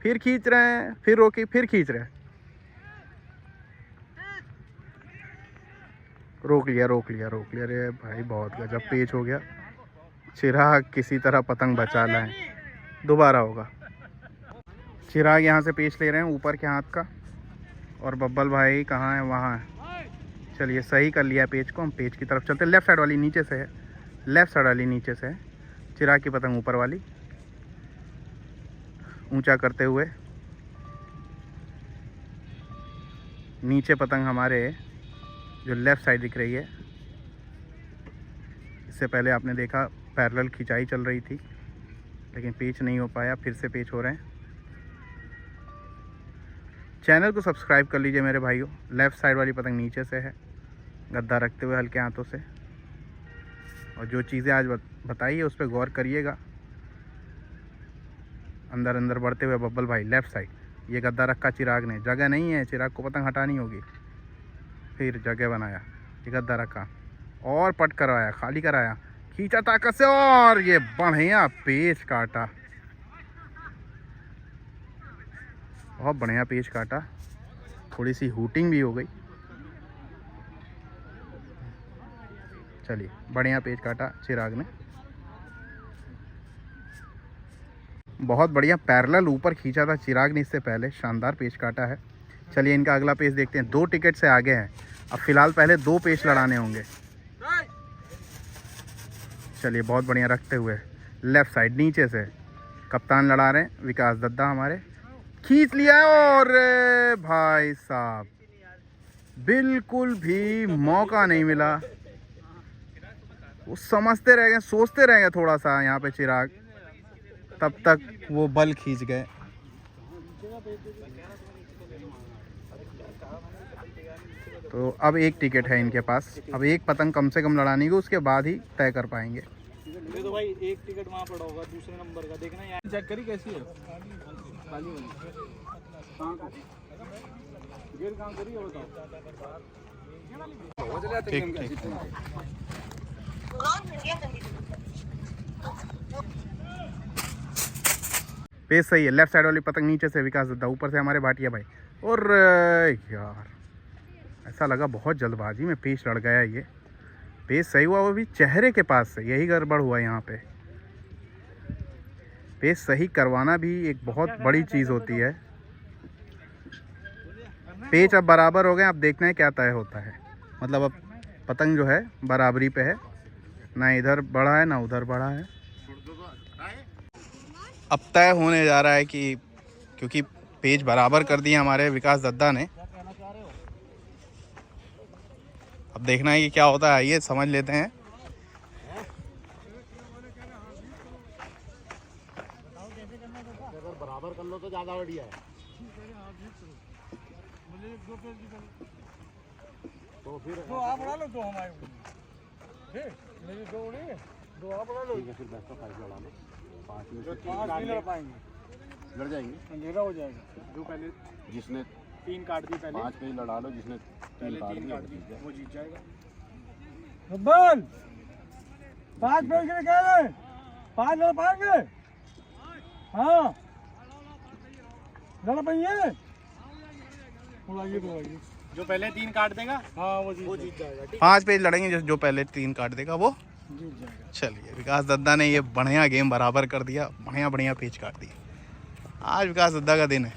फिर खींच रहे हैं, फिर रोकी, फिर खींच रहे हैं, रोक लिया, अरे भाई बहुत गजब पेच हो गया, चिराग किसी तरह पतंग बचा लाए, दोबारा होगा। चिराग यहाँ से पेच ले रहे हैं ऊपर के हाथ का, और बब्बल भाई कहाँ है, वहाँ है। चलिए सही कर लिया पेच को, हम पेच की तरफ चलते हैं, लेफ़्ट साइड वाली नीचे से है, लेफ़्ट साइड वाली नीचे से है, चिराग की पतंग ऊपर वाली, ऊंचा करते हुए, नीचे पतंग हमारे जो लेफ़्ट साइड दिख रही है, इससे पहले आपने देखा पैरेलल खिंचाई चल रही थी लेकिन पेच नहीं हो पाया, फिर से पेच हो रहे हैं। चैनल को सब्सक्राइब कर लीजिए मेरे भाइयों। लेफ़्ट साइड वाली पतंग नीचे से है, गद्दा रखते हुए हल्के हाथों से। और जो चीज़ें आज बताई है उस पर गौर करिएगा। अंदर अंदर बढ़ते हुए बब्बल भाई लेफ़्ट साइड, ये गद्दा रखा चिराग ने, जगह नहीं है, चिराग को पतंग हटानी होगी। फिर जगह बनाया, ये गद्दा रखा और पट करवाया, खाली कराया, खींचा ताकत से और ये बढ़िया पेच काटा, बहुत बढ़िया पेच काटा। थोड़ी सी हूटिंग भी हो गई। चलिए बढ़िया पेच काटा चिराग ने, बहुत बढ़िया पैरेलल ऊपर खींचा था चिराग ने इससे पहले, शानदार पेच काटा है। चलिए इनका अगला पेच देखते हैं। 2 टिकट से आगे हैं। अब फिलहाल पहले 2 पेच लड़ाने होंगे। चलिए बहुत बढ़िया रखते हुए लेफ़्ट साइड नीचे से कप्तान लड़ा रहे हैं विकास दद्दा हमारे, खींच लिया है और भाई साहब बिल्कुल भी मौका नहीं मिला। वो समझते रह गए, सोचते रह गए थोड़ा सा यहाँ पे चिराग, तब तक वो बल खींच गए। तो अब 1 टिकट है इनके पास। अब 1 पतंग कम से कम लड़ानी है, उसके बाद ही तय कर पाएंगे। ये तो भाई 1 टिकट वहाँ पड़ा होगा दूसरे नंबर का, देखना यार चेक करी कैसी है खाली वाली। गेट काम करी है बताओ। ठीक ठीक। पेस सही है। लेफ्ट साइड वाली पतंग नीचे से विकास दद्दा, ऊपर से हमारे भाटिया भाई। और यार ऐसा लगा बहुत जल्दबाजी में पेच लड़ गया ये। पेच सही हुआ, वो भी चेहरे के पास से, यही गड़बड़ हुआ यहाँ पे। पेच सही करवाना भी एक बहुत बड़ी चीज़ होती है। पेच अब बराबर हो गए, अब देखना है क्या तय होता है। मतलब अब पतंग जो है बराबरी पे है, ना इधर बढ़ा है ना उधर बढ़ा है। अब तय होने जा रहा है कि क्योंकि पेज बराबर कर दिए हमारे विकास दद्दा ने, अब देखना है कि क्या होता है। आइए समझ लेते हैं। बराबर कर लो तो ज़्यादा बढ़िया है। तो फिर आप बढ़ा लो, 2 हमारे मेरी 2 नहीं है, 2 आप बढ़ा लो। ठीक है, फिर बेस्ट ऑफ 5 लड़ा लो। 5 में से 5 नहीं लड़ पाएंगे, लड़ जाएंगे, अंधेरा हो जाएगा। जो पहले जिसने 3 काट दी, पहले 5 पे ही लड़ा लो, जिसने 3 काट दिया वो जीत जाएगा। बब्बल 5 पेज के कह रहे 5 लड़ पाएंगे। हाँ लड़ पाएंगे। जो पहले 3 काट देगा हाँ वो जीत जाएगा। 5 पेज लड़ेंगे, जो पहले 3 काट देगा वो जीत जाएगा। चलिए विकास दद्दा ने ये बढ़िया गेम बराबर कर दिया, बढ़िया बढ़िया पेच काट दिए। आज विकास दद्दा का दिन है।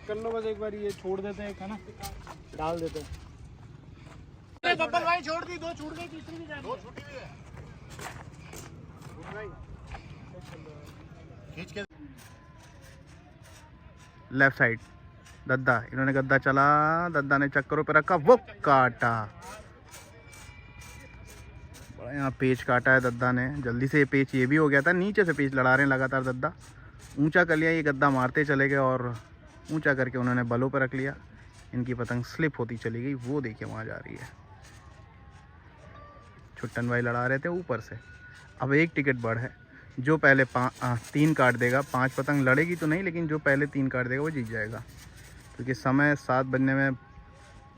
कर लो बस एक बार, ये छोड़ देते हैं, है ना, डाल देते हैं। बब्बल भाई छोड़ दी, 2 छूट गई, तीसरी भी जाएगी। 2 छूटी हुई है। खींच के लेफ्ट साइड दद्दा, इन्होंने गद्दा चला, दद्दा ने चक्करों पे रखा, वो काटा, बढ़िया पेच काटा है दद्दा ने। जल्दी से ये पेच ये भी हो गया था, नीचे से पेच लड़ा रहे हैं लगातार दद्दा। ऊंचा कर लिया, ये गद्दा मारते चले गए और ऊंचा करके उन्होंने बलों पर रख लिया। इनकी पतंग स्लिप होती चली गई, वो देखिए वहाँ जा रही है। छुट्टन भाई लड़ा रहे थे ऊपर से। अब 1 टिकट बढ़ है, जो पहले 3 काट देगा, 5 पतंग लड़ेगी तो नहीं, लेकिन जो पहले 3 काट देगा वो जीत जाएगा। क्योंकि समय 7 बजने में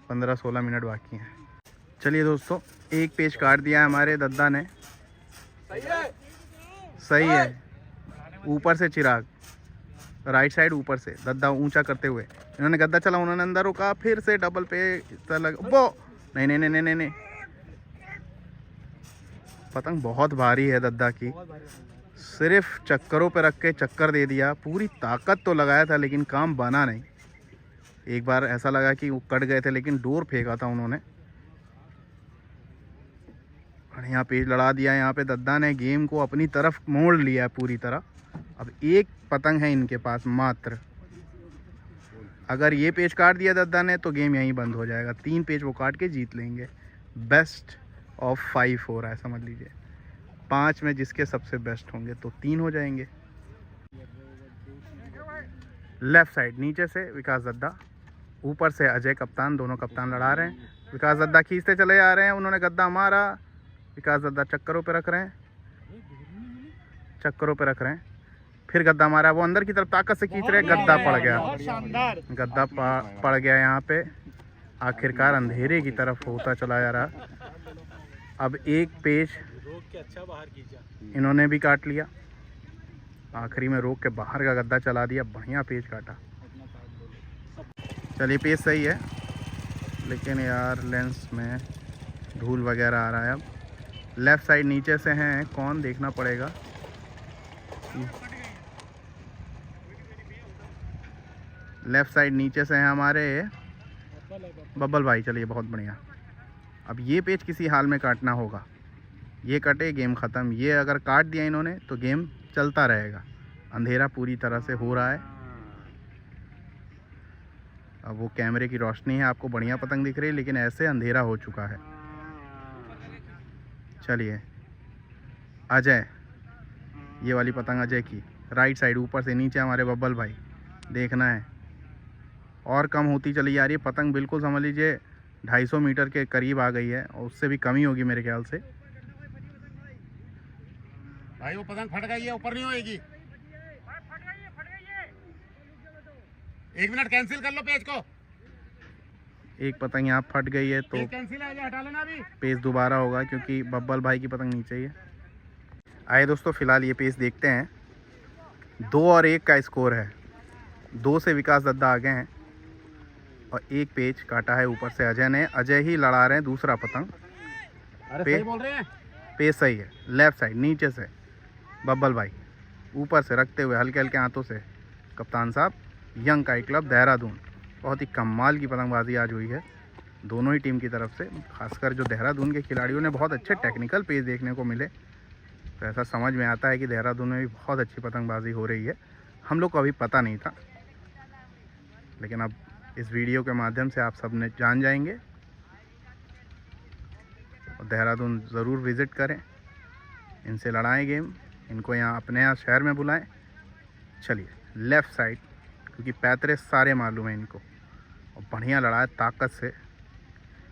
15-16 मिनट बाकी हैं। चलिए दोस्तों, 1 पेज काट दिया है हमारे दद्दा ने। सही है। ऊपर से चिराग, राइट साइड ऊपर से दद्दा ऊंचा करते हुए, इन्होंने गद्दा चला, उन्होंने अंदर रुका, फिर से डबल पे वो नहीं नहीं नहीं नहीं नहीं, पतंग बहुत भारी है दद्दा की। सिर्फ चक्करों पे रख के चक्कर दे दिया, पूरी ताकत तो लगाया था लेकिन काम बना नहीं। एक बार ऐसा लगा कि वो कट गए थे, लेकिन डोर फेंका था उन्होंने। बढ़िया पेज लड़ा दिया यहाँ पे दद्दा ने, गेम को अपनी तरफ मोड़ लिया है पूरी तरह। अब 1 पतंग है इनके पास मात्र। अगर ये पेज काट दिया दद्दा ने तो गेम यहीं बंद हो जाएगा। 3 पेज वो काट के जीत लेंगे। बेस्ट ऑफ 5 हो रहा है, समझ लीजिए। 5 में जिसके सबसे बेस्ट होंगे तो 3 हो जाएंगे। लेफ्ट साइड नीचे से विकास दद्दा, ऊपर से अजय कप्तान, दोनों कप्तान लड़ा रहे हैं। विकास दद्दा खींचते चले जा रहे हैं, उन्होंने गद्दा मारा, विकास दद्दा चक्करों पे रख रहे हैं, चक्करों पे रख रहे हैं, फिर गद्दा मारा, वो अंदर की तरफ ताकत से खींच रहे हैं, गद्दा पड़ गया, गद्दा पड़ गया यहाँ पे। आखिरकार अंधेरे की तरफ होता चला जा रहा। अब एक पेज इन्होंने भी काट लिया, आखिरी में रोक के बाहर का गद्दा चला दिया, बढ़िया पेज काटा। चलिए पेज सही है, लेकिन यार लेंस में धूल वगैरह आ रहा है। अब लेफ़्ट साइड नीचे से हैं कौन, देखना पड़ेगा। लेफ़्ट साइड नीचे से हैं हमारे बब्बल भाई। चलिए बहुत बढ़िया। अब ये पेज किसी हाल में काटना होगा, ये कटे गेम ख़त्म। ये अगर काट दिया इन्होंने तो गेम चलता रहेगा। अंधेरा पूरी तरह से हो रहा है। अब वो कैमरे की रोशनी है, आपको बढ़िया पतंग दिख रही है, लेकिन ऐसे अंधेरा हो चुका है। चलिए अजय, ये वाली पतंग अजय की, राइट साइड ऊपर से नीचे हमारे बब्बल भाई, देखना है। और कम होती चली जा रही है पतंग, बिल्कुल समझ लीजिए 250 मीटर के करीब आ गई है, और उससे भी कमी होगी मेरे ख्याल से। भाई वो पतंग फट गई है, ऊपर नहीं होएगी। 1 मिनट कैंसिल कर लो पेज को। एक पतंग यहाँ फट गई है तो कैंसिल है, हटा लेना अभी। पेज दोबारा होगा, क्योंकि बब्बल भाई की पतंग नीचे ही है। आइए दोस्तों, फिलहाल ये पेज देखते हैं। 2 और 1 का स्कोर है। 2 से विकास दद्दा आगे हैं, और 1 पेज काटा है ऊपर से अजय ने। अजय ही लड़ा रहे हैं दूसरा पतंग। अरे सही बोल रहे हैं। पेज सही है। लेफ्ट साइड नीचे से बब्बल भाई, ऊपर से रखते हुए हल्के हल्के हाथों से कप्तान साहब, यंग काइट क्लब देहरादून। बहुत ही कमाल की पतंगबाजी आज हुई है दोनों ही टीम की तरफ से। खासकर जो देहरादून के खिलाड़ियों ने बहुत अच्छे टेक्निकल पेज देखने को मिले, तो ऐसा समझ में आता है कि देहरादून में भी बहुत अच्छी पतंगबाजी हो रही है। हम लोग को अभी पता नहीं था, लेकिन अब इस वीडियो के माध्यम से आप सब ने जान जाएंगे। और देहरादून ज़रूर विज़िट करें, इनसे लड़ाएं गेम, इनको यहाँ अपने यहाँ शहर में बुलाएं। चलिए लेफ़्ट साइड, क्योंकि पैतरे सारे मालूम है इनको, और बढ़िया लड़ाए ताकत से।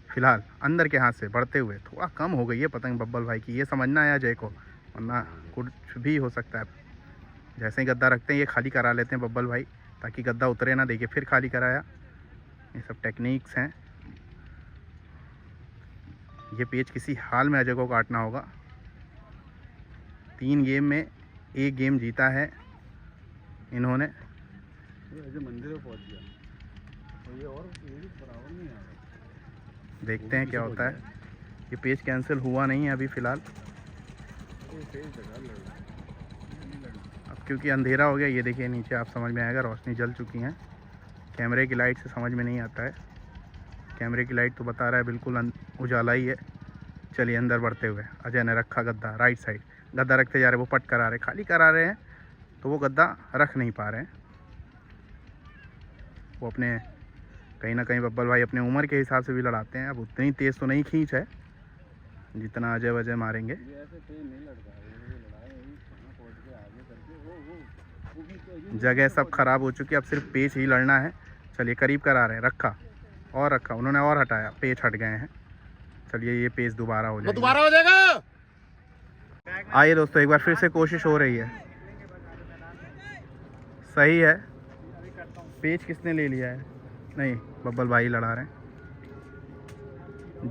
फिलहाल अंदर के हाथ से बढ़ते हुए थोड़ा कम हो गई है पतंग बब्बल भाई की, ये समझना है अजय को, वरना कुछ भी हो सकता है। जैसे ही गद्दा रखते हैं ये खाली करा लेते हैं बब्बल भाई, ताकि गद्दा उतरे ना। देखिए फिर खाली कराया। ये सब टेक्निक्स हैं। ये पेज किसी हाल में अजय को काटना होगा। 3 गेम में 1 गेम जीता है इन्होंने। मंदिर में पहुंच गया, ये और बराबर नहीं आ रहा। देखते हैं क्या होता है। ये पेज कैंसिल हुआ नहीं है अभी फ़िलहाल, अब क्योंकि अंधेरा हो गया। ये देखिए नीचे, आप समझ में आएगा, रोशनी जल चुकी है। कैमरे की लाइट से समझ में नहीं आता है, कैमरे की लाइट तो बता रहा है बिल्कुल उजाला ही है। चलिए अंदर बढ़ते हुए अजय ने रखा गद्दा, राइट साइड गद्दा रखते जा रहे, वो पट करा रहे, खाली करा रहे हैं, तो वो गद्दा रख नहीं पा रहे हैं। वो अपने कहीं ना कहीं बब्बल भाई अपने उम्र के हिसाब से भी लड़ाते हैं। अब उतनी तेज़ तो नहीं खींच है जितना अजय वजय मारेंगे। जगह सब खराब हो चुकी है, अब सिर्फ पेच ही लड़ना है। चलिए करीब करा रहे हैं, रखा और रखा, उन्होंने और हटाया, पेच हट गए हैं। चलिए ये पेच दोबारा हो जाएगा, दोबारा हो जाएगा। आइए दोस्तों, एक बार फिर से कोशिश हो रही है। सही है। पेच किसने ले लिया है? नहीं, बब्बल भाई लड़ा रहे हैं।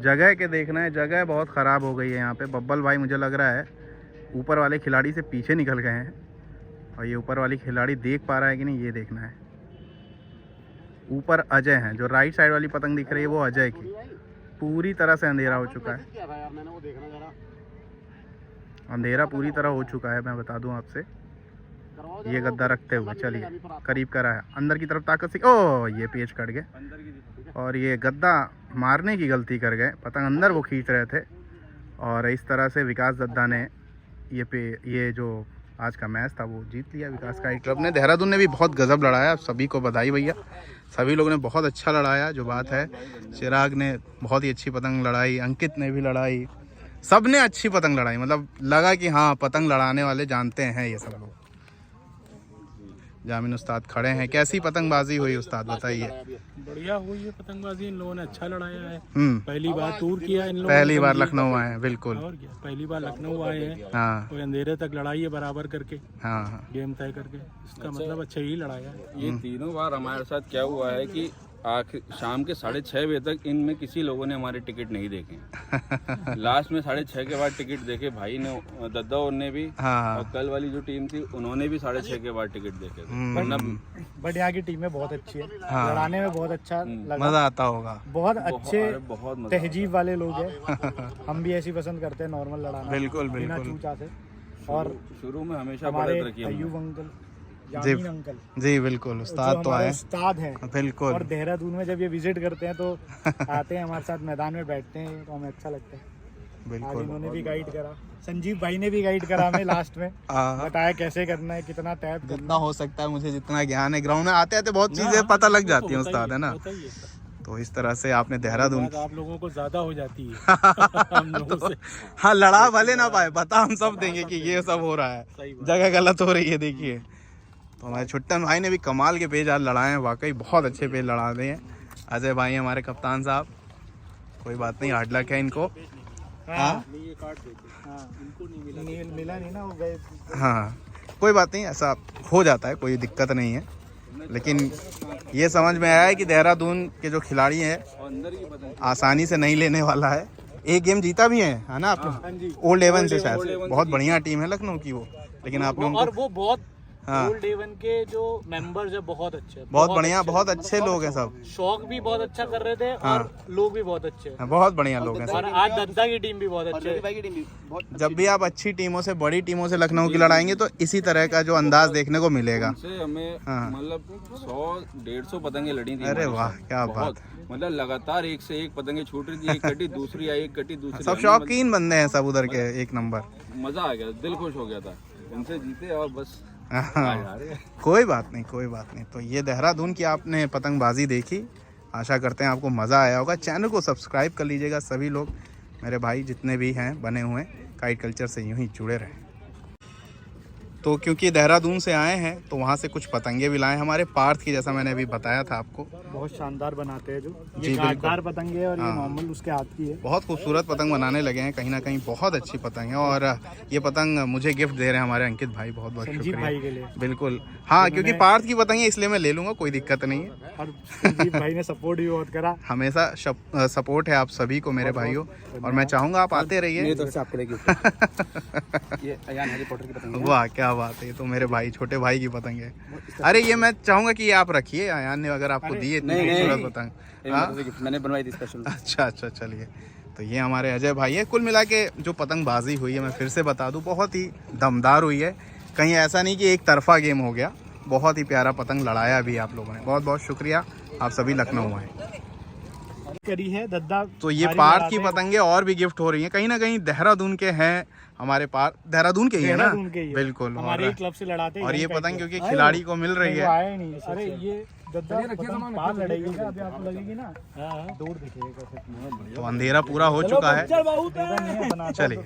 जगह के देखना है, जगह बहुत ख़राब हो गई है यहाँ पे। बब्बल भाई मुझे लग रहा है ऊपर वाले खिलाड़ी से पीछे निकल गए हैं, और ये ऊपर वाली खिलाड़ी देख पा रहा है कि नहीं, ये देखना है। ऊपर अजय हैं, जो राइट साइड वाली पतंग दिख रही है वो अजय की। पूरी तरह से अंधेरा हो चुका है, अंधेरा पूरी तरह हो चुका है, मैं बता दूं आपसे। ये गद्दा रखते हुए चलिए करीब कराया, अंदर की तरफ ताकत से, ओ ये पेच कट गए, और ये गद्दा मारने की गलती कर गए, पतंग अंदर वो खींच रहे थे। और इस तरह से विकास दद्दा ने ये जो आज का मैच था वो जीत लिया विकास काइट क्लब ने। देहरादून ने भी बहुत गजब लड़ाया, सभी को बधाई भैया, सभी लोगों ने बहुत अच्छा लड़ाया। जो बात है, चिराग ने बहुत ही अच्छी पतंग लड़ाई, अंकित ने भी लड़ाई, सब ने अच्छी पतंग लड़ाई। मतलब लगा कि हाँ पतंग लड़ाने वाले जानते हैं ये सब लोग। जामिन उस्ताद खड़े हैं। कैसी पतंगबाजी हुई उस्ताद बताइए। बढ़िया हुई है पतंगबाजी, इन लोगों ने अच्छा लड़ाया है। पहली बार टूर किया इन लोगों पहली बार लखनऊ आए हैं, बिल्कुल। और क्या, पहली बार लखनऊ आए हैं। हाँ कोई अंधेरे तक लड़ाई है बराबर करके, हाँ गेम तय करके, इसका मतलब अच्छा ही लड़ाया है। ये तीनों बार हमारे साथ क्या हुआ है कि आखिर शाम के 6:30 बजे तक इनमें किसी लोगों ने हमारे टिकट नहीं देखे। लास्ट में 6:30 के बाद टिकट देखे भाई ने, दद्दा और ने भी। हाँ और कल वाली जो टीम थी उन्होंने भी 6:30 के बाद टिकट देखे थे। वरना बट यहाँ की टीमें बहुत अच्छी है, लड़ाने में बहुत अच्छा लगा, मजा आता होगा। बहुत अच्छे बहुत मजा तहजीब वाले लोग हैं। हम भी ऐसी पसंद करते हैं, नॉर्मल लड़ाना, बिल्कुल बिना बिल्कुल चूचा से। और शुरू में हमेशा हमारे बढ़त रखी हमने। अयूब अंकल, जी यामीन अंकल, जी बिल्कुल, जो उस्ताद तो हमारे आए, उस्ताद हैं। बिल्कुल। और देहरादून में जब ये विजिट करते हैं तो आते हैं हमारे साथ, मैदान में बैठते हैं, तो हमें अच्छा लगता है। आज बिल्कुल इन्होंने भी गाइड करा, संजीव भाई ने भी गाइड करा हमें लास्ट में, बताया कैसे करना है, कितना टैप करना जितना हो सकता है मुझे जितना ज्ञान है, ग्राउंड में आते आते बहुत चीजें पता लग जाती हैं उस्ताद, है ना। तो इस तरह से आपने देहरादून, आप लोगों को ज्यादा हो जाती है हम लोगों से। हाँ लड़ा भले ना पाए, पता हम सब देंगे कि ये सब हो रहा है, जगह गलत हो रही है। देखिए तो हमारे छुट्टन भाई ने भी कमाल के पेज आज लड़ाए हैं, वाकई बहुत अच्छे पेज लड़ा रहे हैं। अजय भाई हमारे कप्तान साहब, कोई बात नहीं, हार्ड लक है इनको। हाँ मिला नहीं ना, वो गए। हाँ कोई बात नहीं, ऐसा हो जाता है, कोई दिक्कत नहीं है। लेकिन ये समझ में आया है कि देहरादून के जो खिलाड़ी हैं आसानी से नहीं लेने वाला है। एक गेम जीता भी है ना आप लोग, ओल्ड एवन से शायद, बहुत बढ़िया टीम है लखनऊ की वो। लेकिन आप लोगों और को वो बहुत हाँ। ओल्ड एवन के जो मेंबर्स है बहुत अच्छे, बहुत बढ़िया, बहुत अच्छे लोग हैं सब। शौक भी बहुत अच्छा कर रहे थे हाँ। और लोग भी बहुत अच्छे हैं। हाँ, बहुत बढ़िया लोग हैं और सब। आज दद्दा की टीम भी बहुत अच्छी है। जब भी आप अच्छी टीमों से, बड़ी टीमों से लखनऊ की लड़ाएंगे तो इसी तरह का जो अंदाज देखने को मिलेगा। उनसे हमें हाँ। मतलब 100-150 पतंगे लड़ी थी अरे हमारे वाह, साथ। क्या बहुत। बात। मतलब लगातार एक से एक पतंगे छूट रही थी, एक कटी दूसरी आई, एक कटी दूसरी सब आई। शौकीन बंदे हैं सब उधर के, एक नंबर। मजा आ गया, दिल खुश हो गया था, उनसे जीते और बस हाँ, कोई बात नहीं, कोई बात नहीं। तो ये देहरादून की आपने पतंगबाजी देखी, आशा करते हैं आपको मज़ा आया होगा। चैनल को सब्सक्राइब कर लीजिएगा सभी लोग, मेरे भाई जितने भी हैं बने हुए, काइट कल्चर से यूं ही जुड़े रहें। तो क्योंकि देहरादून से आए हैं तो वहाँ से कुछ पतंगे भी लाए हमारे पार्थ की, जैसा मैंने अभी बताया था आपको। बहुत शानदार बनाते हैं जो जी, ये बिल्कुल। कांटेदार पतंगे है और ये हाँ। नॉर्मल उसके हाथ की है। बहुत खूबसूरत पतंग बनाने लगे हैं, कहीं ना कहीं बहुत अच्छी पतंग है। और ये पतंग मुझे गिफ्ट दे रहे हैं हमारे अंकित भाई, बहुत बहुत संजीव शुक्रिया। भाई के लिए। बिल्कुल हाँ, क्योंकि पार्थ की पतंग है इसलिए मैं ले लूँगा, कोई दिक्कत नहीं है। और संजीव भाई ने सपोर्ट भी बहुत करा। हमेशा सपोर्ट है आप सभी को मेरे भाइयों, और मैं चाहूँगा आप आते रहिए। वाह क्या बात है, ये तो मेरे भाई, छोटे भाई की पतंग है। अरे ये मैं चाहूँगा कि ये आप रखिए, अयान ने अगर आपको दी है इतनी खूबसूरत पतंग। हाँ? मैंने बनवाई थी स्पेशल। अच्छा अच्छा, चलिए। तो ये हमारे अजय भाई है। कुल मिला के जो पतंगबाजी हुई है, मैं फिर से बता दूं, बहुत ही दमदार हुई है। कहीं ऐसा नहीं कि एक तरफा गेम हो गया, बहुत ही प्यारा पतंग लड़ाया भी आप लोगों ने। बहुत बहुत शुक्रिया, आप सभी लखनऊ आए। करी है दद्दा। तो ये पार्थ की पतंगे और भी गिफ्ट हो रही हैं, कहीं ना कहीं देहरादून के हैं हमारे पार्थ, देहरादून के ही है ना, देहरादून के ही है। बिल्कुल। हमारे ही क्लब से लड़ाते हैं। और ये यहीं पतंग पे। क्योंकि खिलाड़ी को मिल रही वो है। आया ही नहीं। अरे ये दद्दा पतंग पार लड़ेगी ना, अभी आपको लगेगी ना, दूर दिखेगा कैसे। तो अंधेरा पूरा हो चुका है, है। चलिए।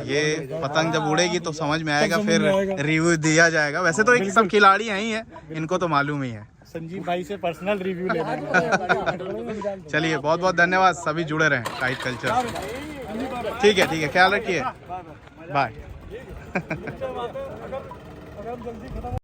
ये पतंग जब उड़ेगी तो समझ में आएगा, फिर रिव्यू दिया जाएगा। वैसे तो एक सब खिलाड़ी हैं ही है, इनको तो मालूम ही है। संजीव भाई से पर्सनल रिव्यू लेना है। चलिए, बहुत बहुत धन्यवाद, सभी जुड़े रहें काइट कल्चर से। ठीक है, ख्याल रखिए, बाय।